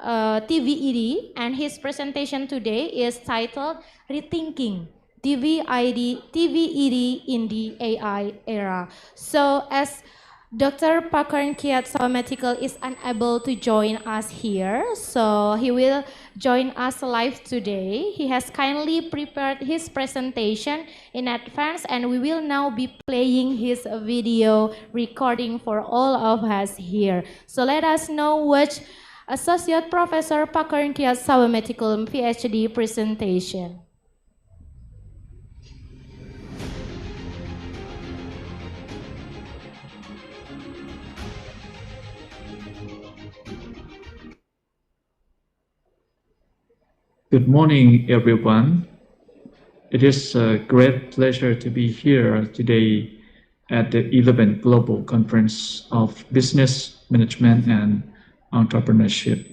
TVED, and his presentation today is titled Rethinking TVED in the AI era. So as Dr. Pakern Kiat Sabbatical is unable to join us here, so he will join us live today. He has kindly prepared his presentation in advance, and we will now be playing his video recording for all of us here. So let us know which Associate Professor Pakern Kiat Sabbatical PhD presentation. Good morning, everyone. It is a great pleasure to be here today at the 11th Global Conference of Business Management and Entrepreneurship.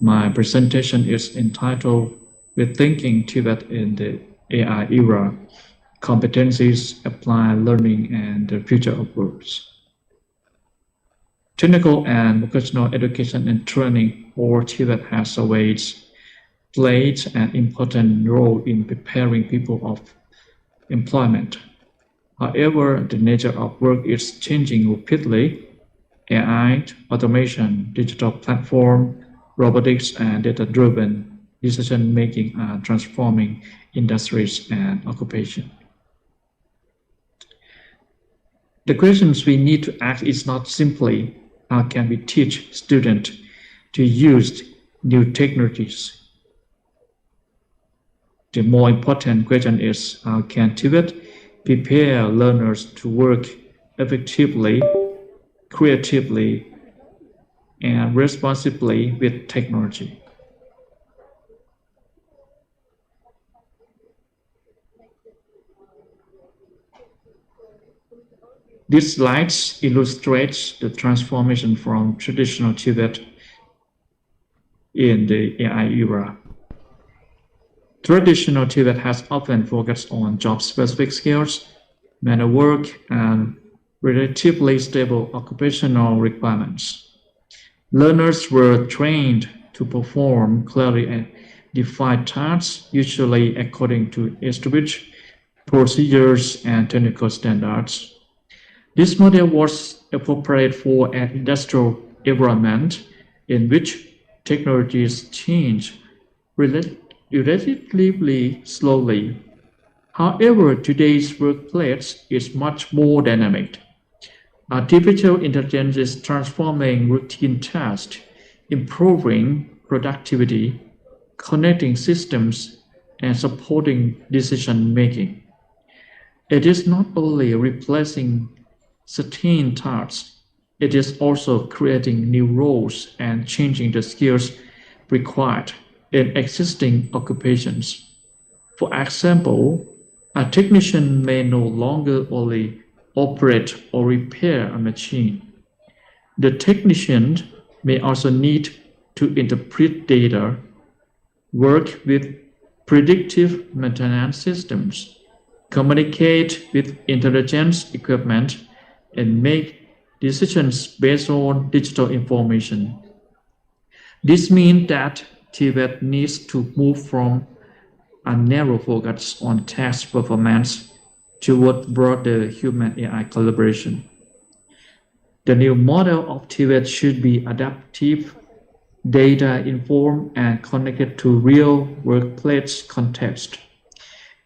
My presentation is entitled Rethinking TVET in the AI Era, Competencies, Applied Learning, and the Future of Work. Technical and vocational education and training, or TVET, has always played an important role in preparing people of employment. However, the nature of work is changing rapidly. AI, automation, digital platform, robotics, and data-driven decision-making are transforming industries and occupation. The questions we need to ask is not simply how can we teach students to use new technologies. The more important question is how can TVET prepare learners to work effectively, creatively, and responsibly with technology. This slide illustrates the transformation from traditional TVET in the AI era. Traditional TVET has often focused on job-specific skills, manual work, and relatively stable occupational requirements. Learners were trained to perform clearly defined tasks, usually according to established procedures and technical standards. This model was appropriate for an industrial environment in which technologies change relatively slowly. However, today's workplace is much more dynamic. Artificial intelligence is transforming routine tasks, improving productivity, connecting systems, and supporting decision-making. It is not only replacing certain tasks, it is also creating new roles and changing the skills required in existing occupations. For example, a technician may no longer only operate or repair a machine. The technician may also need to interpret data, work with predictive maintenance systems, communicate with intelligence equipment, and make decisions based on digital information. This means that TVET needs to move from a narrow focus on task performance toward broader human-AI collaboration. The new model of TVET should be adaptive, data-informed, and connected to real workplace context.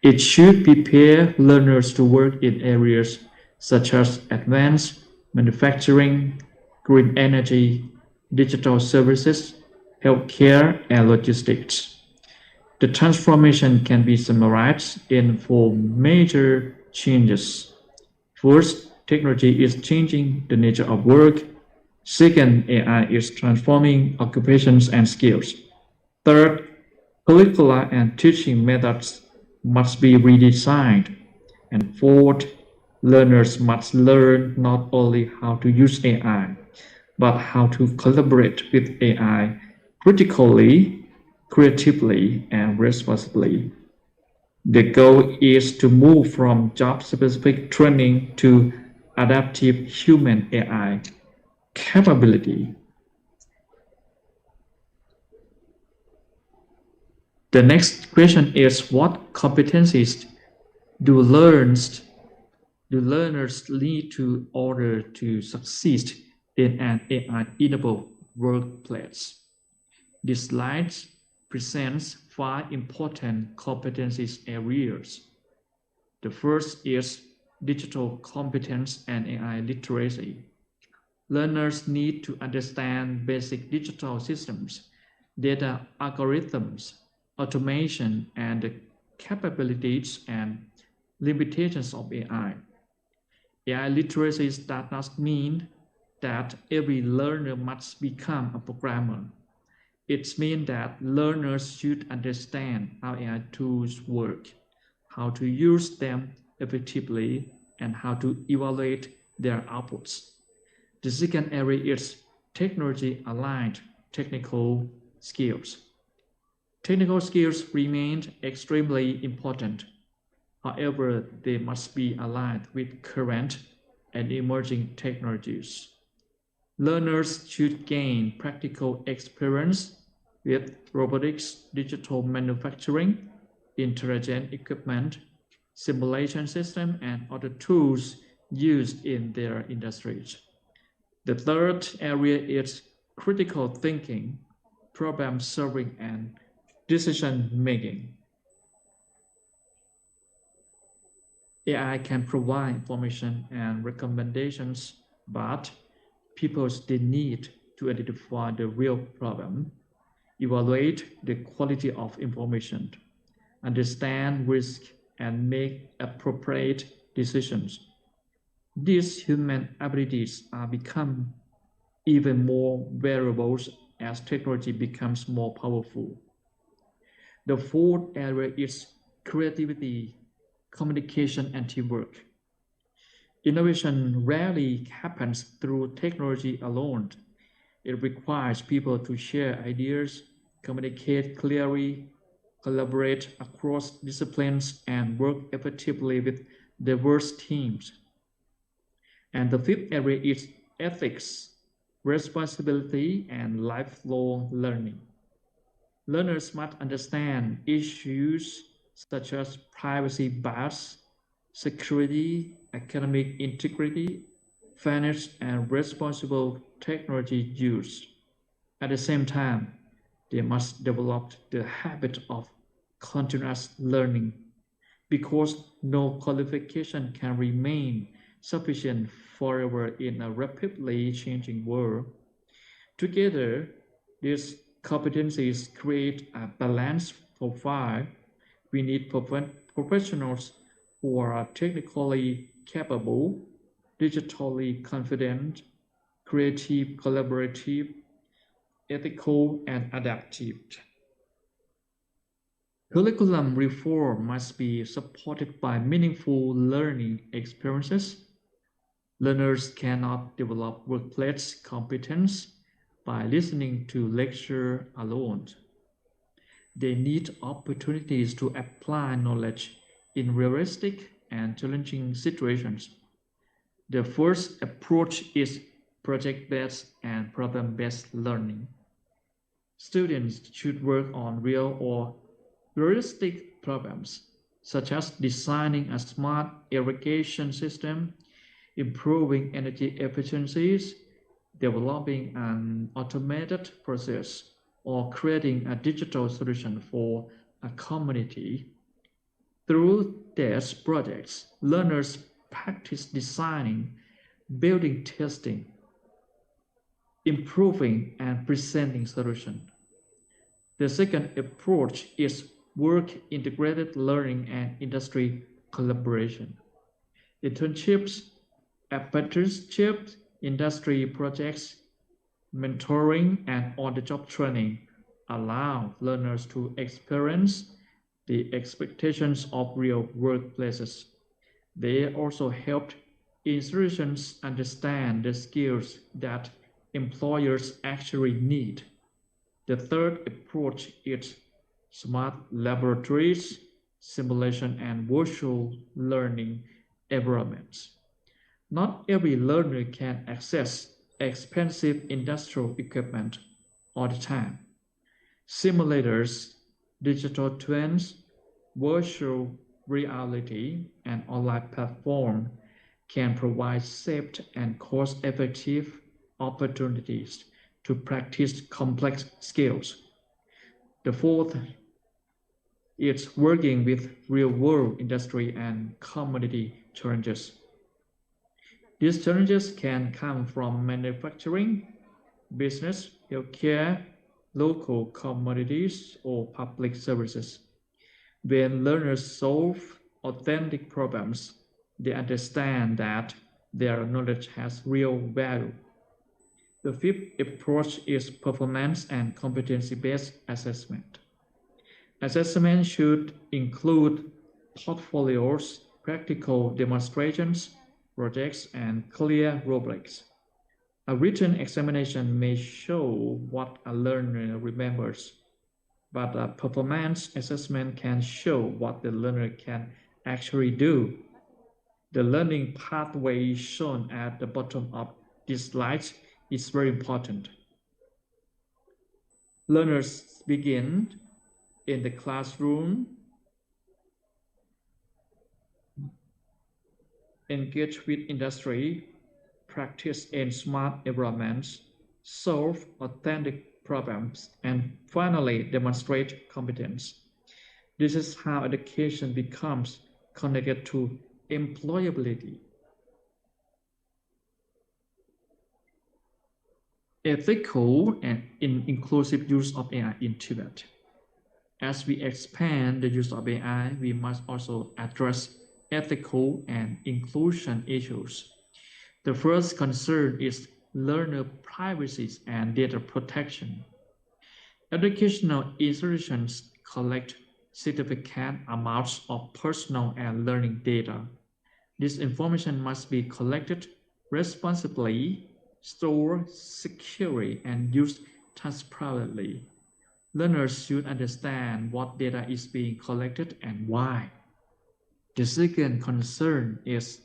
It should prepare learners to work in areas such as advanced manufacturing, green energy, digital services, healthcare, and logistics. The transformation can be summarized in four major changes. First, technology is changing the nature of work. Second, AI is transforming occupations and skills. Third, curricula and teaching methods must be redesigned. And fourth, learners must learn not only how to use AI, but how to collaborate with AI critically, creatively, and responsibly. The goal is to move from job-specific training to adaptive human AI capability. The next question is, what competencies do learners need to order to succeed in an AI-enabled workplace? This slide presents 5 important competencies areas. The first is digital competence and AI literacy. Learners need to understand basic digital systems, data algorithms, automation, and the capabilities and limitations of AI. AI literacy does not mean that every learner must become a programmer. It means that learners should understand how AI tools work, how to use them effectively, and how to evaluate their outputs. The second area is technology-aligned technical skills. Technical skills remain extremely important. However, they must be aligned with current and emerging technologies. Learners should gain practical experience with robotics, digital manufacturing, intelligent equipment, simulation system, and other tools used in their industries. The third area is critical thinking, problem solving, and decision making. AI can provide information and recommendations, but people still need to identify the real problem, evaluate the quality of information, understand risk, and make appropriate decisions. These human abilities are become even more valuable as technology becomes more powerful. The fourth area is creativity, communication, and teamwork. Innovation rarely happens through technology alone. It requires people to share ideas, communicate clearly, collaborate across disciplines, and work effectively with diverse teams. And the fifth area is ethics, responsibility, and lifelong learning. Learners must understand issues such as privacy bias, security, academic integrity, fairness, and responsible technology use. At the same time, they must develop the habit of continuous learning because no qualification can remain sufficient forever in a rapidly changing world. Together, these competencies create a balanced profile. We need professionals who are technically capable, digitally confident, creative, collaborative, ethical, and adaptive. Curriculum reform must be supported by meaningful learning experiences. Learners cannot develop workplace competence by listening to lecture alone. They need opportunities to apply knowledge in realistic and challenging situations. The first approach is project-based and problem-based learning. Students should work on real or realistic problems, such as designing a smart irrigation system, improving energy efficiencies, developing an automated process, or creating a digital solution for a community. Through these projects, learners practice designing, building, testing, improving, and presenting solutions. The second approach is work-integrated learning and industry collaboration. Internships, apprenticeships, industry projects, mentoring, and on-the-job training allow learners to experience the expectations of real workplaces. They also help institutions understand the skills that employers actually need. The third approach is smart laboratories, simulation, and virtual learning environments. Not every learner can access expensive industrial equipment all the time. Simulators, digital twins, virtual reality, and online platform can provide safe and cost-effective opportunities to practice complex skills. The fourth is working with real-world industry and community challenges. These challenges can come from manufacturing, business, healthcare, local communities, or public services. When learners solve authentic problems, they understand that their knowledge has real value. The fifth approach is performance and competency-based assessment. Assessment should include portfolios, practical demonstrations, projects, and clear rubrics. A written examination may show what a learner remembers, but a performance assessment can show what the learner can actually do. The learning pathway shown at the bottom of this slide is very important. Learners begin in the classroom, engage with industry, practice in smart environments, solve authentic problems, and finally demonstrate competence. This is how education becomes connected to employability. Ethical and inclusive use of AI in Tibet. As we expand the use of AI, we must also address ethical and inclusion issues. The first concern is learner privacy and data protection. Educational institutions collect significant amounts of personal and learning data. This information must be collected responsibly, stored securely, and used transparently. Learners should understand what data is being collected and why. The second concern is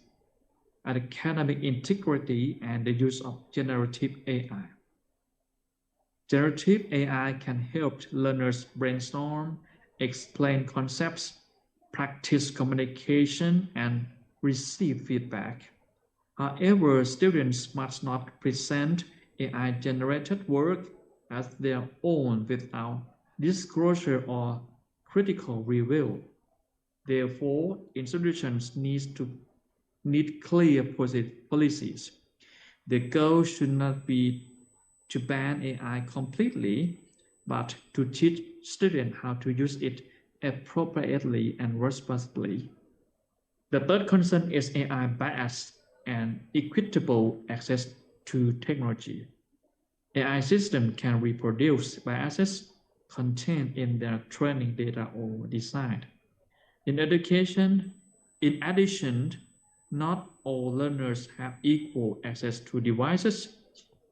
academic integrity and the use of generative AI. Generative AI can help learners brainstorm, explain concepts, practice communication, and receive feedback. However, students must not present AI-generated work as their own without disclosure or critical review. Therefore, institutions need clear policies. The goal should not be to ban AI completely, but to teach students how to use it appropriately and responsibly. The third concern is AI bias and equitable access to technology. AI systems can reproduce biases contained in their training data or design. In addition, not all learners have equal access to devices,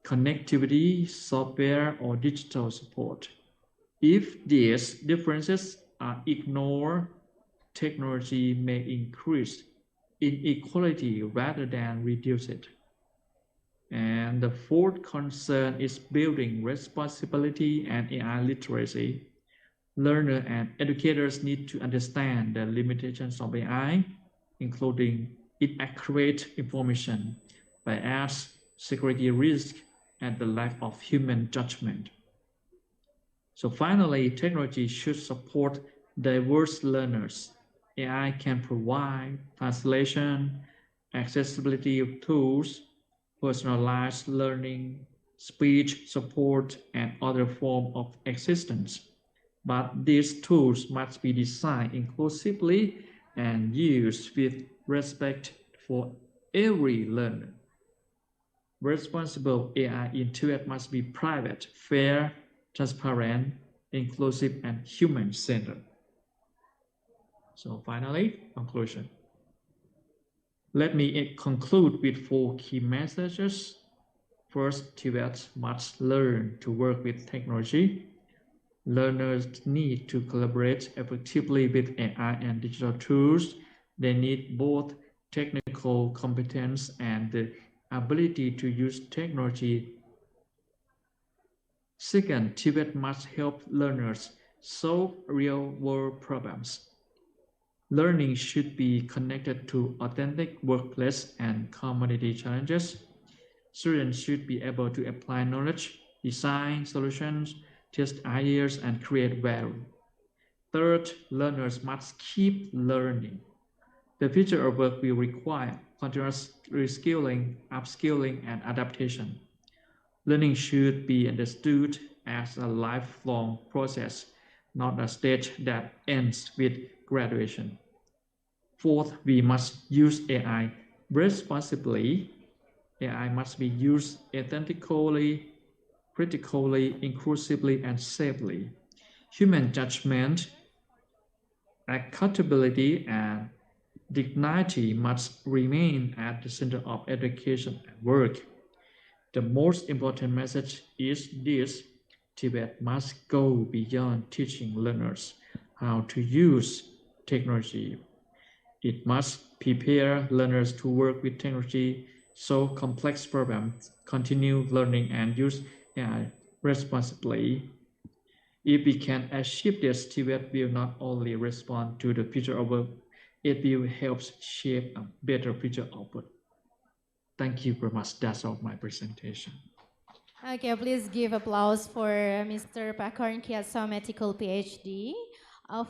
connectivity, software, or digital support. If these differences are ignored, technology may increase inequality rather than reduce it. And the fourth concern is building responsibility and AI literacy. Learners and educators need to understand the limitations of AI, including inaccurate information, bias, security risk, and the lack of human judgment. So finally, technology should support diverse learners. AI can provide translation, accessibility tools, personalized learning, speech support, and other forms of assistance. But these tools must be designed inclusively and used with respect for every learner. Responsible AI in Tibet must be private, fair, transparent, inclusive, and human-centered. So finally, conclusion. Let me conclude with 4 key messages. First, Tibet must learn to work with technology. Learners need to collaborate effectively with AI and digital tools. They need both technical competence and the ability to use technology. Second, Tibet must help learners solve real-world problems. Learning should be connected to authentic workplace and community challenges. Students should be able to apply knowledge, design solutions, test ideas, and create value. Third, learners must keep learning. The future of work will require continuous reskilling, upskilling, and adaptation. Learning should be understood as a lifelong process, not a stage that ends with graduation. Fourth, we must use AI responsibly. AI must be used authentically, critically, inclusively, and safely. Human judgment, accountability, and dignity must remain at the center of education and work. The most important message is this: Tibet must go beyond teaching learners how to use technology. It must prepare learners to work with technology, solve complex problems, continue learning, and use AI responsibly. If we can achieve this, Tibet will not only respond to the future of work, it will help shape a better future output. Thank you very much. That's all my presentation. Okay, please give applause for Mr. Pakorn Kiatso, Medical PhD,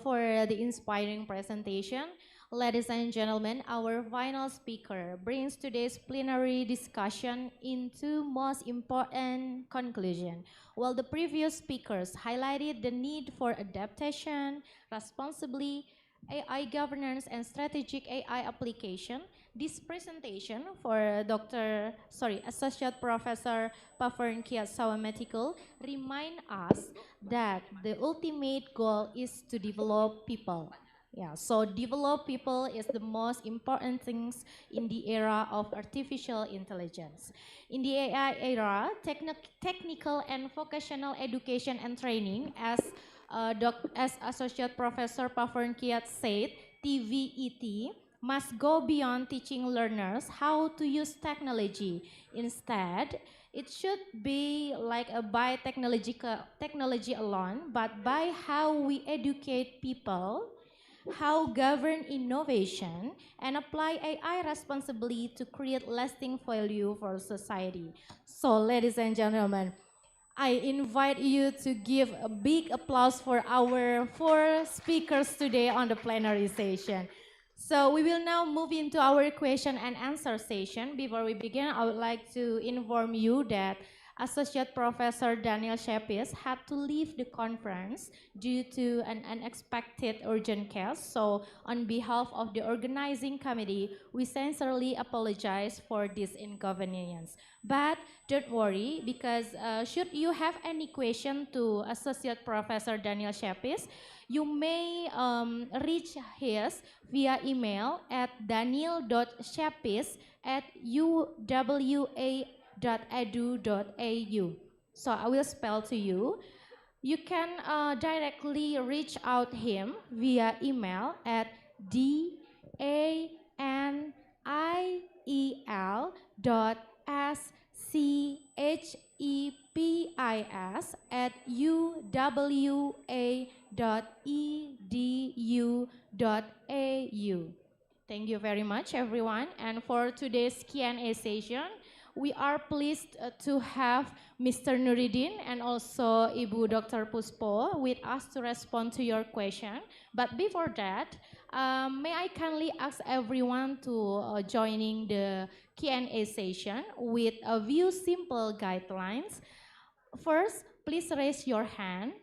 for the inspiring presentation. Ladies and gentlemen, our final speaker brings today's plenary discussion into most important conclusion. While the previous speakers highlighted the need for adaptation, responsibly, AI governance and strategic AI application, this presentation for Associate Professor Pakorn Kiatso Medical remind us that the ultimate goal is to develop people. Yeah, so develop people is the most important things in the era of artificial intelligence. In the AI era, technical and vocational education and training, as Associate Professor Pakorn Kiat said, TVET, must go beyond teaching learners how to use technology. Instead, it should be like a by technology alone, but by how we educate people, how govern innovation, and apply AI responsibly to create lasting value for society. So, ladies and gentlemen, I invite you to give a big applause for our 4 speakers today on the plenary session. So we will now move into our question and answer session. Before we begin, I would like to inform you that Associate Professor Daniel Shapis had to leave the conference due to an unexpected urgent case. So on behalf of the organizing committee, we sincerely apologize for this inconvenience. But don't worry, because should you have any question to Associate Professor Daniel Shapis, you may reach his via email at daniel.shapis@uwa.edu.au. So I will spell to you. You can directly reach out him via email at daniel.shapis@uwa.edu.au. Thank you very much, everyone. And for today's Q&A session, we are pleased to have Mr. Nuruddin and also Ibu Dr. Puspo with us to respond to your question. But before that, may I kindly ask everyone to joining the Q&A session with a few simple guidelines. First, please raise your hand.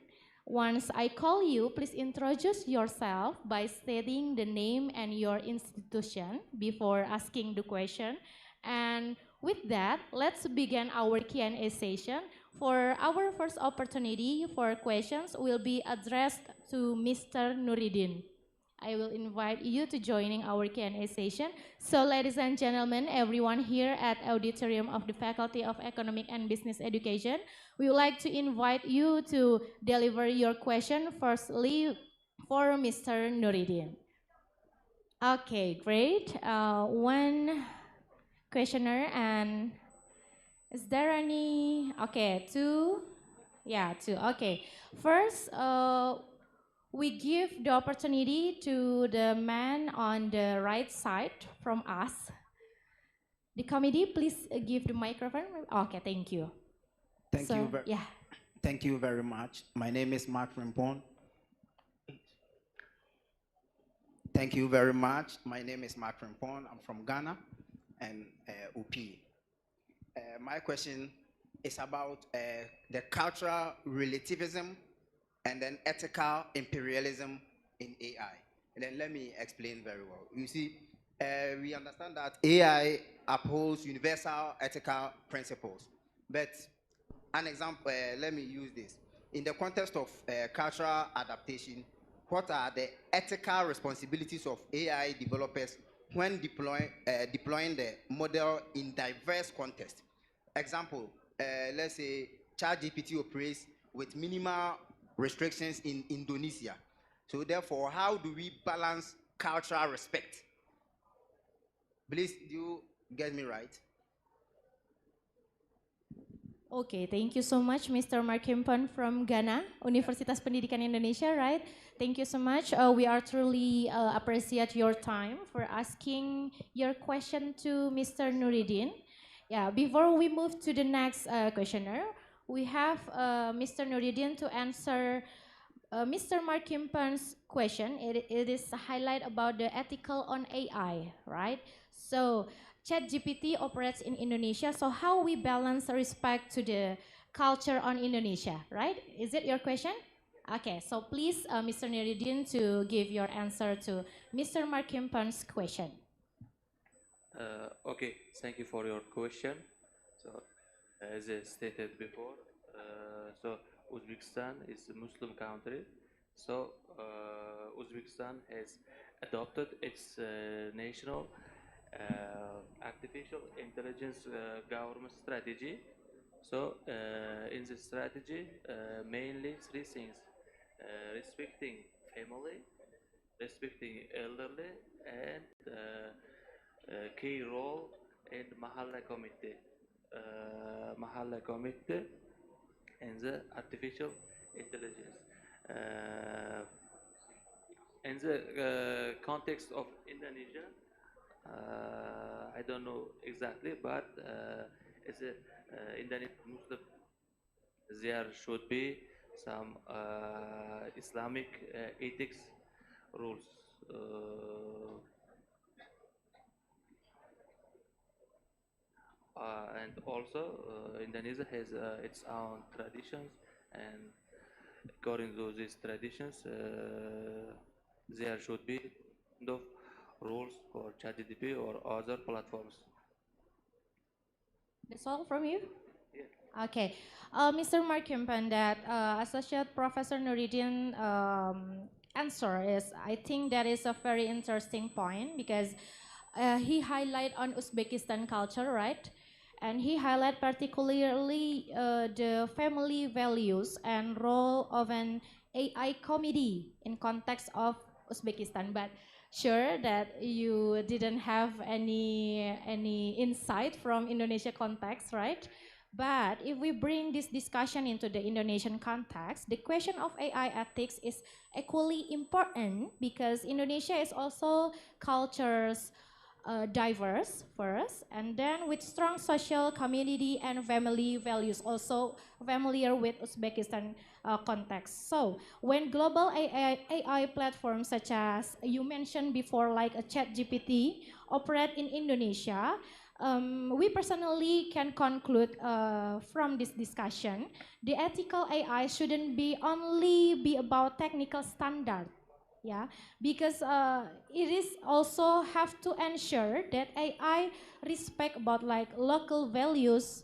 Once I call you, please introduce yourself by stating the name and your institution before asking the question. And with that, let's begin our Q&A session. For our first opportunity for questions will be addressed to Mr. Nuruddin. I will invite you to joining our Q&A session. So ladies and gentlemen, everyone here at Auditorium of the Faculty of Economic and Business Education, we would like to invite you to deliver your question firstly for Mr. Nuruddin. Okay, great. One questioner, and is there any? Okay, 2. Yeah, 2. Okay. First, we give the opportunity to the man on the right side from us. The committee, please give the microphone. Okay, thank you. Thank you very much. My name is Mark Rimpon. Thank you very much. My name is Mark Rimpon. I'm from Ghana and UP. My question is about the cultural relativism and then ethical imperialism in AI. And then let me explain very well. You see, we understand that AI upholds universal ethical principles. But an example, let me use this. In the context of cultural adaptation, what are the ethical responsibilities of AI developers when deploying the model in diverse contexts? Example, let's say ChatGPT operates with minimal restrictions in Indonesia. So therefore, how do we balance cultural respect? Please, do you get me right? Okay, thank you so much, Mr. Mark Himpon from Ghana, Universitas Pendidikan Indonesia, right? Thank you so much. We are truly appreciate your time for asking your question to Mr. Nuruddin. Yeah, before we move to the next questioner, we have Mr. Nuruddin to answer Mr. Mark Himpon's question. It is a highlight about the ethical on AI, right? So ChatGPT operates in Indonesia, so how we balance respect to the culture on Indonesia, right? Is it your question? Okay, so please, Mr. Nuruddin, to give your answer to Mr. Mark Himpon's question. Okay, thank you for your question. So, as I stated before, Uzbekistan is a Muslim country. So, Uzbekistan has adopted its national artificial intelligence government strategy. So, in the strategy, mainly three things: respecting family, respecting elderly, and key role in Mahalla Committee. Mahalla Committee and the artificial intelligence. In the context of Indonesia, I don't know exactly, but it's a Indonesian Muslim. There should be some Islamic ethics rules. And also, Indonesia has its own traditions, and according to these traditions, there should be no rules for ChatGPT or other platforms. That's all from you? Yeah. Okay, Mr. Mark Himpan, that Associate Professor Nuruddin answer is, I think that is a very interesting point because he highlight on Uzbekistan culture, right? And he highlight particularly the family values and role of an AI committee in context of Uzbekistan. But sure that you didn't have any insight from Indonesia context, right? But if we bring this discussion into the Indonesian context, the question of AI ethics is equally important because Indonesia is also cultures diverse first, and then with strong social community and family values, also familiar with Uzbekistan context. So when global AI platforms such as you mentioned before, like a ChatGPT, operate in Indonesia, we personally can conclude from this discussion, the ethical AI shouldn't be only be about technical standard, yeah, because it is also have to ensure that AI respect about like local values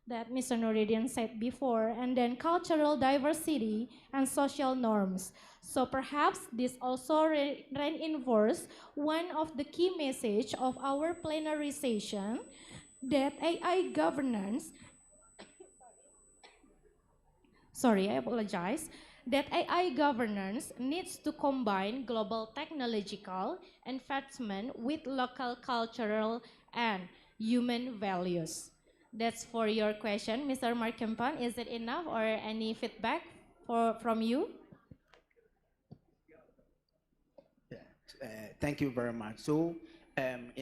that Mr. Nuruddin said before, and then cultural diversity and social norms. So perhaps this also reinforce one of the key message of our plenary session, that AI governance, sorry, I apologize, that AI governance needs to combine global technological advancement with local cultural and human values. That's for your question, Mr. Mark Kempan. Is it enough or any feedback from you? Thank you very much. So, in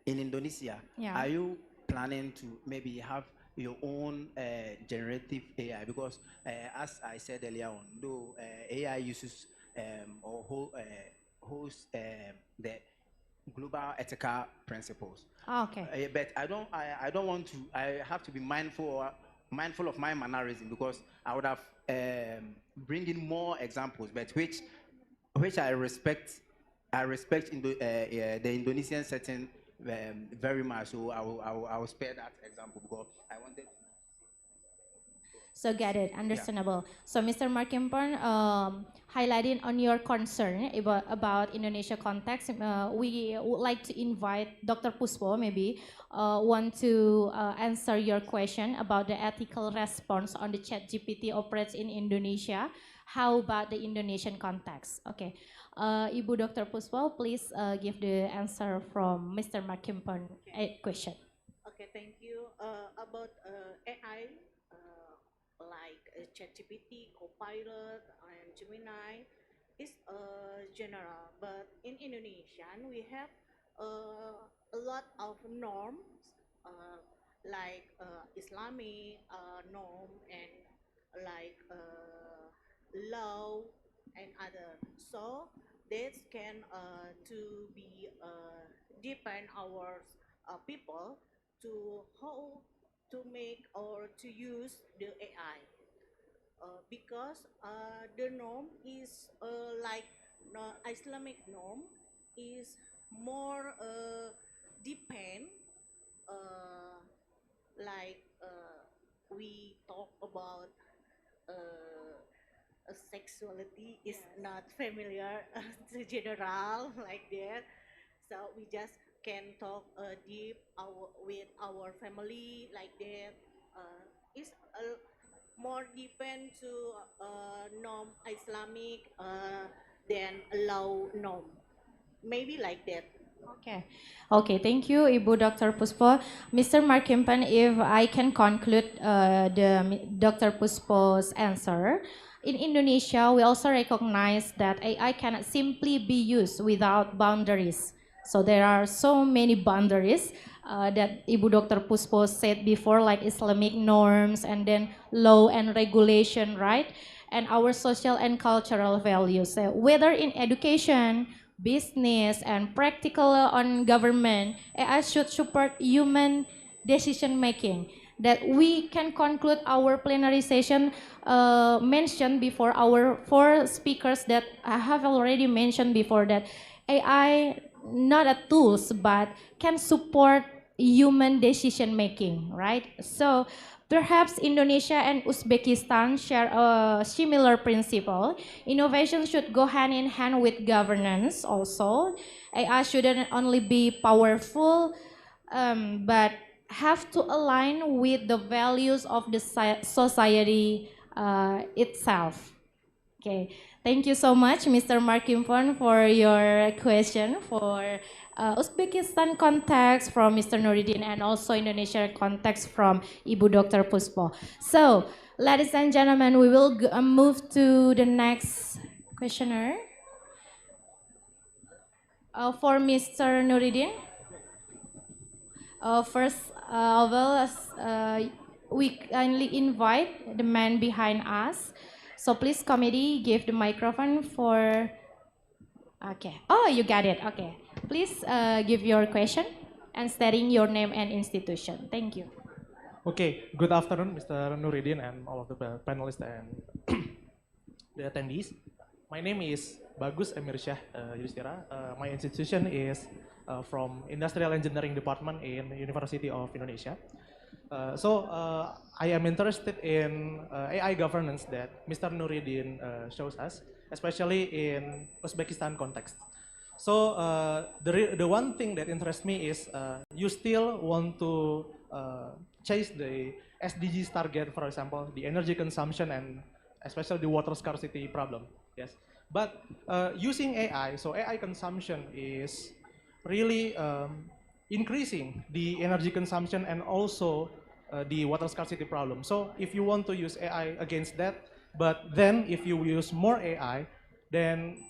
Indonesia, Yeah. are you planning to maybe have your own generative AI? Because as I said earlier on, though AI uses or holds the global ethical principles. Okay. But I don't want to. I have to be mindful of my mannerism because I would have bring in more examples, but which I respect. I respect the Indonesian setting very much, so I will spare that example because I wanted. So get it, understandable. Yeah. So Mr. Mark Kempan, highlighting on your concern about Indonesia context, we would like to invite Dr. Puspo maybe want to answer your question about the ethical response on the ChatGPT operates in Indonesia. How about the Indonesian context? Okay, Ibu Dr. Puspo, please give the answer from Mr. Mark Kempan question. Okay, thank you. About AI like ChatGPT, Copilot, and Gemini is general. But in Indonesian, we have a lot of norms like Islamic norm and like law and other. So this can to be depend our people to how to make or to use the AI because the norm is like Islamic norm is more depend like we talk about sexuality is not familiar to general like that. So we just can talk deep with our family like that. It's more depend to norm Islamic than law norm. Maybe like that. Okay. Okay, thank you, Ibu Dr. Puspo. Mr. Markimpan, if I can conclude Dr. Puspo's answer. In Indonesia, we also recognize that AI cannot simply be used without boundaries. So there are so many boundaries that Ibu Dr. Puspo said before, like Islamic norms and then law and regulation, right? And our social and cultural values. So whether in education, business, and practical on government, AI should support human decision making. That we can conclude our plenary session mentioned before our four speakers that I have already mentioned before that AI not a tools but can support human decision making, right? So perhaps Indonesia and Uzbekistan share a similar principle. Innovation should go hand in hand with governance also. AI shouldn't only be powerful, but have to align with the values of the society itself. Okay, thank you so much, Mr. Markimpon, for your question for Uzbekistan context from Mr. Nuruddin and also Indonesia context from Ibu Dr. Puspo. So, ladies and gentlemen, we will move to the next questioner. For Mr. Nuruddin. First of all, we kindly invite the man behind us. So please, committee, give the microphone for. Okay. Oh, you got it. Okay. Please give your question and stating your name and institution. Thank you. Okay. Good afternoon, Mr. Nuruddin and all of the panelists and the attendees. My name is Bagus Emirsyah Yudhistira. My institution is from Industrial Engineering Department in University of Indonesia. I am interested in AI governance that Mr. Nuruddin shows us, especially in Uzbekistan context. So the one thing that interests me is you still want to chase the SDGs target, for example, the energy consumption and especially the water scarcity problem. Yes, but using AI, so AI consumption is really increasing the energy consumption and also the water scarcity problem. So if you want to use AI against that, but then if you use more AI, then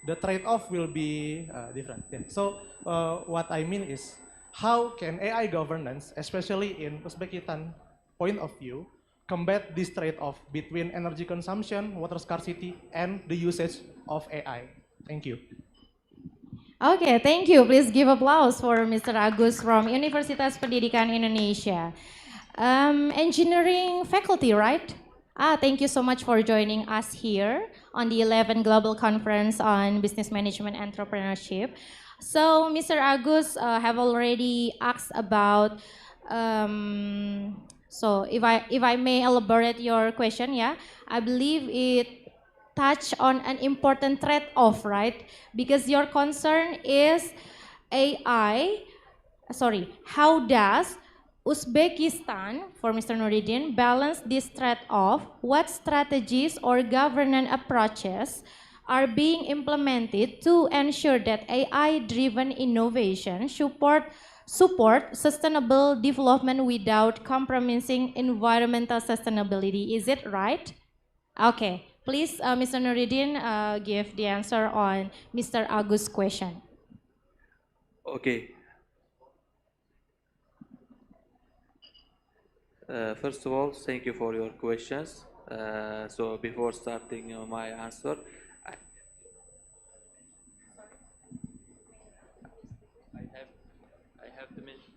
the trade-off will be different. Yeah. So what I mean is, how can AI governance, especially in Uzbekistan point of view, combat this trade-off between energy consumption, water scarcity, and the usage of AI? Thank you. Okay, thank you. Please give applause for Mr. Agus from Universitas Pendidikan Indonesia. Engineering faculty, right? Thank you so much for joining us here on the 11th Global Conference on Business Management and Entrepreneurship. So, Mr. Agus have already asked about. So, if I may elaborate your question, yeah, I believe it touch on an important trade-off, right? Because your concern is AI. Sorry, how does Uzbekistan, for Mr. Nuruddin, balance this trade-off? What strategies or governance approaches are being implemented to ensure that AI-driven innovation support support sustainable development without compromising environmental sustainability. Is it right? Okay, please, Mr. Nuruddin, give the answer on Mr. Agus' question. Okay. First of all, thank you for your questions. So before starting my answer, I have to mention.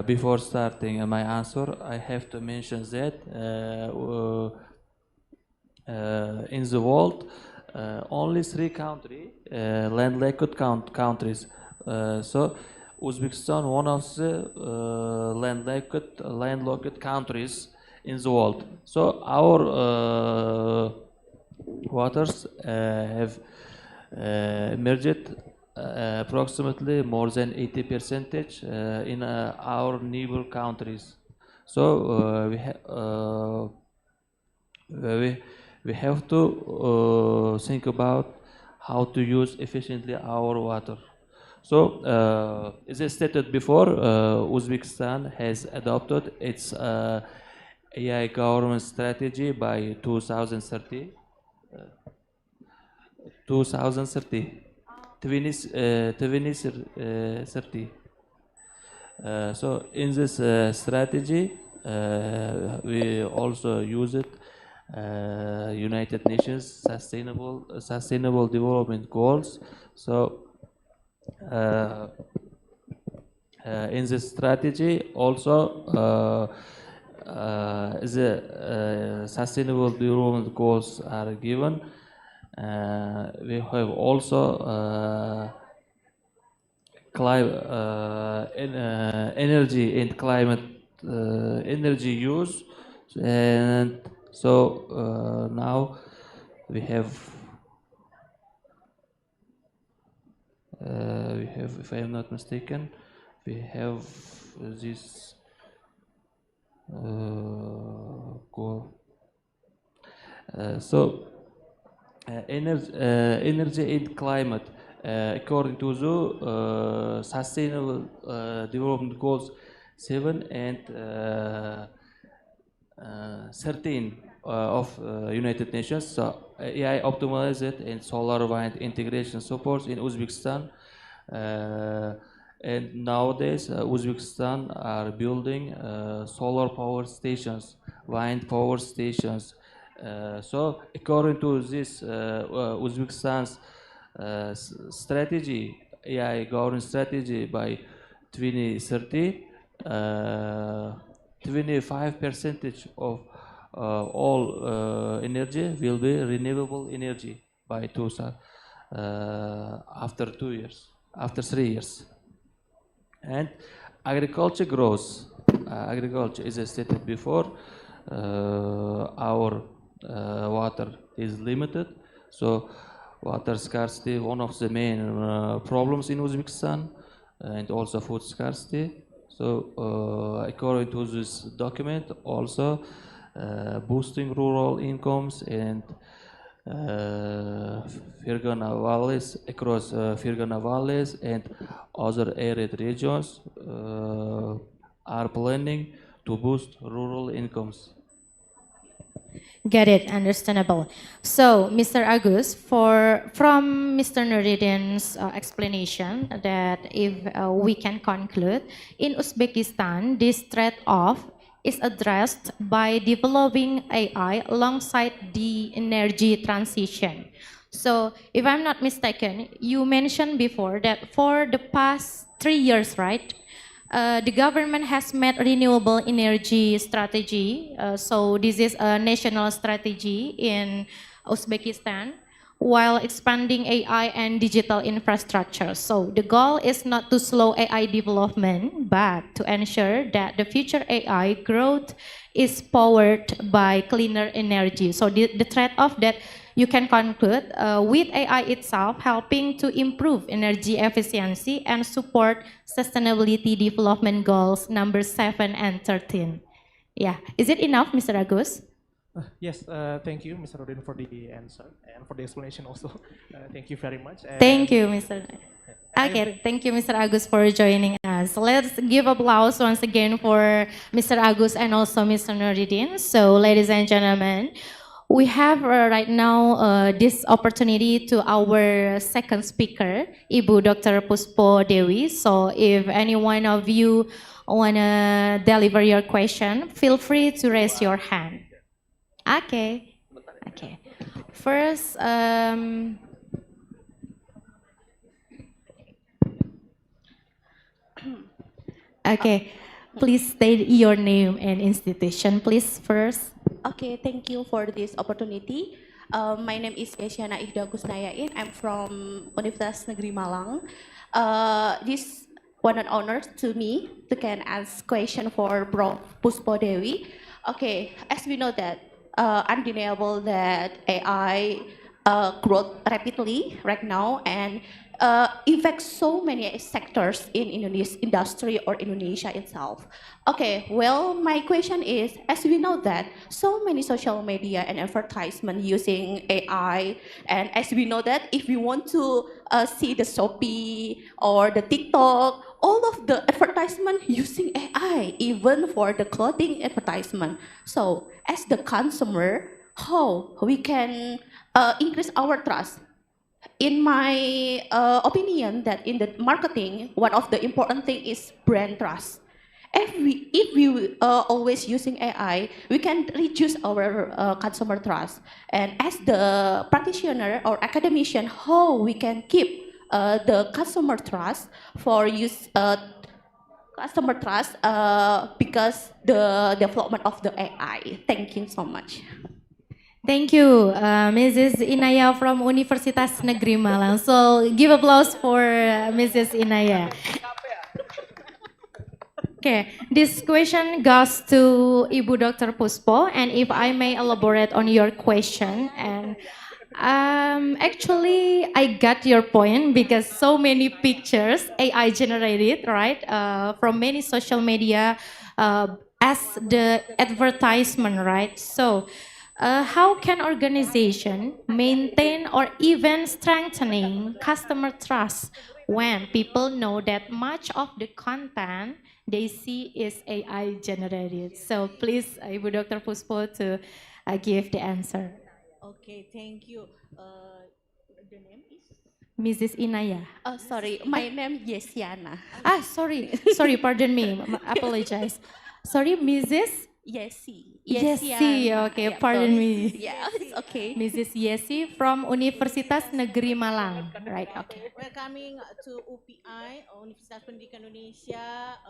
Before starting my answer, I have to mention that in the world, only 3 countries, landlocked countries. So Uzbekistan, one of the landlocked countries in the world. So our waters have emerged approximately more than 80% in our neighbor countries. So we have to think about how to use efficiently our water. So, as I stated before, Uzbekistan has adopted its AI government strategy by 2030. 2030. 2030. So in this strategy, we also use it United Nations Sustainable Development Goals. So in this strategy also the Sustainable Development Goals are given. We have also energy and climate energy use, and so now we have, if I am not mistaken, we have this goal. Energy and climate, according to the Sustainable Development Goals 7 and 13 of United Nations. So AI optimized and solar wind integration supports in Uzbekistan. And nowadays, Uzbekistan are building solar power stations, wind power stations. So according to this Uzbekistan's strategy, AI governance strategy by 2030, 25% of all energy will be renewable energy by after 2 years, after 3 years. And agriculture grows. Agriculture, as I stated before, our water is limited, so water scarcity one of the main problems in Uzbekistan, and also food scarcity. So according to this document, also boosting rural incomes and Fergana valleys, across Fergana valleys and other arid regions are planning to boost rural incomes. Get it, understandable. So, Mr. Agus, from Mr. Nuruddin's explanation that if we can conclude, in Uzbekistan, this trade-off is addressed by developing AI alongside the energy transition. So, if I'm not mistaken, you mentioned before that for the past 3 years, right? The government has made renewable energy strategy. So this is a national strategy in Uzbekistan while expanding AI and digital infrastructure. So the goal is not to slow AI development, but to ensure that the future AI growth is powered by cleaner energy. So the trade-off that you can conclude with AI itself helping to improve energy efficiency and support sustainability development goals number 7 and 13. Yeah, is it enough, Mr. Agus? Yes, thank you, Mr. Rodin, for the answer and for the explanation also. Thank you very much. And thank you, Mr. Okay, thank you, Mr. Agus, for joining us. Let's give applause once again for Mr. Agus and also Mr. Nuruddin. So, ladies and gentlemen, we have right now this opportunity to our second speaker, Ibu Dr. Puspo Dewi. So, if any one of you wanna deliver your question, feel free to raise your hand. Okay. Okay. First, okay, please state your name and institution, please, first. Okay, thank you for this opportunity. My name is Yesiana Ihda Kusnayain. I'm from Universitas Negeri Malang. This one an honor to me to can ask question for Prof. Puspo Dewi. Okay, as we know that undeniable that AI growth rapidly right now and affects so many sectors in Indonesian industry or Indonesia itself. Okay, well, my question is, as we know that so many social media and advertisement using AI, and as we know that if we want to see the Shopee or the TikTok, all of the advertisement using AI, even for the clothing advertisement. So, as the consumer, how we can increase our trust? In my opinion, that in the marketing, one of the important thing is brand trust. If we always using AI, we can reduce our consumer trust. And as the practitioner or academician, how we can keep the customer trust for use customer trust because the development of the AI. Thank you so much. Thank you, Mrs. Inaya from Universitas Negeri Malang. So give applause for Mrs. Inaya. Okay, this question goes to Ibu Dr. Puspo, and if I may elaborate on your question, and actually I got your point because so many pictures AI generated, right, from many social media as the advertisement, right? So how can organization maintain or even strengthening customer trust when people know that much of the content they see is AI generated? So please, Ibu Dr. Puspo to give the answer. Okay, thank you. The name is? Mrs. Inaya. Oh, sorry, my name Yesiana. Ah, sorry, pardon me, apologize. Sorry, Mrs. Yesi. Yesi, okay, Yeah, pardon me. Yeah, it's okay. Mrs. Yesi from Universitas Negeri Malang, right? Okay. Welcoming to UPI, Universitas Pendidikan Indonesia,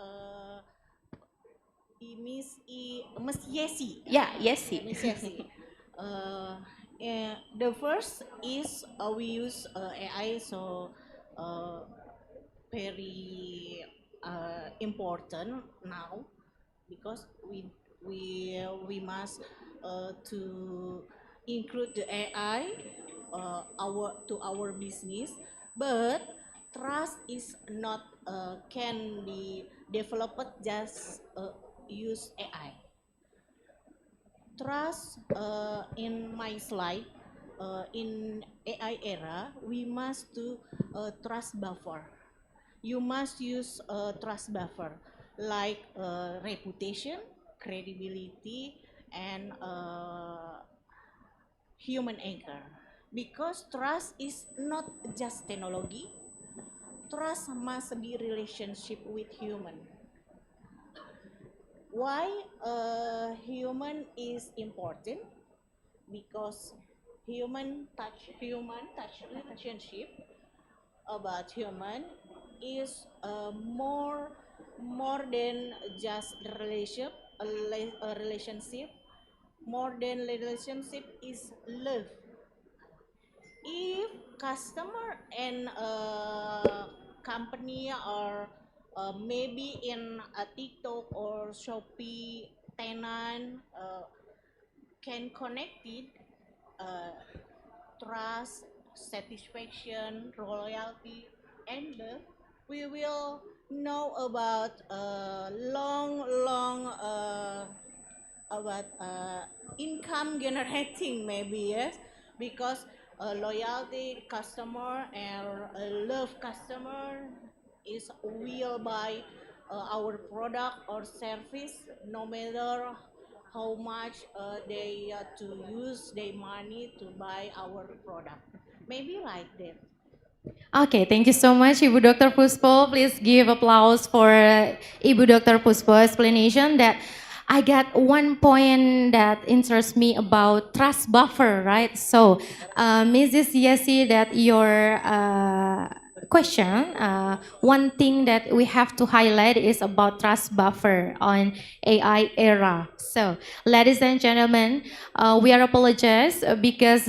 Miss Yesi. Yeah, Yesi. Miss Yesi. The first is we use AI, so very important now because we must to include the AI our business, but trust is not can be developed just use AI. Trust in my slide in AI era we must do trust buffer. You must use trust buffer like reputation, credibility, and human anchor. Because trust is not just technology, trust must be relationship with human. Why human is important? Because human relationship about human is more than just a relationship. More than relationship is love. If customer and company or maybe in a TikTok or Shopee tenant can connect it, trust, satisfaction, loyalty, and love, we will know about long about income generating maybe, yes, because loyalty customer and love customer is will buy our product or service no matter how much they to use their money to buy our product. Maybe like that. Okay, thank you so much, Ibu Dr. Puspo. Please give applause for Ibu Dr. Puspo explanation that I got one point that interests me about trust buffer, right? So, Mrs. Yesi, that your question, one thing that we have to highlight is about trust buffer on AI era. So, ladies and gentlemen, we are apologize because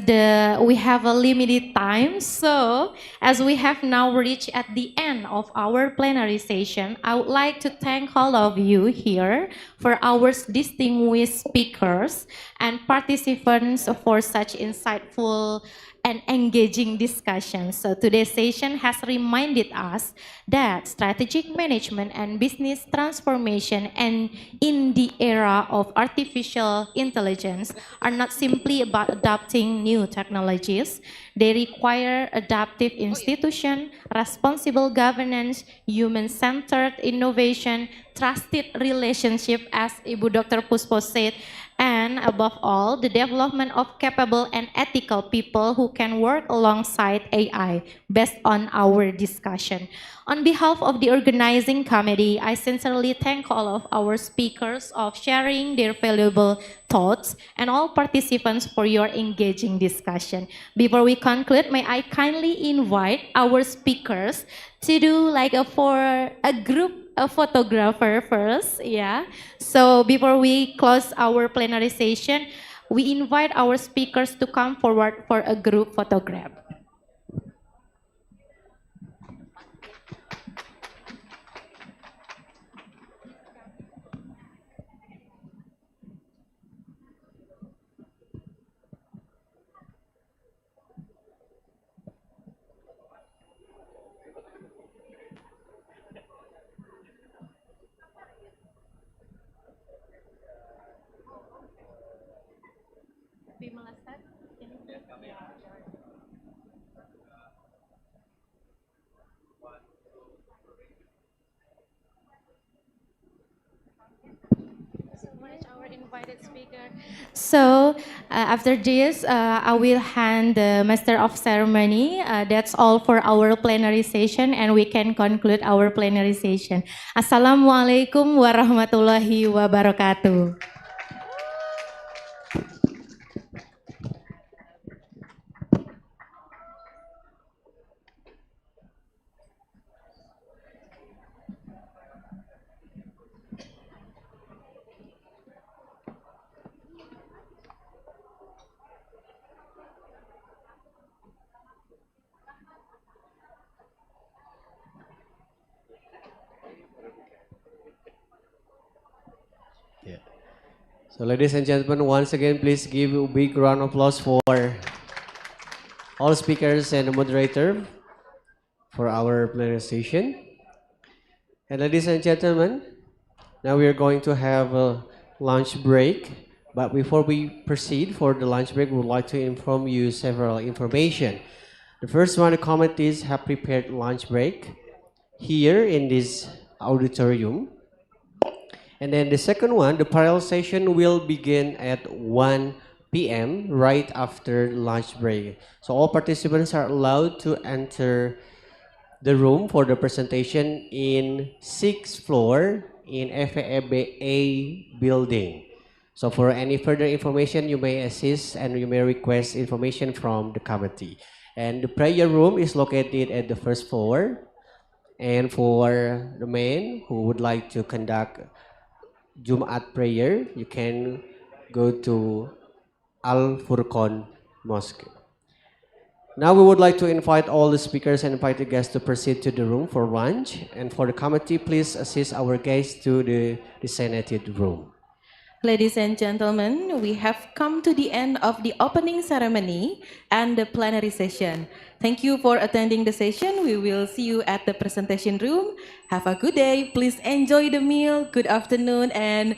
we have a limited time. So, as we have now reached at the end of our plenary session, I would like to thank all of you here for our distinguished speakers and participants for such insightful and engaging discussions. So today's session has reminded us that strategic management and business transformation and in the era of artificial intelligence are not simply about adopting new technologies. They require adaptive institution, responsible governance, human-centered innovation, trusted relationship, as Ibu Dr. Puspo said, and above all, the development of capable and ethical people who can work alongside AI based on our discussion. On behalf of the organizing committee, I sincerely thank all of our speakers of sharing their valuable thoughts and all participants for your engaging discussion. Before we conclude, may I kindly invite our speakers to do like a group a photographer first, yeah. So before we close our plenary session, we invite our speakers to come forward for a group photograph. Our invited speaker. So after this, I will hand the Master of Ceremony. That's all for our plenary session, and we can conclude our plenary session. Assalamualaikum warahmatullahi wabarakatuh. So ladies and gentlemen, once again, please give a big round of applause for all speakers and the moderator for our plenary session. And ladies and gentlemen, now we are going to have a lunch break. But before we proceed for the lunch break, we would like to inform you several information. The first one, the committees have prepared lunch break here in this auditorium. And then the second one, the parallel session will begin at 1 p.m. right after lunch break. So all participants are allowed to enter the room for the presentation in 6th floor in FABA building. So for any further information, you may assist and you may request information from the committee. And the prayer room is located at the 1st floor. And for the men who would like to conduct Jumat prayer, you can go to Al Furqan Mosque. Now we would like to invite all the speakers and invited guests to proceed to the room for lunch. And for the committee, please assist our guests to the designated room. Ladies and gentlemen, we have come to the end of the opening ceremony and the plenary session. Thank you for attending the session. We will see you at the presentation room. Have a good day. Please enjoy the meal. Good afternoon and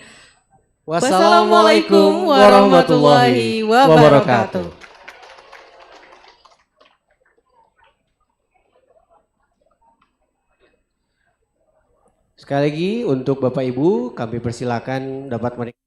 wassalamualaikum warahmatullahi wabarakatuh. Sekali lagi untuk Bapak Ibu kami persilakan dapat menikmati